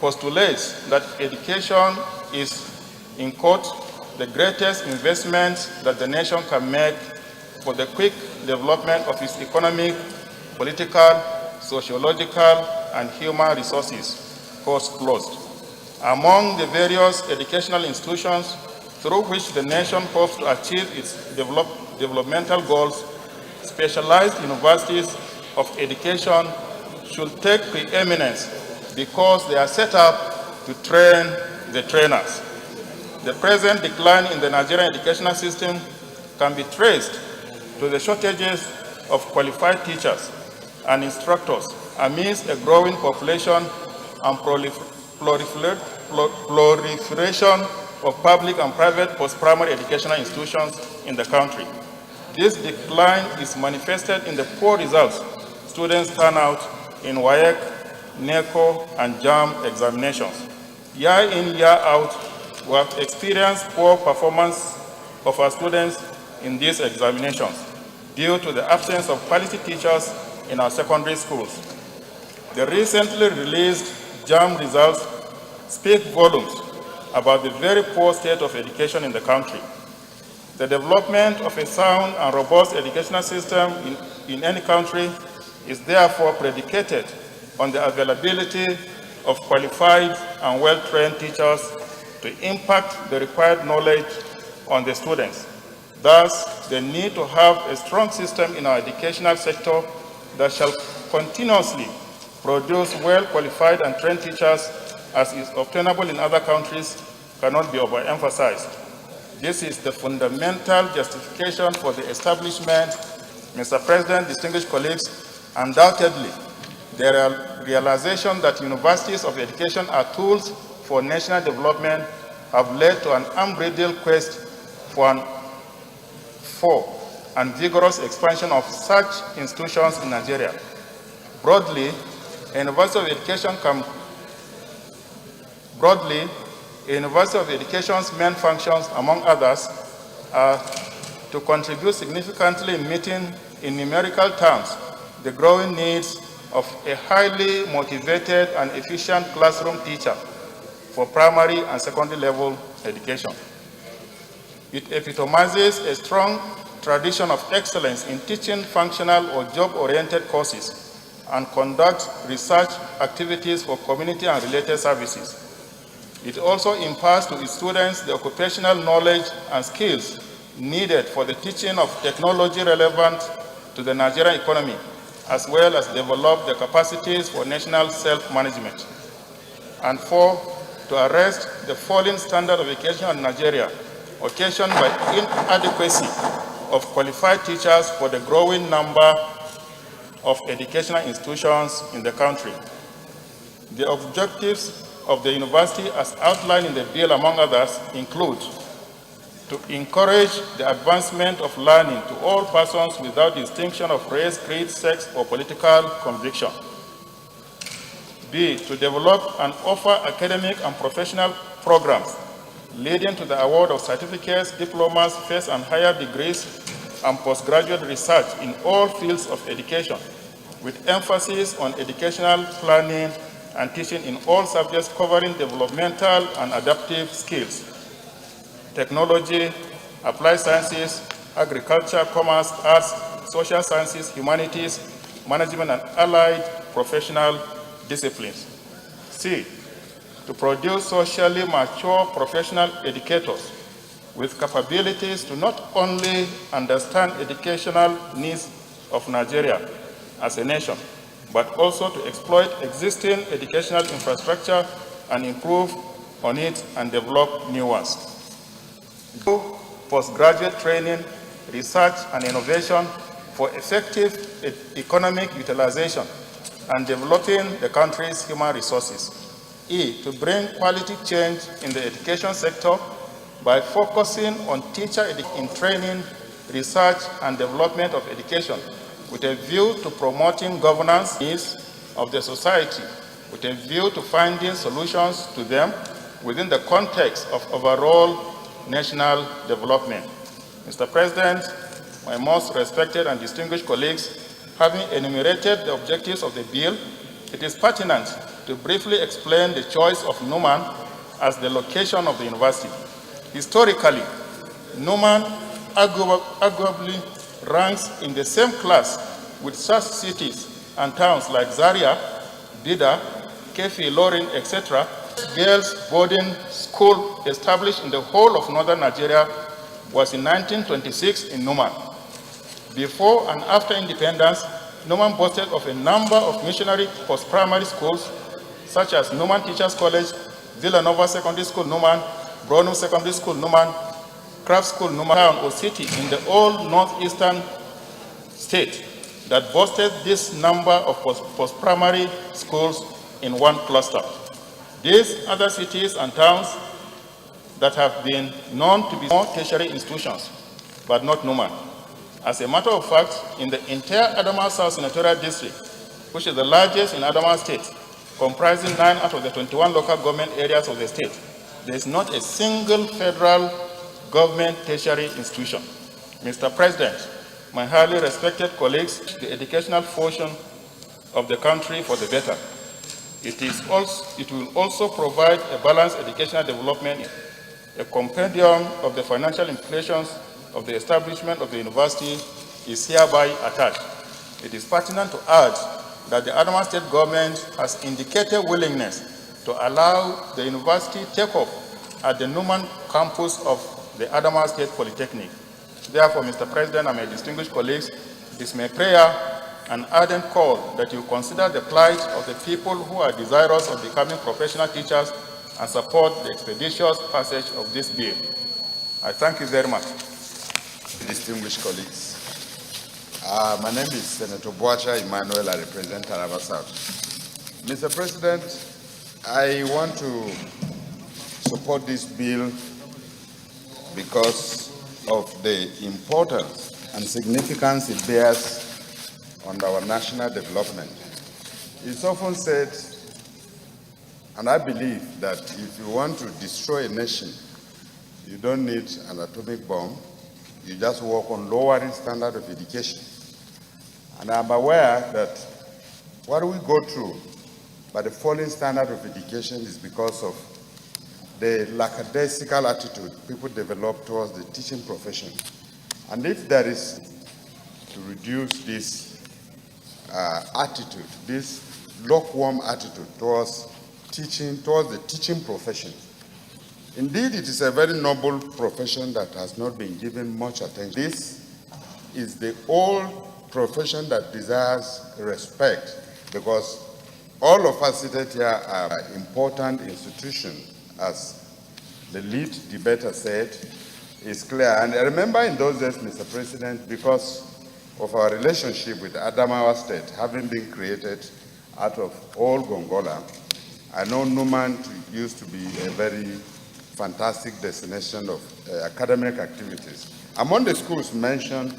postulates that education is, in quote, the greatest investment that the nation can make for the quick development of its economic, political, sociological, and human resources, quote closed. Among the various educational institutions through which the nation hopes to achieve its developmental goals, specialized universities of education should take preeminence because they are set up to train the trainers. The present decline in the Nigerian educational system can be traced to the shortages of qualified teachers and instructors amidst a growing population and proliferation of public and private post-primary educational institutions in the country. This decline is manifested in the poor results students turn out in WAEC, NECO, and JAM examinations. Year in, year out, we have experienced poor performance of our students in these examinations due to the absence of quality teachers in our secondary schools. The recently released JAM results speak volumes about the very poor state of education in the country. The development of a sound and robust educational system in any country is therefore predicated on the availability of qualified and well-trained teachers to impact the required knowledge on the students. Thus, the need to have a strong system in our educational sector that shall continuously produce well-qualified and trained teachers, as is obtainable in other countries, cannot be overemphasized. This is the fundamental justification for the establishment. Mr. President, distinguished colleagues, undoubtedly, the realization that universities of education are tools for national development have led to an unbridled quest for and vigorous expansion of such institutions in Nigeria. Broadly, a University of Education's main functions, among others, are to contribute significantly in meeting, in numerical terms, the growing needs of a highly motivated and efficient classroom teacher for primary and secondary level education. It epitomizes a strong tradition of excellence in teaching functional or job-oriented courses and conducts research activities for community and related services. It also imparts to its students the occupational knowledge and skills needed for the teaching of technology relevant to the Nigerian economy, as well as develop the capacities for national self-management. And 4, to arrest the falling standard of education in Nigeria, occasioned by inadequacy of qualified teachers for the growing number of educational institutions in the country. The objectives of the university, as outlined in the bill, among others, include to encourage the advancement of learning to all persons without distinction of race, creed, sex, or political conviction. B, to develop and offer academic and professional programs leading to the award of certificates, diplomas, first and higher degrees, and postgraduate research in all fields of education, with emphasis on educational planning and teaching in all subjects covering developmental and adaptive skills, technology, applied sciences, agriculture, commerce, arts, social sciences, humanities, management, and allied professional disciplines. C, to produce socially mature professional educators with capabilities to not only understand educational needs of Nigeria as a nation, but also to exploit existing educational infrastructure and improve on it and develop new ones. Postgraduate training, research, and innovation for effective economic utilization and developing the country's human resources. E, to bring quality change in the education sector by focusing on teacher in training, research, and development of education with a view to promoting governance needs of the society, with a view to finding solutions to them within the context of overall national development. Mr. President, my most respected and distinguished colleagues, having enumerated the objectives of the bill, it is pertinent to briefly explain the choice of Numan as the location of the university. Historically, Numan arguably ranks in the same class with such cities and towns like Zaria, Bida, Kefi, Lorin, etc. Girls' boarding school established in the whole of northern Nigeria was in 1926 in Numan. Before and after independence, Numan boasted of a number of missionary post-primary schools, such as Numan Teachers College, Villanova Secondary School, Numan, Brownham Secondary School, Numan, Craft School, Numan, town or city in the old northeastern state that boasted this number of post-primary schools in one cluster. These other cities and towns that have been known to be more tertiary institutions, but not Numan. As a matter of fact, in the entire Adamawa South Senatorial District, which is the largest in Adamawa State, comprising 9 out of the 21 local government areas of the state, there is not a single federal government tertiary institution. Mr. President, my highly respected colleagues, the educational portion of the country for the better. It will also provide a balanced educational development. A compendium of the financial implications of the establishment of the university is hereby attached. It is pertinent to add that the Adamawa State government has indicated willingness to allow the university take off at the Numan campus of the Adamawa State Polytechnic. Therefore, Mr. President and my distinguished colleagues, it is my prayer and ardent call that you consider the plight of the people who are desirous of becoming professional teachers and support the expeditious passage of this bill. I thank you very much. Distinguished colleagues, my name is Senator Boacha Emmanuel. I represent Taraba South. Mr. President, I want to support this bill because of the importance and significance it bears on our national development. It's often said, and I believe, that if you want to destroy a nation, you don't need an atomic bomb. You just work on lowering standard of education. And I'm aware that What we go through by the falling standard of education is because of the lackadaisical attitude people develop towards the teaching profession. And if there is to reduce this attitude, this lukewarm attitude towards the teaching profession, indeed, it is a very noble profession that has not been given much attention. This is the old profession that desires respect, because all of us seated here are important institutions, as the lead debater said, is clear. And I remember in those days, Mr. President, because of our relationship with Adamawa State, having been created out of old Gongola, I know Numan used to be a very fantastic destination of academic activities. Among the schools mentioned,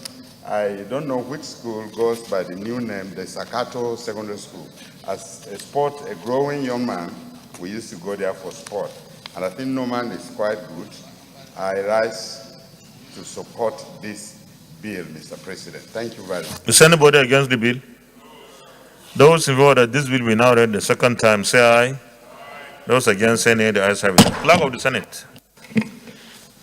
I don't know which school goes by the new name, the Sakato Secondary School. As a growing young man, we used to go there for sport. And I think Numan is quite good. I rise to support this bill, Mr. President. Thank you very much. Is anybody against the bill? Those in favor that this bill be now read the second time, say aye. Those against, say nay. The ayes have it. Clerk of the Senate.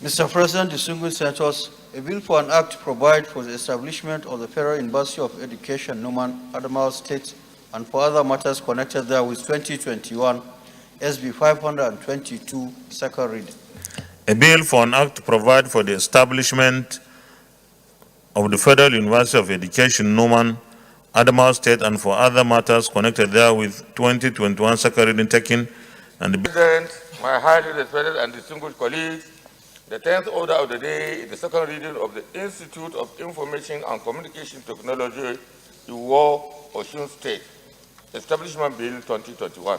Mr. President, distinguished senators, a bill for an act to provide for the establishment of the Federal University of Education, Numan, Adamawa State, and for other matters connected there with 2021, SB 522, second reading. A bill for an act to provide for the establishment of the Federal University of Education, Numan, Adamawa State, and for other matters connected there with 2021, second reading taken, and the President, my highly respected and distinguished colleagues, the 10th order of the day is the second reading of the Institute of Information and Communication Technology, Iwo, Osun State, Establishment Bill 2021.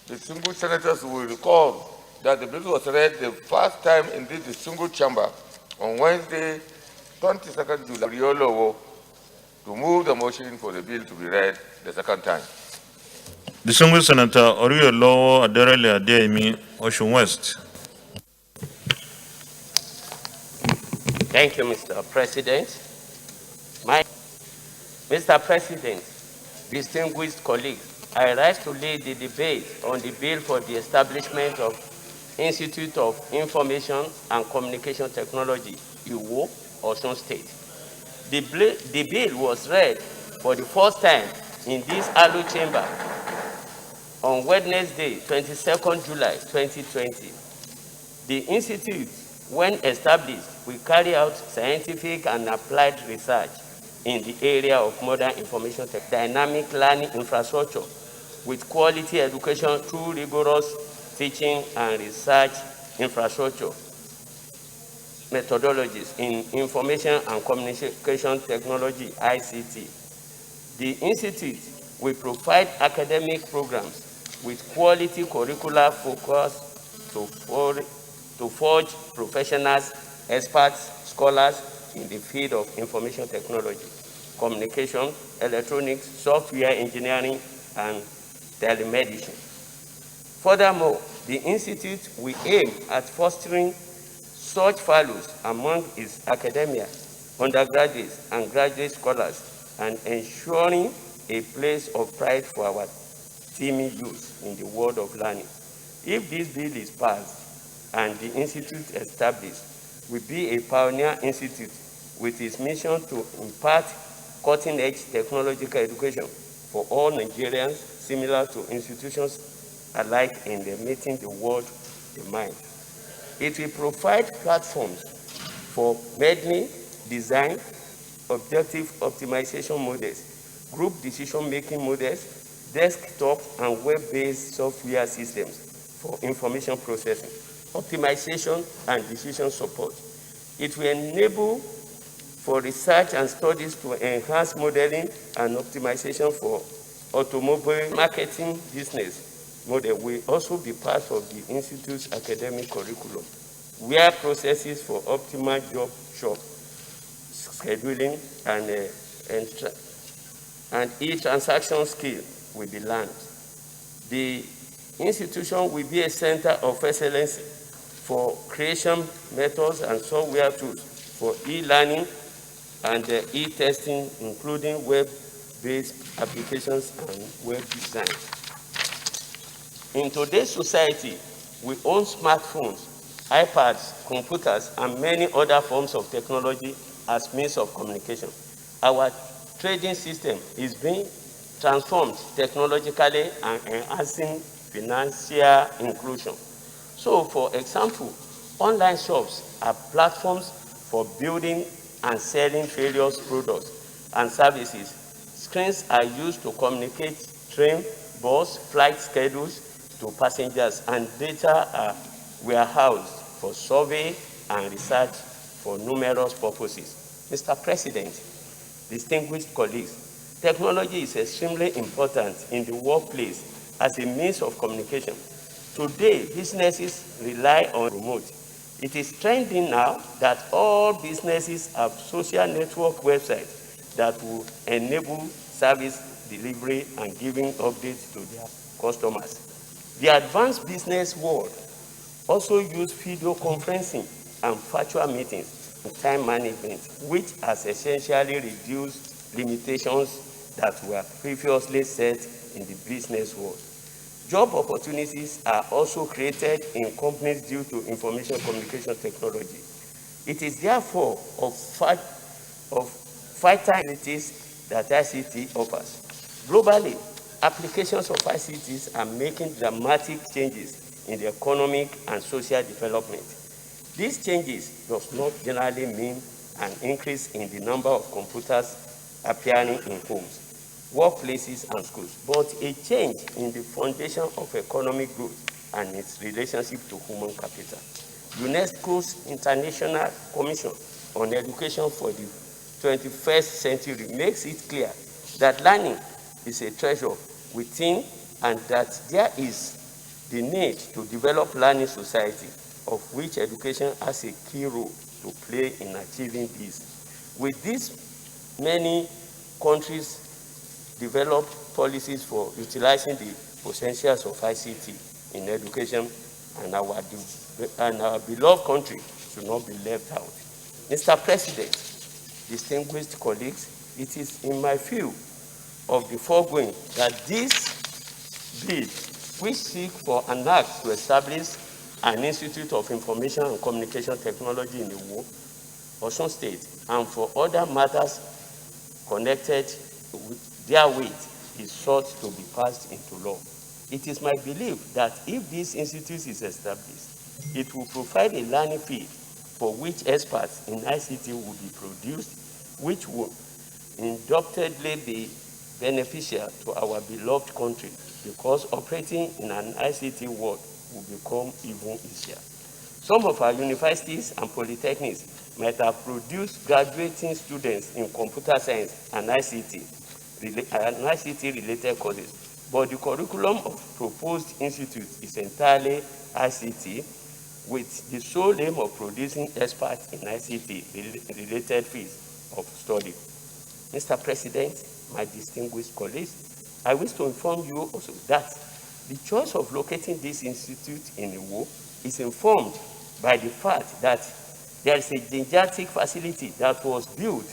Distinguished senators will recall that the bill was read the first time in this distinguished chamber on Wednesday, 22nd July, Riolowo, to move the motion for the bill to be read the second time. Distinguished Senator Oriolowo Aderele Adeyemi, Osun West. Thank you, Mr. President. Mr. President, distinguished colleagues, I rise to lead the debate on the bill for the establishment of Institute of Information and Communication Technology, Iwo, Osun State. The bill was read for the first time in this Alu chamber on Wednesday, 22nd July 2020. The institute, when established, will carry out scientific and applied research in the area of modern information tech, dynamic learning infrastructure, with quality education through rigorous teaching and research infrastructure methodologies in information and communication technology, ICT. The institute will provide academic programs with quality curricular focus to forge professionals, experts, scholars in the field of information technology, communication, electronics, software engineering, and telemedicine. Furthermore, the institute will aim at fostering such fellows among its academia, undergraduates, and graduate scholars, and ensuring a place of pride for our teeming youth in the world of learning. If this bill is passed and the institute established, will be a pioneer institute with its mission to impart cutting-edge technological education for all Nigerians, similar to institutions alike in the meeting the world demand. It will provide platforms for modeling, design, objective optimization models, group decision-making models, desktop and web-based software systems for information processing, optimization, and decision support. It will enable for research and studies to enhance modeling and optimization for automobile marketing business model will also be part of the Institute's academic curriculum, where processes for optimal job scheduling and e-transaction skill will be learned. The institution will be a center of excellence for creation methods and software tools for e-learning and e-testing, including web based applications and web design. In today's society, we own smartphones, iPads, computers, and many other forms of technology as means of communication. Our trading system is being transformed technologically and enhancing financial inclusion. So, for example, online shops are platforms for building and selling various products and services. Screens are used to communicate train, bus, flight schedules to passengers, and data are warehoused for survey and research for numerous purposes. Mr. President, distinguished colleagues, technology is extremely important in the workplace as a means of communication. Today, businesses rely on remote. It is trending now that all businesses have social network websites that will enable service delivery and giving updates to their customers. The advanced business world also use video conferencing and virtual meetings and time management, which has essentially reduced limitations that were previously set in the business world. Job opportunities are also created in companies due to information communication technology. It is therefore of vitalities that ICT offers. Globally, applications of ICTs are making dramatic changes in the economic and social development. These changes does not generally mean an increase in the number of computers appearing in homes, workplaces, and schools, but a change in the foundation of economic growth and its relationship to human capital. UNESCO's International Commission on Education for the 21st Century makes it clear that learning is a treasure within, and that there is the need to develop learning society, of which education has a key role to play in achieving this. With this, many countries develop policies for utilizing the potentials of ICT in education, and our beloved country should not be left out. Mr. President, distinguished colleagues, it is in my view of the foregoing that this bill, which seeks for an act to establish an Institute of Information and Communication Technology in Iwo, Osun State, and for other matters connected therewith, is sought to be passed into law. It is my belief that if this institute is established, it will provide a learning field for which experts in ICT will be produced, which will undoubtedly be beneficial to our beloved country, because operating in an ICT world will become even easier. Some of our universities and polytechnics might have produced graduating students in computer science and ICT-related courses, but the curriculum of proposed institute is entirely ICT, with the sole aim of producing experts in ICT-related fields of study. Mr. President, my distinguished colleagues, I wish to inform you also that the choice of locating this institute in Iwo is informed by the fact that there is a gigantic facility that was built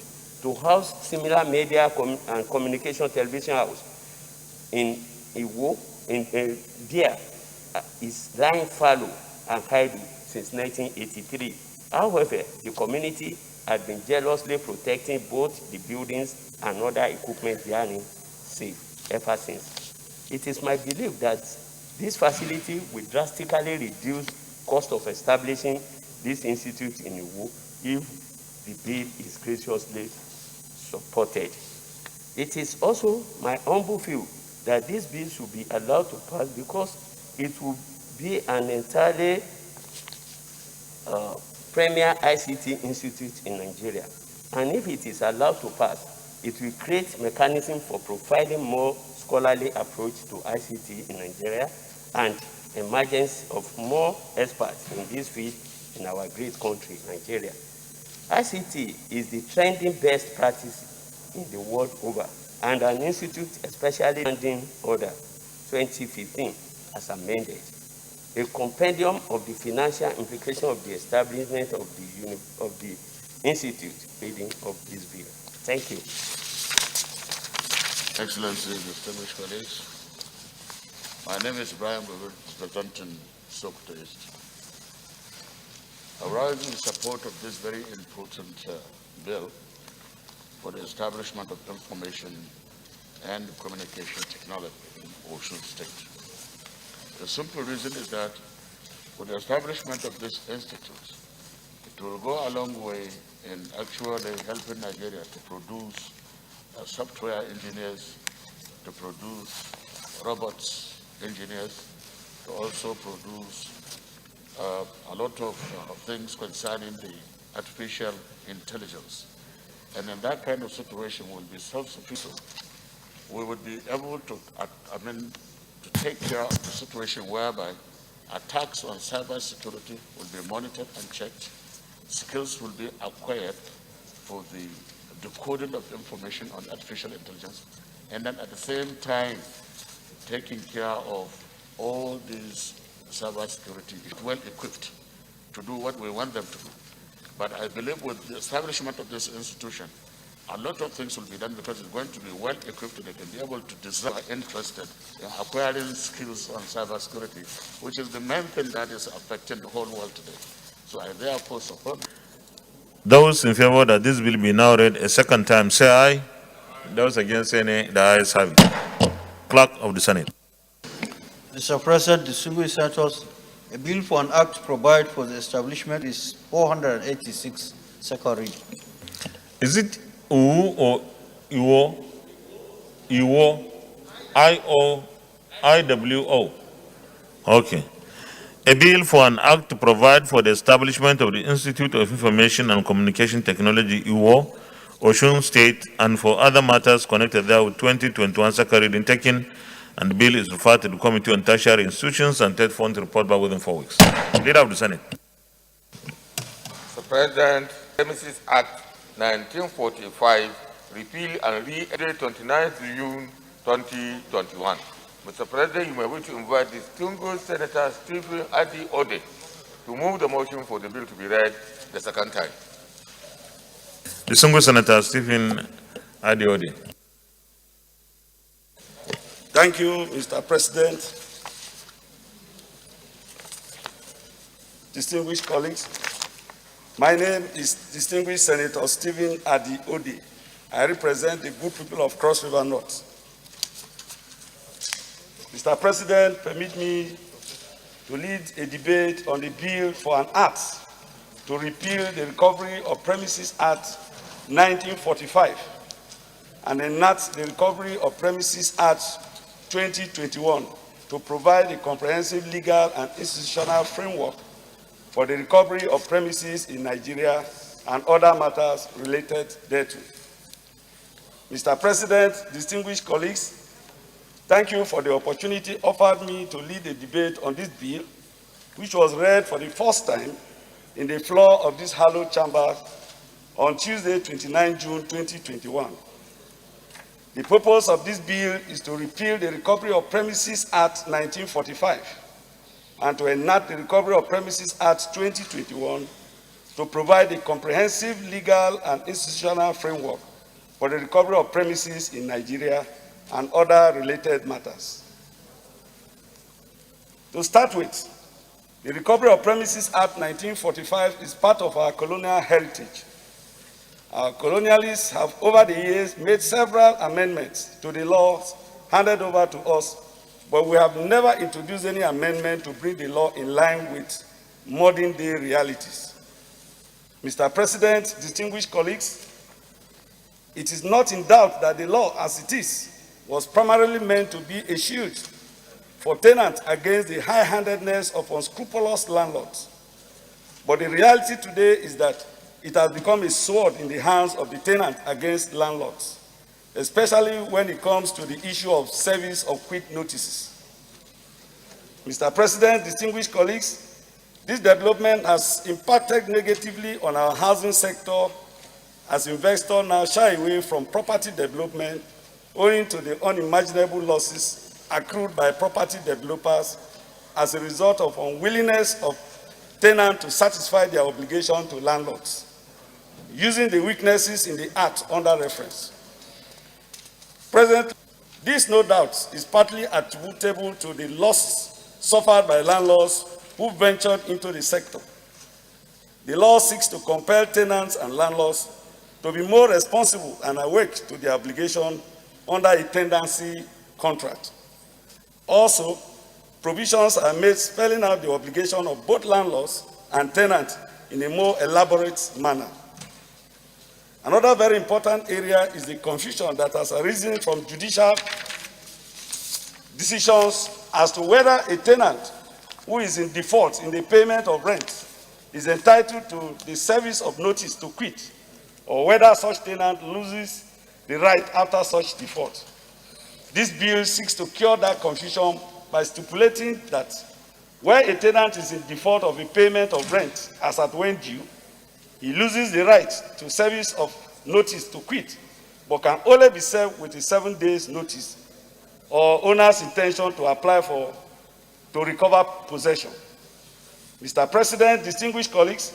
to house similar media and communication television house in Iwo. There is lying fallow and idle since 1983. However, the community has been jealously protecting both the buildings and other equipment therein safe ever since. It is my belief that this facility will drastically reduce cost of establishing this institute in Iwo if the bill is graciously supported. It is also my humble view that this bill should be allowed to pass because it will be an entirely premier ICT institute in Nigeria. And if it is allowed to pass, it will create mechanism for providing more scholarly approach to ICT in Nigeria and emergence of more experts in this field in our great country, Nigeria. ICT is the trending best practice in the world over, and an institute, especially Standing Order 2015, as amended, a compendium of the financial implication of the establishment of the institute reading of this bill. Thank you. Excellencies, distinguished colleagues, my name is Brian Bobert, representing Sokoto East. I rise in support of this very important bill for the establishment of information and communication technology in Osun State. The simple reason is that with the establishment of this institute, it will go a long way in actually helping Nigeria to produce software engineers, to produce robots engineers, to also produce a lot of things concerning the artificial intelligence. And in that kind of situation, we'll be self-sufficient. We would be able to, to take care of the situation whereby attacks on cyber security will be monitored and checked. Skills will be acquired for the decoding of information on artificial intelligence, and then at the same time, taking care of all these cyber security is well equipped to do what we want them to do. But I believe with the establishment of this institution, a lot of things will be done because it's going to be well equipped and they can be able to design interested in acquiring skills on cyber security, which is the main thing that is affecting the whole world today. So I therefore support. Those in favor that this bill be now read a second time, say aye. Those against, say nay. The ayes have it. Clerk of the Senate. Mr. President, distinguished senators, a bill for an act to provide for the establishment is 486, second reading. Is it U or Iwo? Iwo? I-O? I-W-O? Okay. A bill for an act to provide for the establishment of the Institute of Information and Communication Technology, IWO, Osun State, and for other matters connected there with 2021 second reading taken, and the bill is referred to the Committee on Tertiary Institutions and Third Fund to report back within 4 weeks. Leader of the Senate. Mr. President, Premises Act 1945, repeal and re-edit 29th June 2021. Mr. President, you may wish to invite distinguished Senator Stephen Adi Ode to move the motion for the bill to be read the second time. Distinguished Senator Stephen Adi Ode. Thank you, Mr. President. Distinguished colleagues, my name is distinguished Senator Stephen Adi Ode. I represent the good people of Cross River North. Mr. President, permit me to lead a debate on the bill for an act to repeal the Recovery of Premises Act 1945 and enact the Recovery of Premises Act 2021 to provide a comprehensive legal and institutional framework for the recovery of premises in Nigeria and other matters related thereto. Mr. President, distinguished colleagues, thank you for the opportunity offered me to lead a debate on this bill, which was read for the first time in the floor of this hallowed chamber on Tuesday, 29 June 2021. The purpose of this bill is to repeal the Recovery of Premises Act 1945 and to enact the Recovery of Premises Act 2021 to provide a comprehensive legal and institutional framework for the recovery of premises in Nigeria and other related matters. To start with, the Recovery of Premises Act 1945 is part of our colonial heritage. Our colonialists have over the years made several amendments to the laws handed over to us, but we have never introduced any amendment to bring the law in line with modern day realities. Mr. President, distinguished colleagues, it is not in doubt that the law as it is was primarily meant to be a shield for tenants against the high-handedness of unscrupulous landlords. But the reality today is that it has become a sword in the hands of the tenant against landlords, especially when it comes to the issue of service of quit notices. Mr. President, distinguished colleagues, this development has impacted negatively on our housing sector as investors now shy away from property development owing to the unimaginable losses accrued by property developers as a result of unwillingness of tenants to satisfy their obligation to landlords, using the weaknesses in the Act under reference. Presently, This, no doubt, is partly attributable to the loss suffered by landlords who ventured into the sector. The law seeks to compel tenants and landlords to be more responsible and awake to their obligation under a tenancy contract. Also, provisions are made spelling out the obligation of both landlords and tenants in a more elaborate manner. Another very important area is the confusion that has arisen from judicial decisions as to whether a tenant who is in default in the payment of rent is entitled to the service of notice to quit, or whether such tenant loses the right after such default. This bill seeks to cure that confusion by stipulating that where a tenant is in default of a payment of rent as at when due, he loses the right to service of notice to quit, but can only be served with a 7 days notice or owner's intention to apply to recover possession. Mr. President, distinguished colleagues,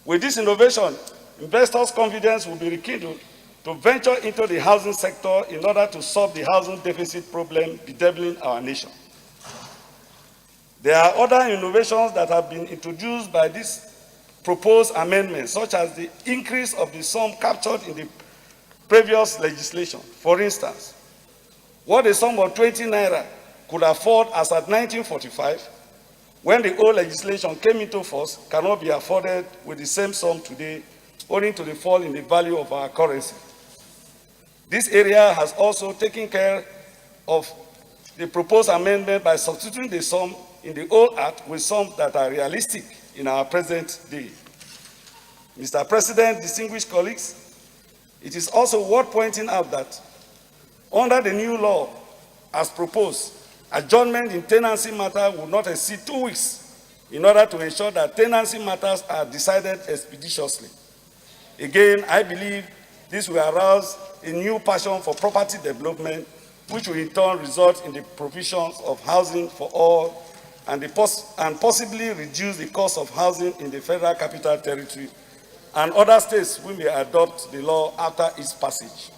with this innovation, investors' confidence will be rekindled to venture into the housing sector in order to solve the housing deficit problem bedeviling our nation. There are other innovations that have been introduced by this proposed amendment, such as the increase of the sum captured in the previous legislation. For instance, what a sum of 20 naira could afford as at 1945, when the old legislation came into force, cannot be afforded with the same sum today, owing to the fall in the value of our currency. This area has also taken care of the proposed amendment by substituting the sum in the old act with some that are realistic in our present day. Mr. President, distinguished colleagues, it is also worth pointing out that under the new law, as proposed, adjournment in tenancy matter will not exceed 2 weeks in order to ensure that tenancy matters are decided expeditiously. Again, I believe this will arouse a new passion for property development, which will in turn result in the provisions of housing for all and possibly reduce the cost of housing in the Federal Capital Territory and other states who may adopt the law after its passage.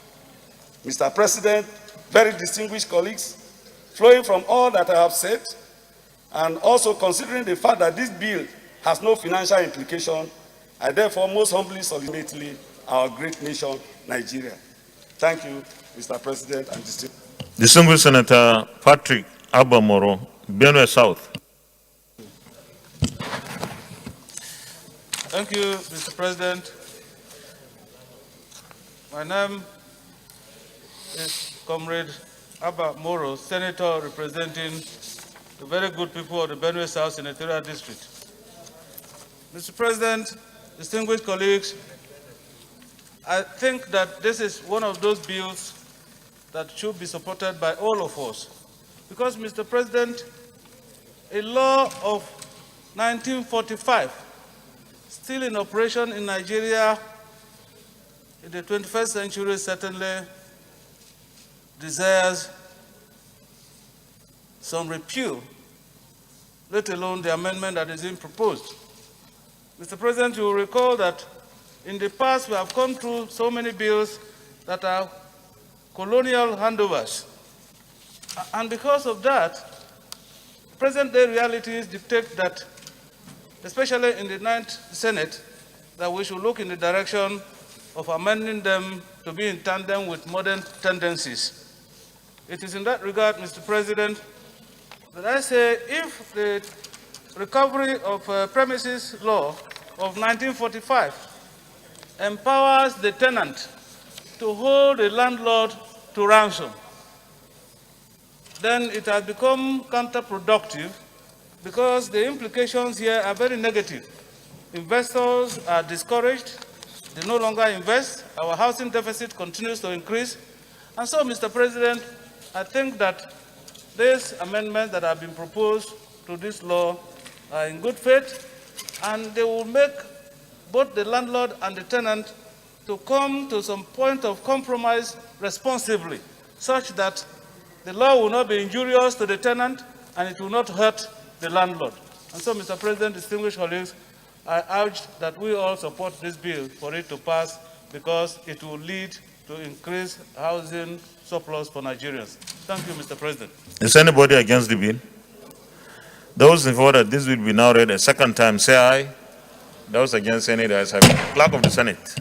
Mr. President, very distinguished colleagues, flowing from all that I have said, and also considering the fact that this bill has no financial implication, I therefore most humbly solicit our great nation, Nigeria. Thank you, Mr. President, and Distinguished Senator Patrick Abamoro, Benue South. Thank you, Mr. President. My name is Comrade Abba Moro, Senator representing the very good people of the Benue South Senatorial District. Mr. President, distinguished colleagues, I think that this is one of those bills that should be supported by all of us. Because, Mr. President, a law of 1945, still in operation in Nigeria in the 21st century, certainly desires some repeal, let alone the amendment that is being proposed. Mr. President, you will recall that in the past we have come through so many bills that are colonial handovers. And because of that, present-day realities dictate that, especially in the 9th Senate, that we should look in the direction of amending them to be in tandem with modern tendencies. It is in that regard, Mr. President, that I say if the recovery of premises law of 1945 empowers the tenant to hold the landlord to ransom, then it has become counterproductive because the implications here are very negative. Investors are discouraged, they no longer invest, our housing deficit continues to increase. And so, Mr. President, I think that these amendments that have been proposed to this law are in good faith, and they will make both the landlord and the tenant to come to some point of compromise responsibly, such that the law will not be injurious to the tenant and it will not hurt the landlord. And so, Mr. President, distinguished colleagues, I urge that we all support this bill for it to pass because it will lead to increased housing surplus for Nigerians. Thank you, Mr. President. Is anybody against the bill? Those in favor that this will be now read a second time, say aye. Those against, any the ayes have it. Clerk of the Senate.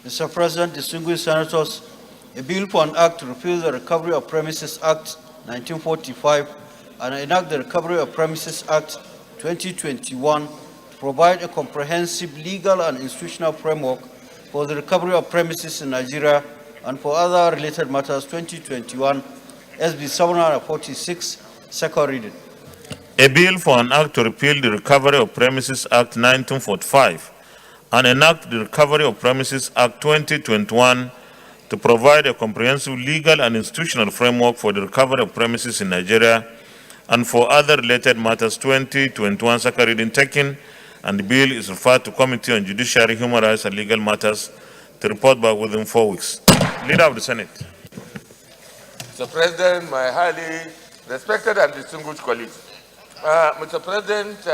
Mr. President, distinguished senators, a bill for an act to repeal the Recovery of Premises Act 1945 and enact the Recovery of Premises Act 2021 to provide a comprehensive legal and institutional framework for the recovery of premises in Nigeria and for other related matters 2021 SB 746, second reading. A bill for an act to repeal the Recovery of Premises Act 1945 and enact the Recovery of Premises Act 2021 to provide a comprehensive legal and institutional framework for the recovery of premises in Nigeria and for other related matters 2021, second reading taken, and the bill is referred to Committee on Judiciary, Human Rights and Legal Matters to report back within 4 weeks. Leader of the Senate. Mr. President, my highly respected and distinguished colleagues, Mr. President,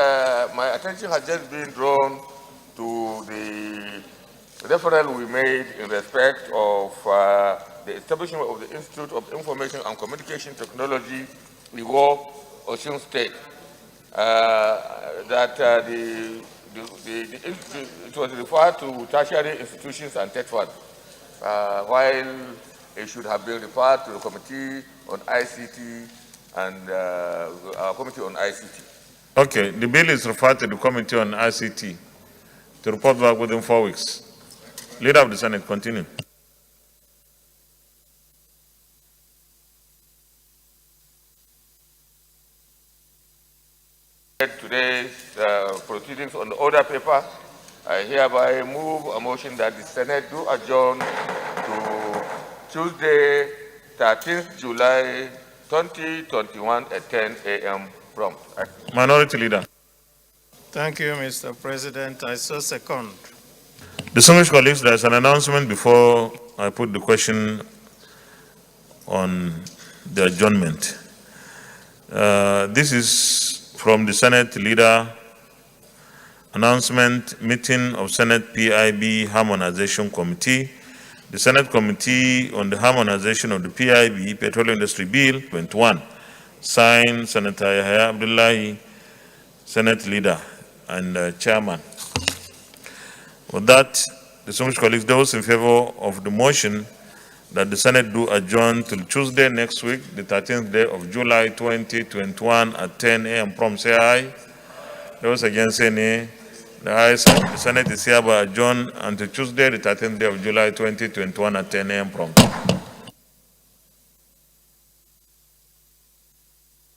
my attention has just been drawn to the referral we made in respect of the establishment of the Institute of Information and Communication Technology, IGO, Osun State. It was referred to tertiary institutions and TETFAD, while it should have been referred to the Committee on ICT and our Committee on ICT. Okay, the bill is referred to the Committee on ICT to report back within 4 weeks. Leader of the Senate, continue. Today's proceedings on the order paper, I hereby move a motion that the Senate do adjourn to Tuesday, 13th July 2021 at 10 a.m. prompt. Minority Leader. Thank you, Mr. President. I so second. Distinguished colleagues, there's an announcement before I put the question on the adjournment. This is from the Senate Leader. Announcement, meeting of Senate PIB Harmonization Committee. The Senate Committee on the Harmonization of the PIB Petroleum Industry Bill 21, signed Senator Yahya Abdullahi, Senate Leader and Chairman. With that, distinguished colleagues, those in favor of the motion that the Senate do adjourn till Tuesday next week, the 13th day of July 2021 at 10 a.m. prompt, say aye. Those against, say nay. The ayes have it. The Senate is hereby adjourned until Tuesday, the 13th day of July 2021 at 10 a.m. prompt.